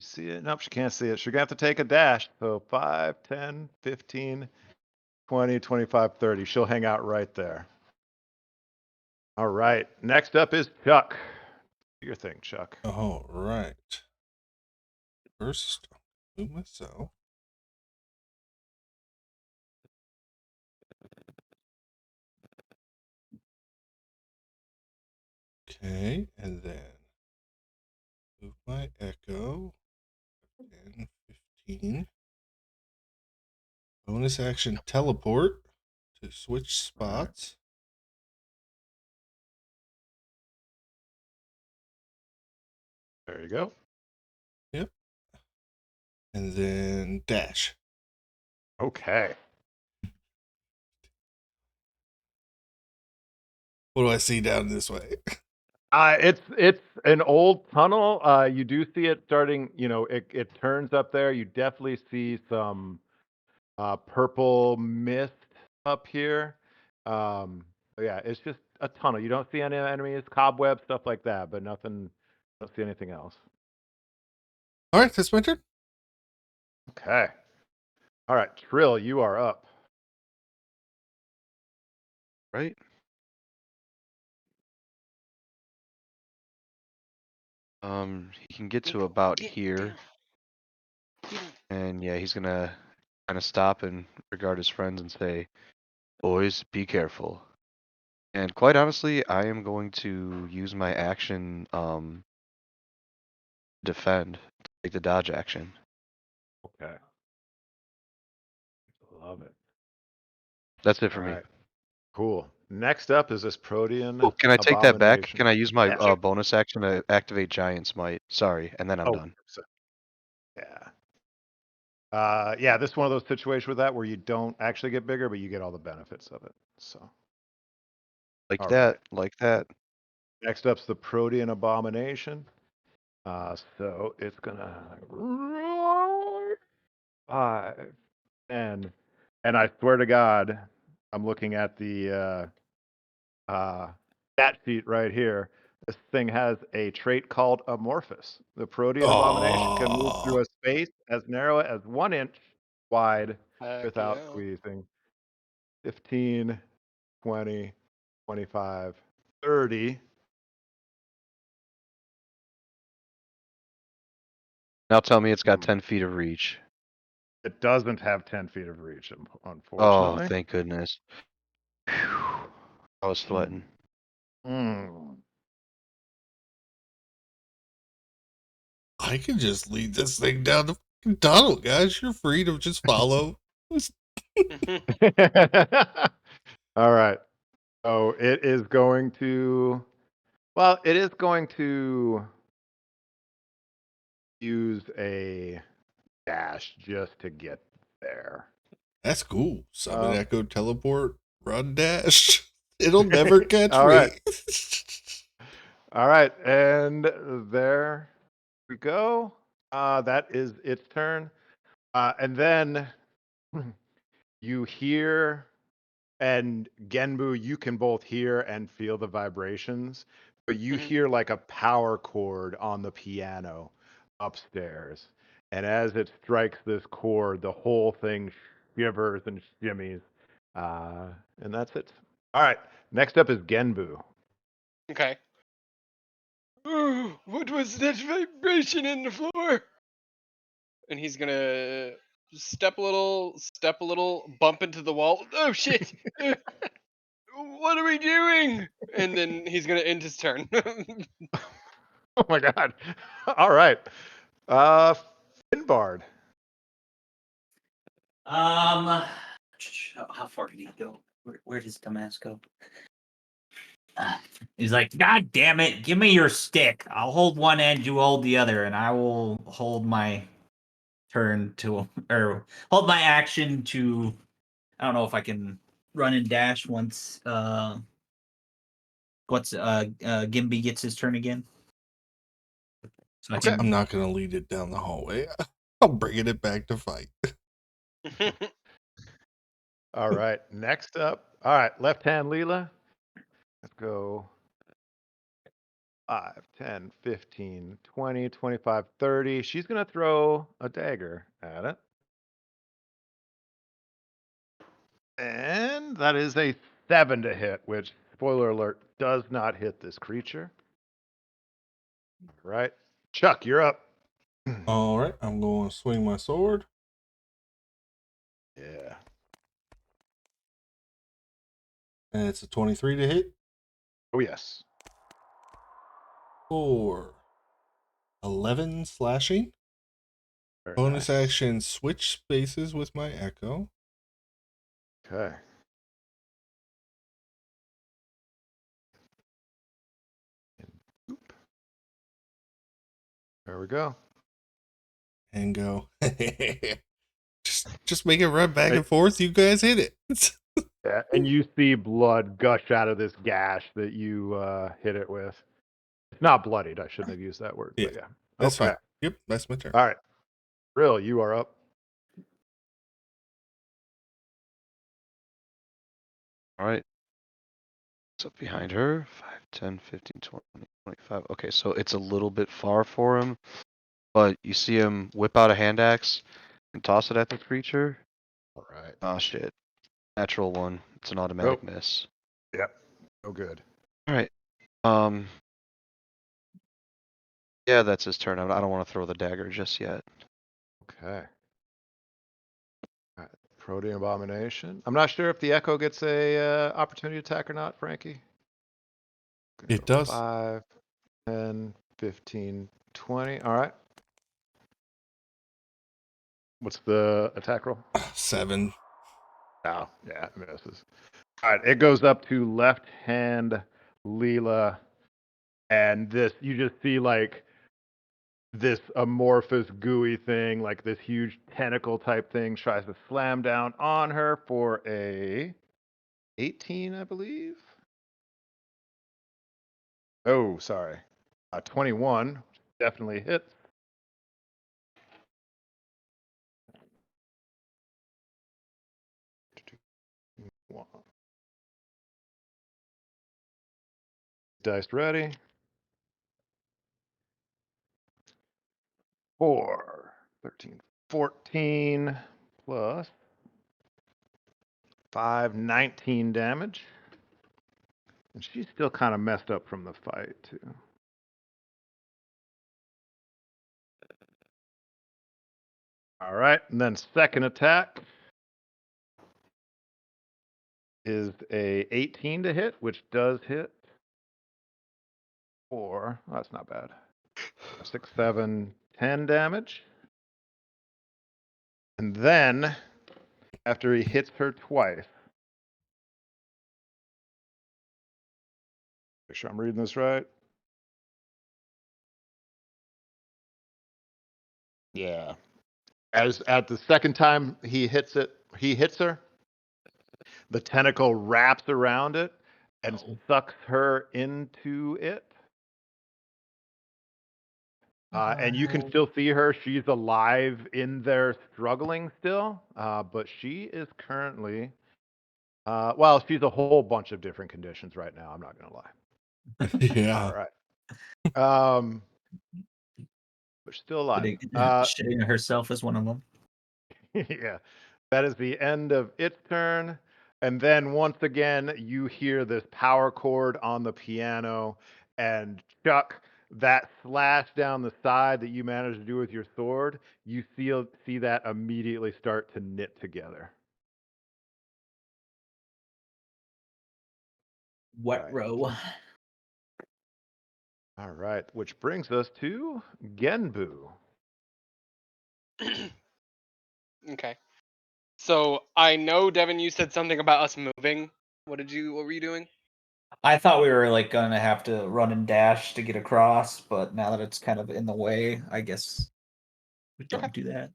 See it? Nope, she can't see it. She's gonna have to take a dash. So 5, 10, 15, 20, 25, 30. She'll hang out right there. All right. Next up is Chuck. Do your thing, Chuck. All right. First, move myself. Okay, and then move my echo. 10, 15. Bonus action teleport to switch spots. There you go. Yep. And then dash. Okay. What do I see down this way? It's an old tunnel. You do see it starting, it turns up there. You definitely see some purple mist up here. Yeah, it's just a tunnel. You don't see any enemies, cobwebs, stuff like that, but nothing. Don't see anything else. All right, that's my turn. Okay. All right, Trill, you are up. Right? He can get to about here. And yeah, he's gonna kind of stop and regard his friends and say, boys, be careful. And quite honestly, I am going to use my action, defend, take the dodge action. Okay. Love it. That's it for All me. right. Cool. Next up is this Protean. Oh, can I take that back? abomination. Can I use my Yeah, sure. bonus action to activate Giant Smite? Sorry, and then I'm done. Yeah. Yeah, this is one of those situations with that where you don't actually get bigger, but you get all the benefits of it. So Like all that, right. like that. Next up's the Protean abomination. So it's gonna 5, 10, and I swear to God, I'm looking at the stat sheet right here. This thing has a trait called amorphous. The protean abomination can move through Oh, a space as narrow as 1 inch wide Heck without yeah. squeezing. 15, 20, 25, 30. Now tell me it's got Hmm. 10 feet of reach. It doesn't have 10 feet of reach, Oh, unfortunately. thank goodness. Phew. I was sweating. Hmm. I can just lead this thing down the fucking tunnel, guys. You're free to just follow. All right. So it is going to, well, it is going to use a dash just to get there. That's cool. Summon Um, Echo Teleport, Run Dash. It'll never catch All right. me. All right. And there we go. That is its turn. And then you hear, and Genbu, you can both hear and feel the vibrations, but you Mhm. hear like a power chord on the piano upstairs. And as it strikes this chord, the whole thing shivers and shimmies. And that's it. All right. Next up is Genbu. Okay. What was that vibration in the floor? And he's gonna step a little, bump into the wall. Oh shit! What are we doing? And then he's gonna end his turn. Oh my God. All right. Finbard. How far did he go? Where does dumbass go? He's like, God damn it, give me your stick. I'll hold one end, you hold the other, and I will hold my turn to, or hold my action to, I don't know if I can run and dash once, Gimby gets his turn again. So I Okay. can, I'm not going to lead it down the hallway. I'm bringing it back to fight. All right. Next up. All right. Left hand Leela. Let's go. 5, 10, 15, 20, 25, 30. She's going to throw a dagger at it. And that is a 7 to hit, which, spoiler alert, does not hit this creature. All right. Chuck, you're up. All right, I'm going to swing my sword. Yeah. And it's a 23 to hit. Oh, yes. For 11 slashing. Very Bonus nice. action, switch spaces with my Echo. Okay. Oop. There we go. And go. just make it run back Hey. and forth. You guys hit it. Yeah, and you see blood gush out of this gash that you hit it with. It's not bloodied. I shouldn't have used that word, but Yeah, yeah. that's Okay. fine. Yep, that's my turn. All right. Rill, you are up. All right. What's up behind her? 5, 10, 15, 20, 25. Okay, so it's a little bit far for him, but you see him whip out a hand axe and toss it at the creature. All right. Oh shit. Natural one. It's an automatic miss. Yep. Oh, good. All right. Um. Yeah, that's his turn. I don't want to throw the dagger just yet. Okay. All right. Protean Abomination. I'm not sure if the Echo gets a opportunity attack or not, Frankie. Gonna It go does. 5, 10, 15, 20. All right. What's the attack roll? 7. Oh, yeah, it misses. All right. It goes up to left hand Leela. And this, you just see like this amorphous, gooey thing, like this huge tentacle type thing, tries to slam down on her for a 18, I believe. Oh, sorry. 21 definitely hits. dice ready. 4, 13, 14 plus 5, 19 damage. And she's still kind of messed up from the fight, too. All right, and then second attack is a 18 to hit, which does hit. 4, oh, that's not bad. 6, 7, 10 damage. And then, after he hits her twice, make sure I'm reading this right. Yeah. As at the second time he hits her, the tentacle wraps around it and sucks her into it. And you can still see her. She's alive in there, struggling still. But she is currently, well, she's a whole bunch of different conditions right now. I'm not going to lie. Yeah. All right. But she's still alive. Shitting herself is one of them. Yeah. That is the end of its turn. And then once again, you hear this power chord on the piano, and Chuck, that slash down the side that you managed to do with your sword, you see that immediately start to knit together. Wet Right. row. All right, which brings us to Genbu. Okay. So I know, Devin, you said something about us moving. What were you doing? I thought we were like gonna have to run and dash to get across, but now that it's kind of in the way, I guess we don't do that.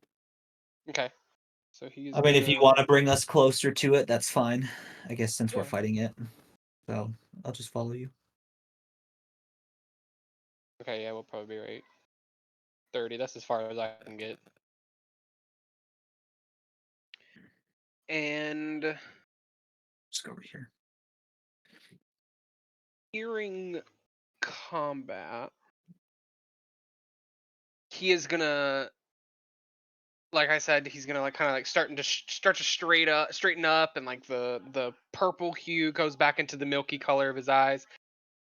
Okay. So he's I mean, if you gonna- want to bring us closer to it, that's fine. I guess since we're Yeah. fighting it, so I'll just follow you. Okay, yeah, we'll probably be right. 30, that's as far as I can get. And Just go over here. hearing combat, he is gonna, like I said, he's gonna like kind of like start to straighten up, and like the purple hue goes back into the milky color of his eyes,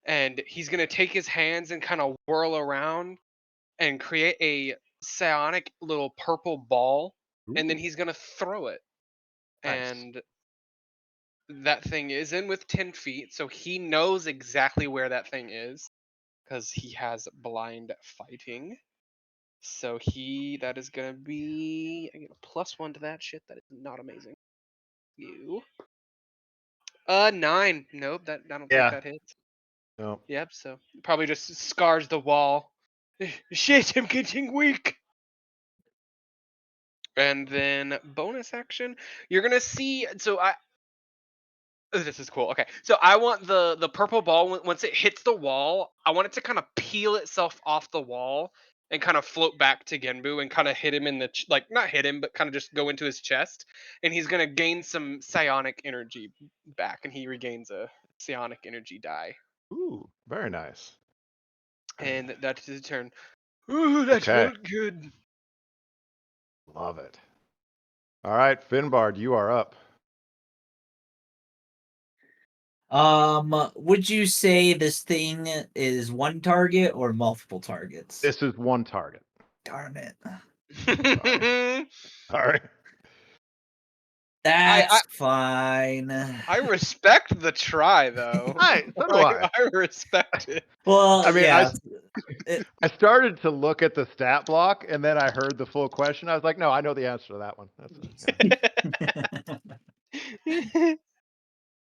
and he's gonna take his hands and kind of whirl around and create a psionic little purple ball, and then Ooh, he's gonna throw it, nice. and that thing is in with 10 feet, so he knows exactly where that thing is because he has blind fighting. So that is gonna be, I get a +1 to that shit. That is not amazing. You 9. Nope, I don't think Yeah. that hits. No. Yep, so probably just scars the wall. Shit, I'm getting weak. And then bonus action, you're gonna see. So this is cool. Okay, so I want the purple ball, once it hits the wall, I want it to kind of peel itself off the wall and kind of float back to Genbu and kind of hit him in the like, not hit him, but kind of just go into his chest, and he's gonna gain some psionic energy back, and he regains a psionic energy die, Ooh, very nice. and that's his turn. Ooh, that Okay. felt good. Love it. All right, Finbard, you are up. Would you say this thing is one target or multiple targets? This is one target. Darn it. Sorry. That's fine. I respect the try, though. Hi, so do I. I respect it. Well, I mean, yeah. I started to look at the stat block, and then I heard the full question. I was like, no, I know the answer to that one.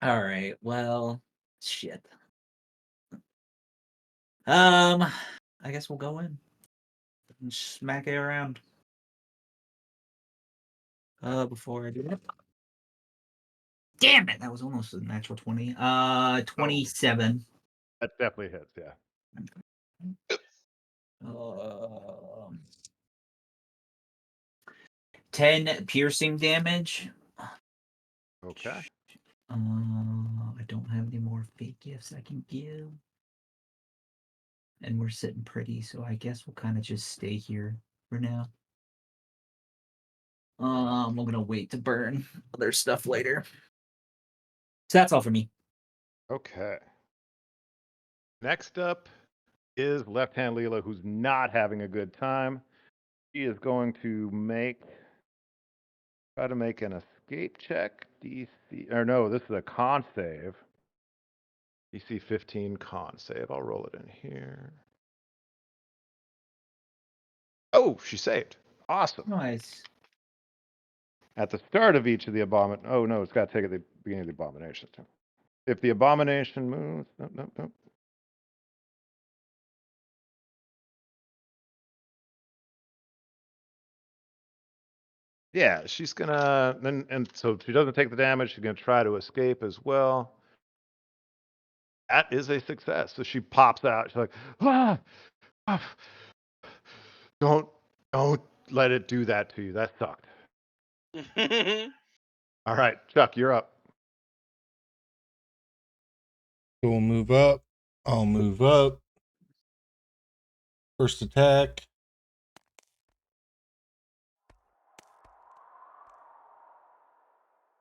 All right. Well, shit. I guess we'll go in and smack it around. Before I do that. Damn it! That was almost a natural 20. 27. That definitely hits, yeah. 10 piercing damage. Okay. I don't have any more fake gifts I can give. and we're sitting pretty, so I guess we'll kind of just stay here for now. I'm gonna wait to burn other stuff later. So that's all for me. Okay. Next up is Left Hand Leela, who's not having a good time. She is going to try to make an escape check. DC, or no, this is a con save. DC 15 con save. I'll roll it in here. Oh, she saved. Awesome. Nice. At the start of each of the abomination. Oh no, it's got to take at the beginning of the abomination too. If the abomination moves, nope. Yeah, she's gonna and so she doesn't take the damage. She's gonna try to escape as well. That is a success. So she pops out. She's like, ah, ah. Don't let it do that to you. That sucked. All right, Chuck, you're up. We'll move up. I'll move up. First attack.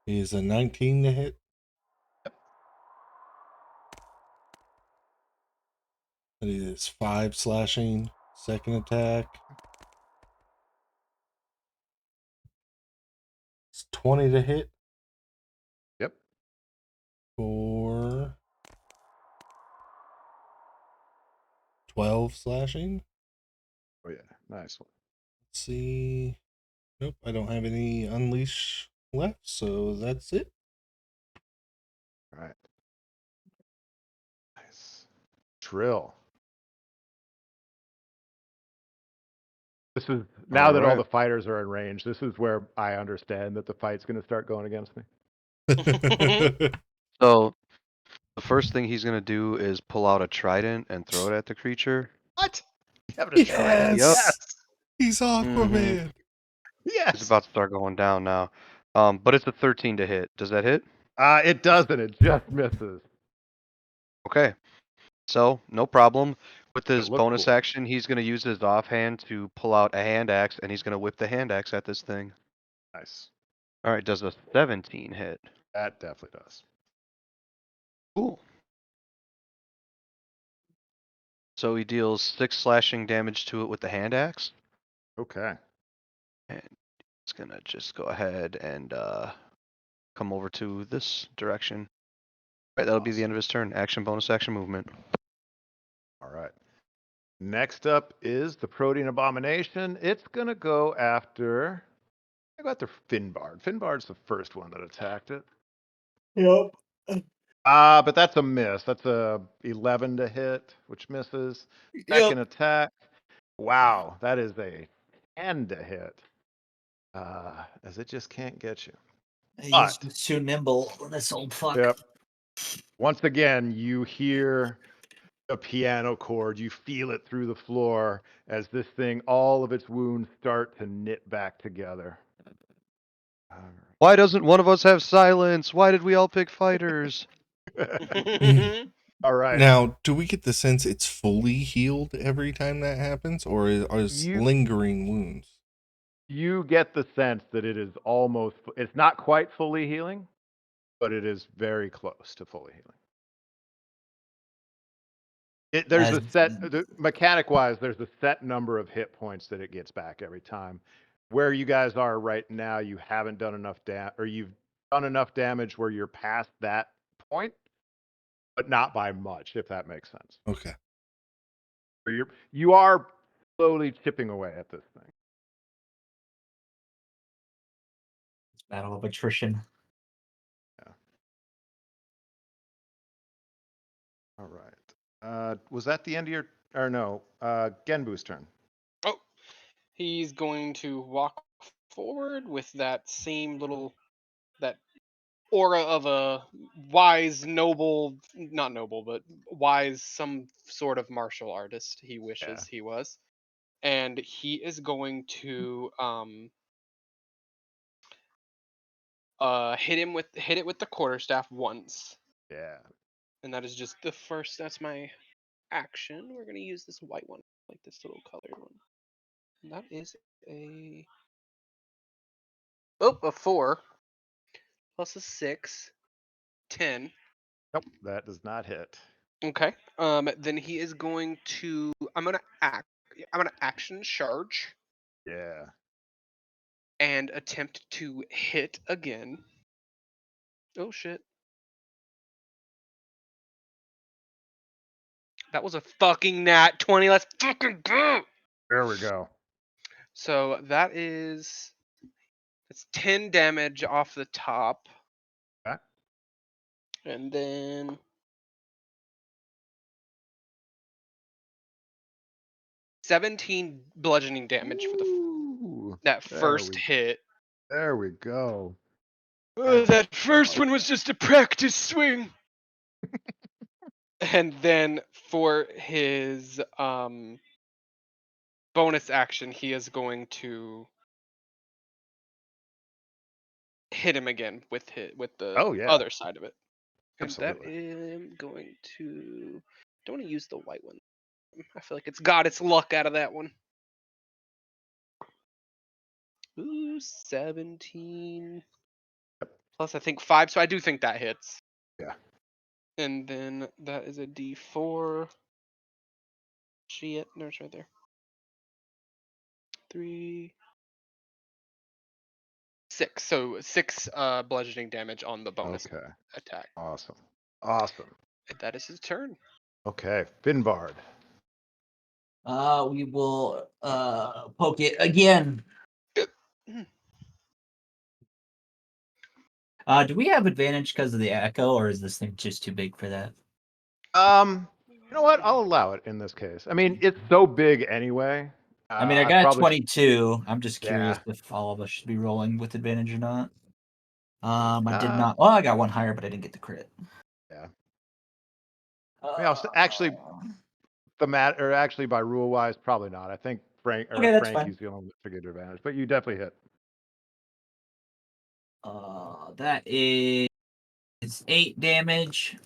Is a 19 to hit. That is 5 slashing. Second attack. It's 20 to hit. Yep. For 12 slashing. Oh yeah, nice one. Let's see. Nope, I don't have any unleash left, so that's it. All right. Nice. Drill. This is now that all the fighters are in range. This is where I understand that the fight's going to start going against me. So the first thing he's gonna do is pull out a trident and throw it at the creature. What? You having a trident? Yep. He's Aquaman. Yes. It's about to start going down now. But it's a 13 to hit. Does that hit? It doesn't. It just misses. Okay. So no problem. With his looked bonus cool. action, he's gonna use his offhand to pull out a hand axe, and he's gonna whip the hand axe at this thing. Nice. All right. Does a 17 hit? That definitely does. Cool. So he deals 6 slashing damage to it with the hand axe. Okay. And it's gonna just go ahead and come over to this direction. Right, that'll be the end of his turn. Action, bonus action, movement. All right. Next up is the Protean Abomination. It's gonna go after. I go after Finbard. Finbard's the first one that attacked it. Yep. But that's a miss. That's a 11 to hit, which misses. Second attack. Wow, that is a 10 to hit. As it just can't get you. He's just too nimble, this old fuck. Yep. Once again, you hear a piano chord. You feel it through the floor as this thing, all of its wounds start to knit back together. Why doesn't one of us have silence? Why did we all pick fighters? All right. Now, do we get the sense it's fully healed every time that happens, or is lingering wounds? You get the sense that it is almost, it's not quite fully healing, but it is very close to fully healing. There's a set, mechanic-wise, there's a set number of hit points that it gets back every time. Where you guys are right now, you haven't done enough or you've done enough damage where you're past that point, but not by much, if that makes sense. Okay. So you are slowly chipping away at this thing. Battle of attrition. Yeah. All right. Was that the end of your, or no, Genbu's turn? Oh, he's going to walk forward with that same that aura of a wise, noble, not noble, but wise, some sort of martial artist he wishes he was. And he is going to hit it with the quarterstaff once. Yeah. And that is just the first. That's my action, we're gonna use this white one, like this little colored one. And that is a 4 plus a 6, 10. Nope, that does not hit. Okay. Then he is going to. I'm gonna action charge Yeah. and attempt to hit again. Oh shit. That was a fucking nat 20. Let's fucking go. There we go. So it's 10 damage off the top. Okay. And then 17 bludgeoning damage for Ooh, that there first we- hit. There we go. That first one was just a practice swing. And then for his bonus action, he is going to hit him again with the Oh, yeah. other side of it. And Absolutely. that am going to. Don't want to use the white one. I feel like it's got its luck out of that one. Ooh, 17 plus I think 5, so I do think that hits. Yeah. And then that is a D4. Shit, no, it's right there. 3, 6. So 6 bludgeoning damage on the bonus Okay. attack. Awesome. Awesome. And that is his turn. Okay, Finbard. We will poke it again. Do we have advantage because of the echo, or is this thing just too big for that? You know what? I'll allow it in this case. I mean, it's so big anyway. I mean, I got probably 22. I'm just curious Yeah. if all of us should be rolling with advantage or not. I did Uh, not. Well, I got one higher, but I didn't get the crit. Yeah. Actually, actually by rule wise, probably not. I think Okay, that's Frankie's the only one that figured advantage, but you definitely hit. That is 8 damage.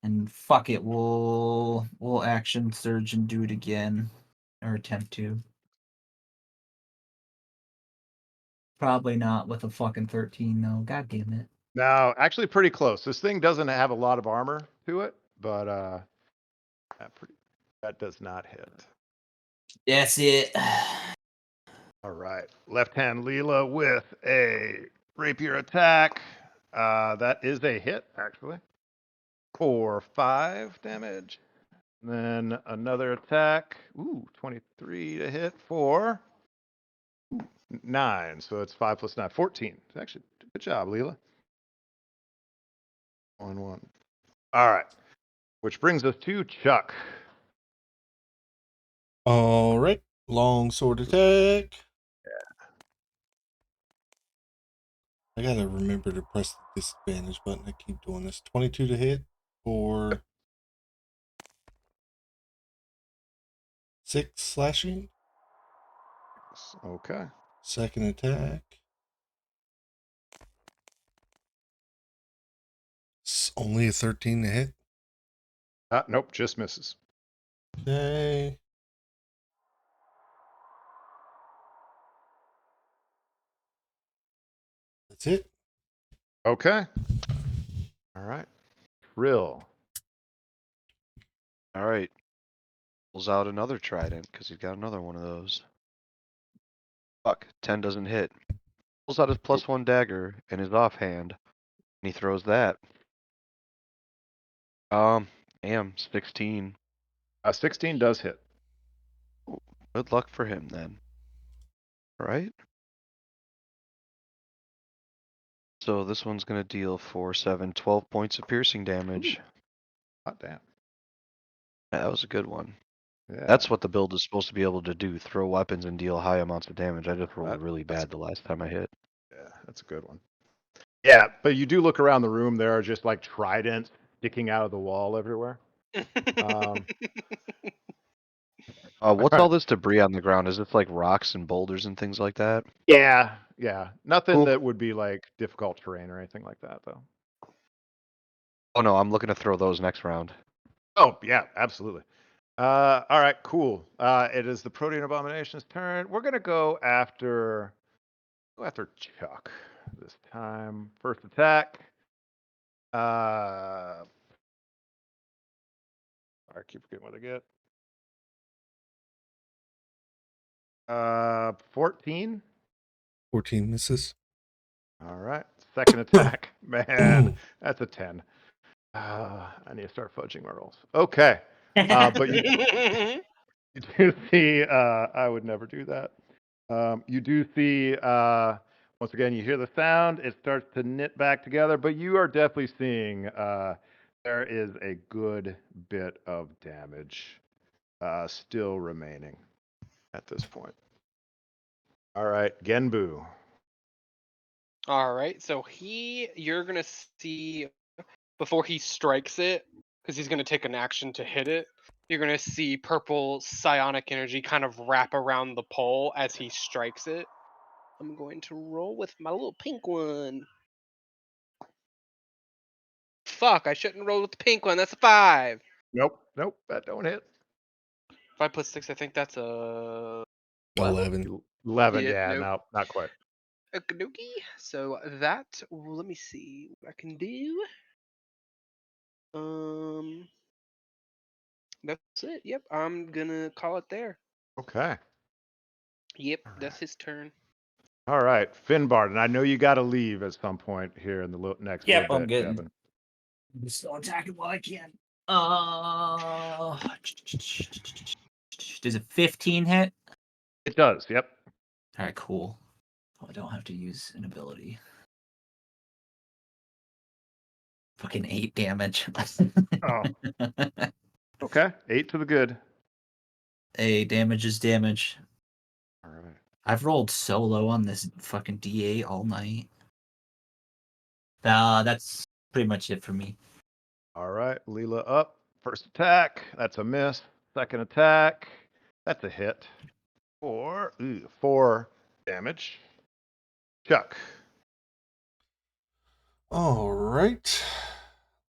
And fuck it, we'll action surge and do it again, or attempt to. Probably not with a fucking 13 though. God damn it. No, actually pretty close. This thing doesn't have a lot of armor to it, but that does not hit. That's it. All right. Left hand Leela with a rapier attack. That is a hit, actually. For 5 damage. Then another attack. Ooh, 23 to hit for 9. So it's 5 plus 9. 14. Actually, good job, Leela. 1-1. All right. Which brings us to Chuck. All right. Long sword attack. I gotta remember to press the disadvantage button. I keep doing this. 22 to hit for 6 slashing. Okay. Second attack. Only a 13 to hit. Nope, just misses. Okay. That's it. Okay. All right. Rill. All right. Pulls out another trident because he's got another one of those. Fuck, 10 doesn't hit. Pulls out his +1 dagger in his offhand, and he throws that. 16. 16 does hit. Good luck for him then. Right? So this one's gonna deal 4, 7, 12 points of piercing damage. Hot damn. Yeah, that was a good one. Yeah. That's what the build is supposed to be able to do, throw weapons and deal high amounts of damage. I just rolled really bad the last time I hit. Yeah, that's a good one. Yeah, but you do look around the room, there are just like tridents sticking out of the wall everywhere. What's all this debris on the ground? Is this like rocks and boulders and things like that? Yeah. Nothing Cool. that would be like difficult terrain or anything like that, though. Oh no, I'm looking to throw those next round. Oh, yeah, absolutely. All right, cool. It is the Protean Abomination's turn. We're gonna go after Chuck this time. First attack. I keep forgetting what I get. 14. 14 misses. All right. Second attack. Man, that's a 10. I need to start fudging my rolls. Okay. But you do see, I would never do that. You do see, once again, you hear the sound. It starts to knit back together, but you are definitely seeing there is a good bit of damage still remaining at this point. All right, Genbu. All right, so you're gonna see before he strikes it, because he's gonna take an action to hit it. You're gonna see purple psionic energy kind of wrap around the pole as he strikes it. I'm going to roll with my little pink one. Fuck, I shouldn't roll with the pink one. That's a 5. Nope, that don't hit. 5 plus 6, I think that's a 11. 11, Yeah, yeah, nope. no, not quite. Okey-dokey. So that, let me see what I can do. That's it. Yep, I'm gonna call it there. Okay. Yep, All that's right. his turn. All right, Finbard, and I know you got to leave at some point here in the next Yep, little I'm bit, getting. Kevin. I'm still attacking while I can. Does a 15 hit? It does, yep. All right, cool. Oh, I don't have to use an ability. Fucking 8 damage. Oh, okay. 8 to the good. Hey, damage is damage. All right. I've rolled so low on this fucking D8 all night. That's pretty much it for me. All right, Leela up. First attack, that's a miss. Second attack, that's a hit. 4 damage. Chuck. All right.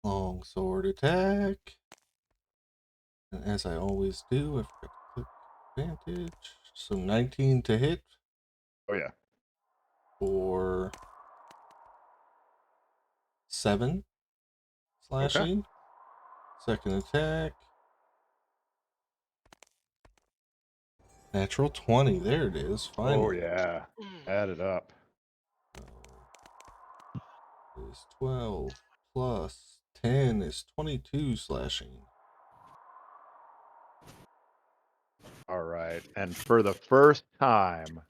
Long sword attack. And as I always do, I forgot to click advantage. So 19 to hit Oh, yeah. for 7 slashing. Second attack. Natural 20. There it is. Finally. Oh, yeah. Add it up. Is 12 plus 10 is 22 slashing. All right. And for the first time,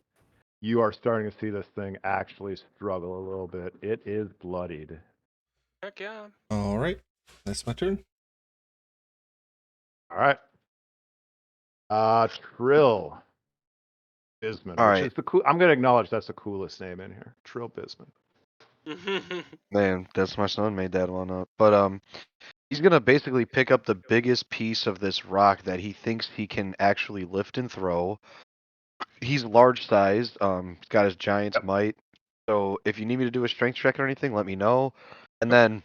you are starting to see this thing actually struggle a little bit. It is bloodied. Heck yeah. All right. That's my turn. All right. Trill Bisman, All which right. is the cool. I'm going to acknowledge that's the coolest name in here. Trill Bisman. Man, that's my son made that one up. But he's gonna basically pick up the biggest piece of this rock that he thinks he can actually lift and throw. He's large sized. He's got his giant's Yep. might. So if you need me to do a strength check or anything, let me know. And then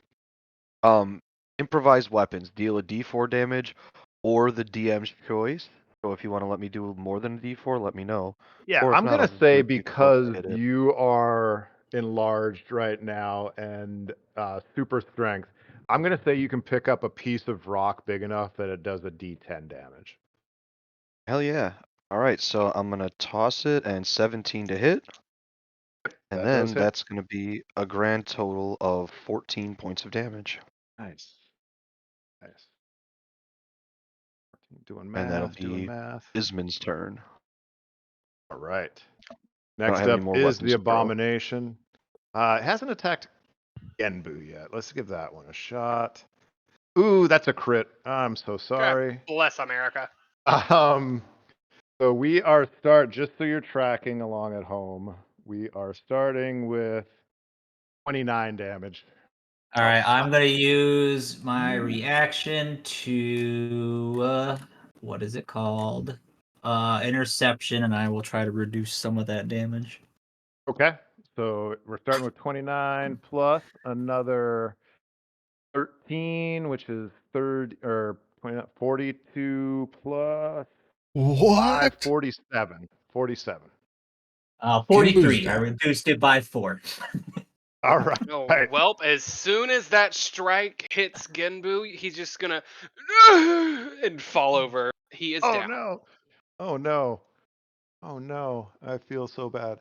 improvised weapons deal a D4 damage or the DM's choice. So if you want to let me do more than a D4, let me know. Yeah, Or if I'm not, going I'll to just say do a D4 because to hit it. you are enlarged right now and super strength, I'm going to say you can pick up a piece of rock big enough that it does a D10 damage. Hell yeah. All right, so I'm gonna toss it and 17 to hit. And That does then hit. that's going to be a grand total of 14 points of damage. Nice. Nice. Doing And that'll math, doing be math. Isman's turn. All right. I don't Next have any up more is weapons the to throw. Abomination. It hasn't attacked Genbu yet. Let's give that one a shot. Ooh, that's a crit. I'm so sorry. Bless America. So we are just so you're tracking along at home, we are starting with 29 damage. All right, I'm gonna use my reaction to what is it called? Interception, and I will try to reduce some of that damage. Okay. So we're starting with 29 plus another 13, which is 42 plus 5, What? 47. 47. 43. I down. reduced it by 4. All right. Oh, welp, as soon as that strike hits Genbu, he's just gonna and fall over. He is Oh down. no. Oh no. Oh no. I feel so bad.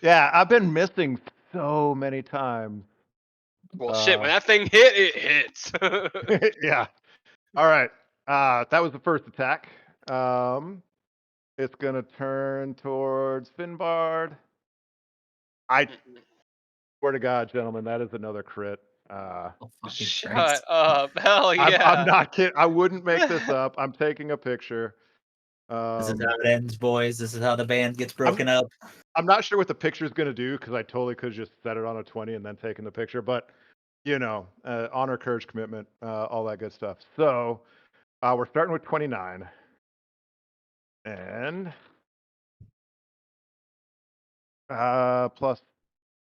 Yeah, I've been missing so many times. Well, shit, when that thing hit, it hits. Yeah. All right. That was the first attack. It's gonna turn towards Finbard. I swear to God, gentlemen, that is another crit. Oh, fucking Shut Christ. up. Hell yeah. I'm not kidding. I wouldn't make this up. I'm taking a picture. This is how it ends, boys. This is how the band gets broken up. I'm not sure what the picture's gonna do because I totally could just set it on a 20 and then taken the picture, but honor, courage, commitment, all that good stuff. So we're starting with 29. And plus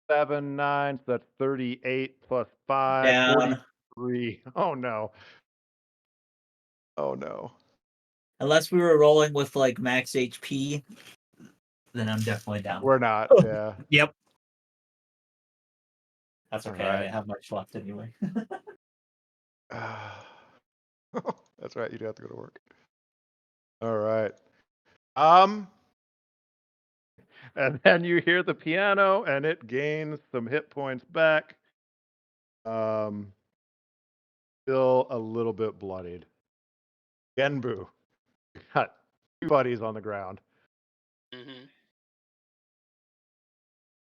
7, 9, so that's 38 plus 5, Down. 43. Oh no. Oh no. Unless we were rolling with like max HP, then I'm definitely down. We're not, yeah. Yep. That's okay. I Alright. didn't have much left anyway. That's right, you do have to go to work. All right. And then you hear the piano and it gains some hit points back. Still a little bit bloodied. Genbu. Got 2 buddies on the ground. Mhm.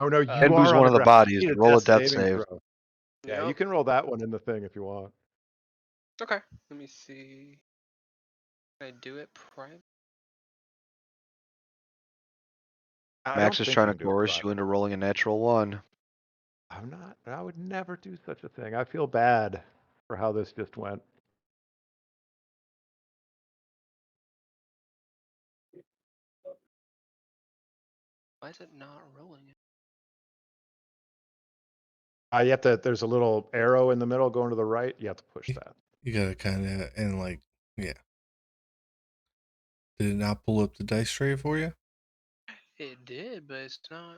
Oh no, you Genbu's are on one the of the ground. bodies. You need a Roll a death saving save. throw. Yeah, Yep. you can roll that one in the thing if you want. Okay. Let me see. Can I do it private? Max is trying to coerce you into rolling a natural 1. I'm not. I would never do such a thing. I feel bad for how this just went. Why is it not rolling it? You have to. There's a little arrow in the middle going to the right. You have to push that. You gotta kind of, and like, yeah. Did it not pull up the dice tray for you? It did, but it's not.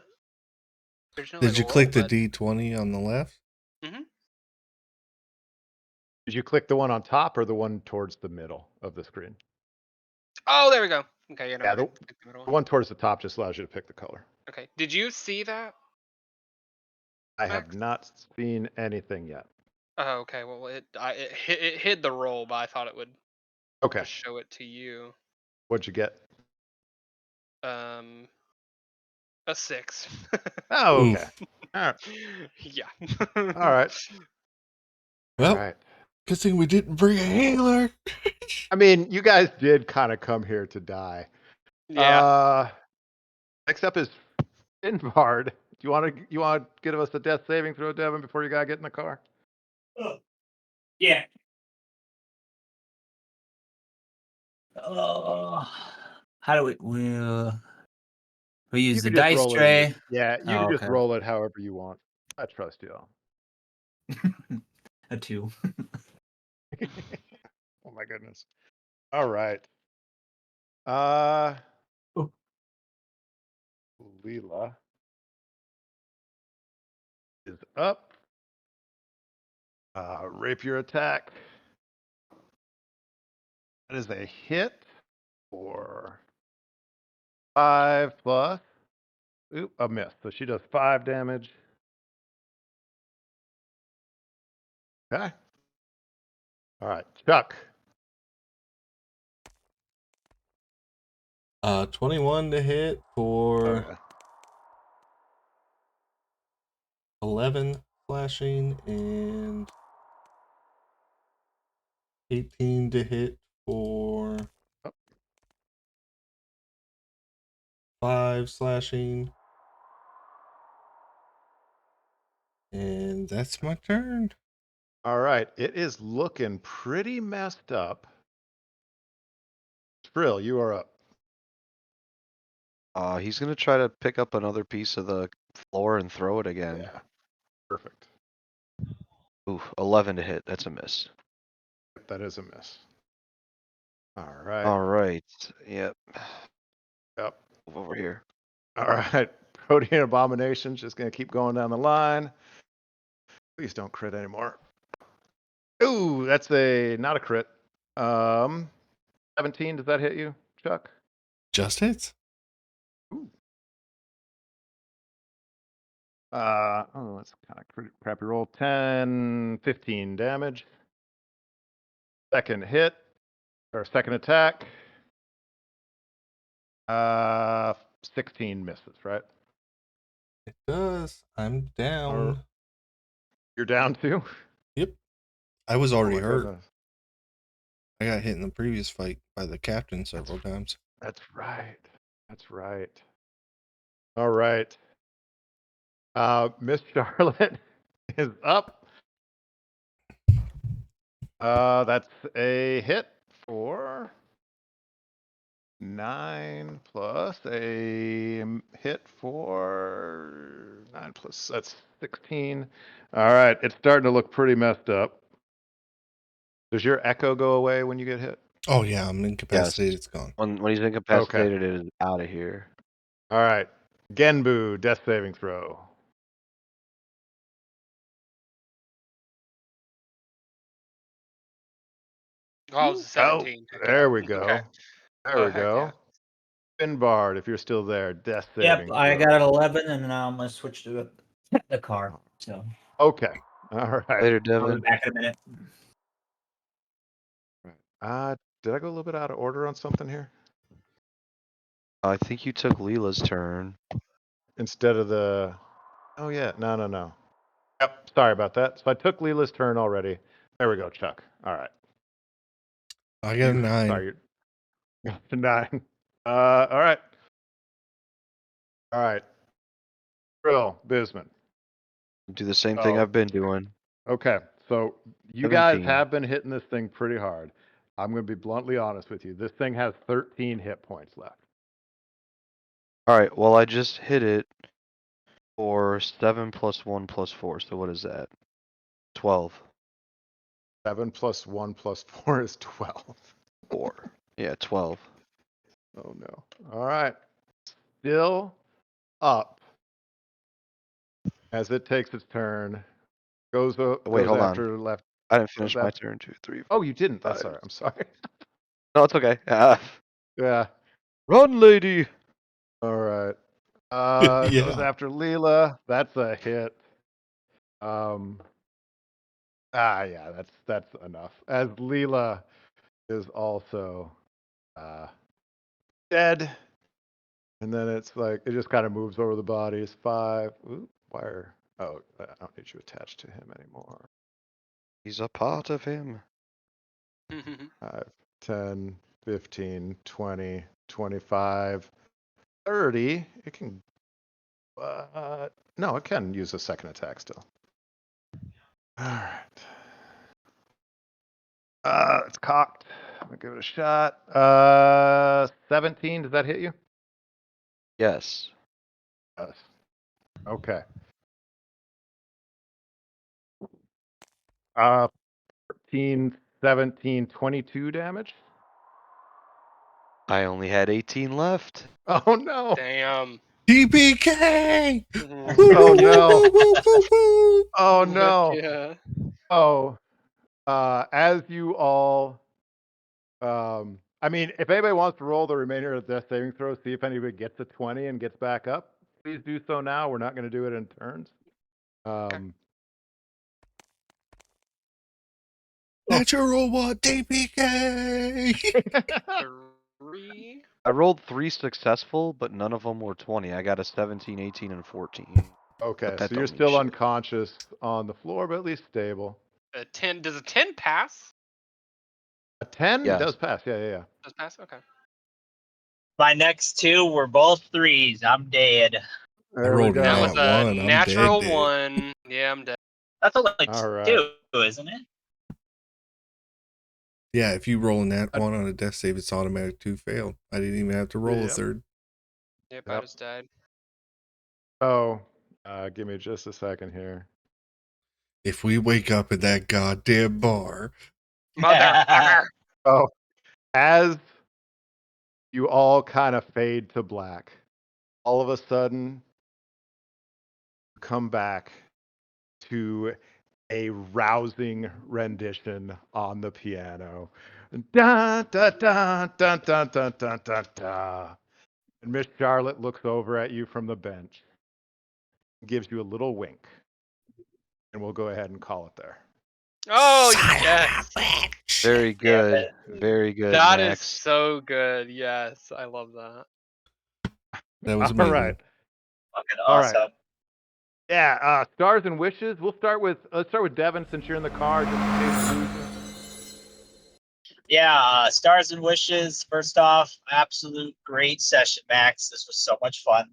There's no Did like you roll click the button. D20 on the left? Mm-hmm. Did you click the one on top or the one towards the middle of the screen? Oh, there we go. Okay, yeah, no, Yeah, I the didn't click the middle The one. one towards the top just allows you to pick the color. Okay. Did you see that, I have Max? not seen anything yet. Oh, okay. Well, it hid the roll, but I thought it would Okay. just show it to you. What'd you get? A 6. Oh, Oof. okay. All right. Yeah. All right. Well, All right. good thing we didn't bring a healer. I mean, you guys did kind of come here to die. Yeah. Next up is Finbard. Do you want to give us a death saving throw, Devin, before you gotta get in the car? Yeah. How do we use You the can just dice roll it. tray? Yeah, you Oh, can just okay. roll it however you want. I trust you. A 2. Oh my goodness. All right. Leela is up. Rapier attack. That is a hit for 5 plus. Oop, a miss. So she does 5 damage. Okay. All right, Chuck. 21 to hit for Okay. 11 slashing and 18 to hit for 5 slashing. And that's my turn. All right, it is looking pretty messed up. Trill, you are up. He's gonna try to pick up another piece of the floor and throw it again. Yeah. Perfect. Ooh, 11 to hit. That's a miss. That is a miss. All right. All right. Yep. Yep. Move over here. All right. Protein Abomination's just going to keep going down the line. Please don't crit anymore. Ooh, that's not a crit. 17, does that hit you, Chuck? Just hits. Ooh. That's kind of crappy roll. 10, 15 damage. Second hit, or second attack. 16 misses, right? It does. I'm down. Or- You're down too? Yep. I was Oh already my hurt. goodness. I got hit in the previous fight by the captain several times. That's right. That's right. All right. Miss Charlotte is up. That's a hit for 9 plus a hit for 9 plus, that's 16. All right. It's starting to look pretty messed up. Does your echo go away when you get hit? Oh yeah, I'm incapacitated. Yes. It's gone. When he's incapacitated, it is out of here. All right. Genbu, death saving throw. Oh, it's a 17. Oh, there we Okay. go. There we heck go. yeah. Finbard, if you're still there, death Yep, saving I throw. got an 11, and now I'm gonna switch to the car. So Okay. All right. Later, I'll be Devin. back in a minute. Did I go a little bit out of order on something here? I think you took Leela's turn. Instead of the... Oh, yeah. No. Yep. Sorry about that. So I took Leela's turn already. There we go, Chuck. All right. I got a 9. Sorry. You're 9. All right. All right. Brill, Bisman. Do the same thing Oh. I've been doing. Okay. So you guys 17. have been hitting this thing pretty hard. I'm going to be bluntly honest with you. This thing has 13 hit points left. All right. Well, I just hit it for 7 plus 1 plus 4. So what is that? 12. 7 plus 1 plus 4 is 12. 4. Yeah, 12. Oh no. All right. Still up as it takes its turn. Goes Wait, hold on. after left. I didn't finish Goes my after- turn. 2, 3. Oh, you didn't. That's 5. all right. I'm sorry. No, it's okay. Yeah. Run, lady. All right. Yeah. Goes after Leela. That's a hit. Yeah, that's enough. As Leela is also dead. And then it's like it just kind of moves over the bodies. 5. Ooh, wire. Oh, I don't need you attached to him anymore. He's a part of him. 5, 10, 15, 20, 25, 30. It can. No, it can use a second attack still. All right. It's cocked. I'm gonna give it a shot. 17. Does that hit you? Yes. Yes. Okay. 13, 17, 22 damage. I only had 18 left. Oh no. Damn. TPK! Oh no. Oh Heck no. yeah. Oh. As you all I mean, if anybody wants to roll the remainder of the death saving throw, see if anybody gets a 20 and gets back up, please do so now. We're not going to do it in turns. Natural one TPK! 3. I rolled 3 successful, but none of them were 20. I got a 17, 18, and 14. Okay, But that so you're don't mean still shit. unconscious on the floor, but at least stable. A 10. Does a 10 pass? A 10 Yes. does pass. Yeah. Does pass? Okay. My next 2 were both 3s. I'm dead. There rolled we a go. That was nat a 1. I'm natural dead. 1. Yeah, I'm dead. That's only All right. 2, isn't it? Yeah, if you roll a nat 1 on a death save, it's automatic 2 failed. I didn't even have to roll a Yep. third. Yep, I Yep. just died. Oh, give me just a second here. If we wake up in that goddamn bar, Motherfucker. Oh, as you all kind of fade to black, all of a sudden, come back to a rousing rendition on the piano. Da da da da da da da da da. And Miss Charlotte looks over at you from the bench, gives you a little wink, and we'll go ahead and call it there. Oh, son yes. of a bitch. Very Damn good. it. Very good, That is Max. so good. Yes, I love that. That was All amazing. right. Fucking All right. awesome. Yeah, stars and wishes. Let's start with Devin since you're in the car, just in case we lose you. Yeah, stars and wishes. First off, absolute great session, Max. This was so much fun.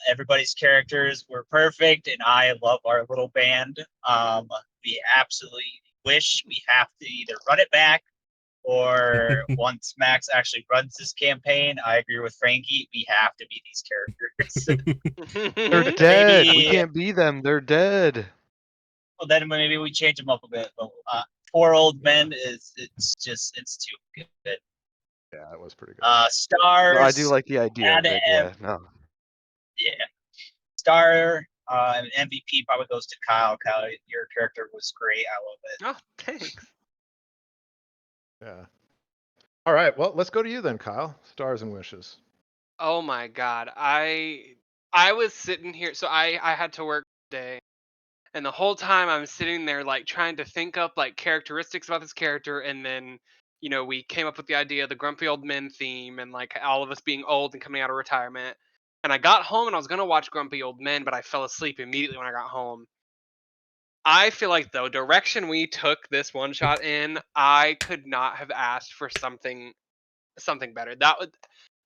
Everybody's characters were perfect, and I love our little band. We absolutely wish we have to either run it back, or once Max actually runs this campaign, I agree with Frankie. We have to be these characters. They're dead. We Maybe, can't be them. They're dead. well, then maybe we change them up a bit. But Four Old Men it's too good. Yeah, that was pretty good. No, I do Stars. like the idea of it. Yeah, no. Yeah. Star MVP probably goes to Kyle. Kyle, your character was great. I love it. Oh, thanks. Yeah. All right. Well, let's go to you then, Kyle. Stars and wishes. Oh my god. I was sitting here, so I had to work today, and the whole time I'm sitting there like trying to think up like characteristics about this character, and then we came up with the idea of the grumpy old men theme and like all of us being old and coming out of retirement. And I got home and I was gonna watch Grumpy Old Men, but I fell asleep immediately when I got home. I feel like the direction we took this one shot in, I could not have asked for something better. That would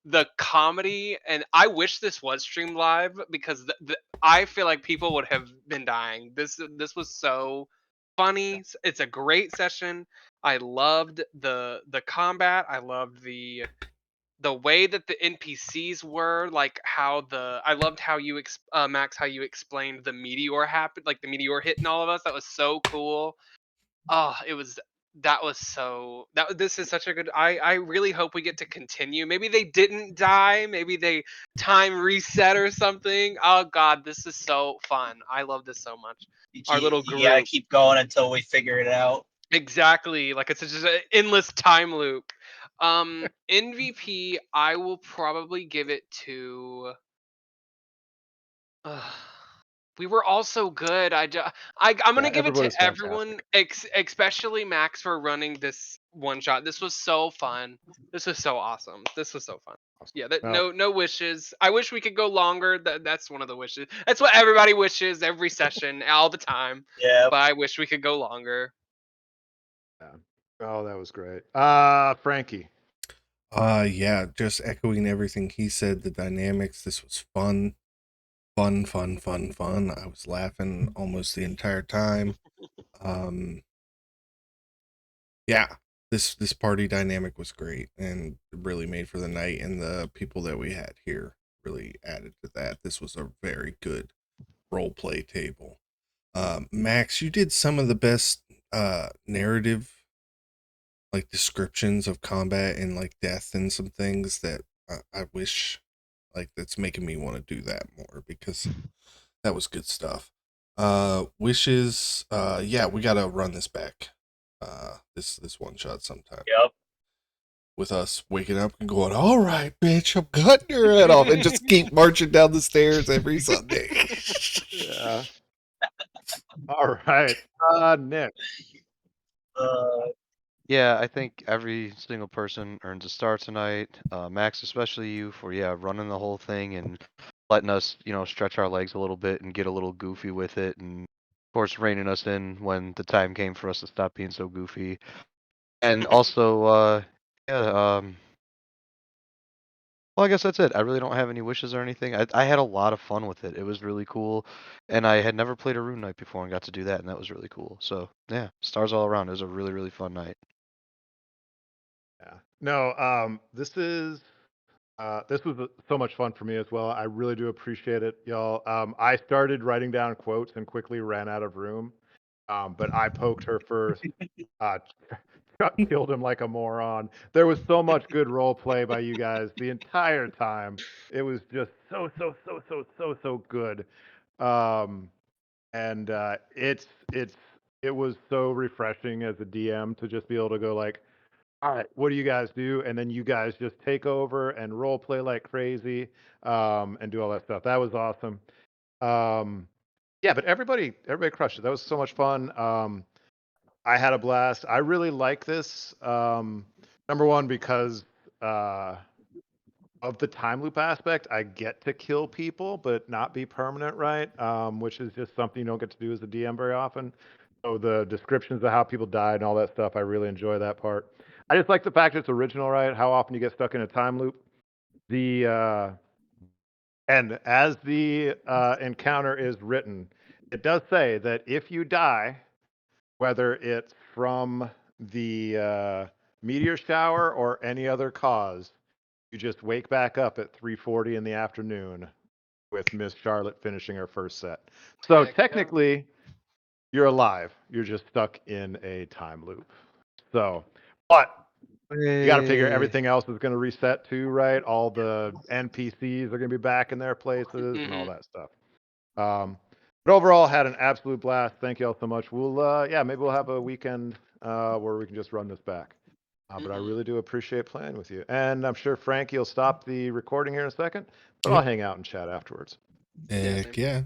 the comedy, and I wish this was streamed live because I feel like people would have been dying. This was so funny. It's a great session. I loved the combat. I loved the way that the NPCs were, like I loved how Max, how you explained the meteor happened, like the meteor hitting all of us. That was so cool. Oh, this is such a good. I really hope we get to continue. Maybe they didn't die. Maybe they time reset or something. Oh God, this is so fun. I love this so much. Our little You gotta group. keep going until we figure it out. Exactly. Like it's just an endless time loop. MVP, I will probably give it to. We were all so good. I'm Yeah, gonna give it everybody's to fantastic. everyone, especially Max for running this one shot. This was so fun. This was so awesome. This was so fun. Awesome. Yeah, that Well, no wishes. I wish we could go longer. That's one of the wishes. That's what everybody wishes every session, all the time. Yeah. But I wish we could go longer. yeah. Oh, that was great. Frankie. Yeah, just echoing everything he said, the dynamics, this was fun. Fun. I was laughing almost the entire time. Yeah, this party dynamic was great and really made for the night, and the people that we had here really added to that. This was a very good role play table. Max, you did some of the best narrative like descriptions of combat and like death and some things that I wish like that's making me want to do that more because that was good stuff. Wishes, yeah, we gotta run this back. This one shot sometime. Yep. With us waking up and going, all right, bitch, I'm cutting your head off, and just keep marching down the stairs every Sunday. Yeah. All right. Nick. Yeah, I think every single person earns a star tonight. Max, especially you for running the whole thing and letting us, stretch our legs a little bit and get a little goofy with it, and of course reining us in when the time came for us to stop being so goofy. And also, well, I guess that's it. I really don't have any wishes or anything. I had a lot of fun with it. It was really cool, and I had never played a rune night before and got to do that, and that was really cool. So yeah, stars all around. It was a really, really fun night. Yeah. No, this is This was so much fun for me as well. I really do appreciate it, y'all. I started writing down quotes and quickly ran out of room. But I poked her first. Uh, Chuck killed him like a moron. There was so much good role play by you guys the entire time. It was just so good. And it was so refreshing as a DM to just be able to go like, all right, what do you guys do? And then you guys just take over and role play like crazy, and do all that stuff. That was awesome. Yeah, but everybody crushed it. That was so much fun. I had a blast. I really like this. Number one, because of the time loop aspect, I get to kill people, but not be permanent, right? Which is just something you don't get to do as a DM very often. So the descriptions of how people died and all that stuff, I really enjoy that part. I just like the fact it's original, right? How often you get stuck in a time loop. And as the encounter is written, it does say that if you die, whether it's from the meteor shower or any other cause, you just wake back up at 3:40 in the afternoon with Miss Charlotte finishing her first set. So Heck yeah. technically, you're alive. You're just stuck in a time loop. So, but you got to figure everything else is going to reset too, right? All the NPCs are going to be back in their places and all that stuff. But overall, had an absolute blast. Thank you all so much. We'll, maybe we'll have a weekend where we can just run this back. But I really do appreciate playing with you. And I'm sure Frankie will stop the recording here in a second, but I'll hang out and chat afterwards. Heck yeah.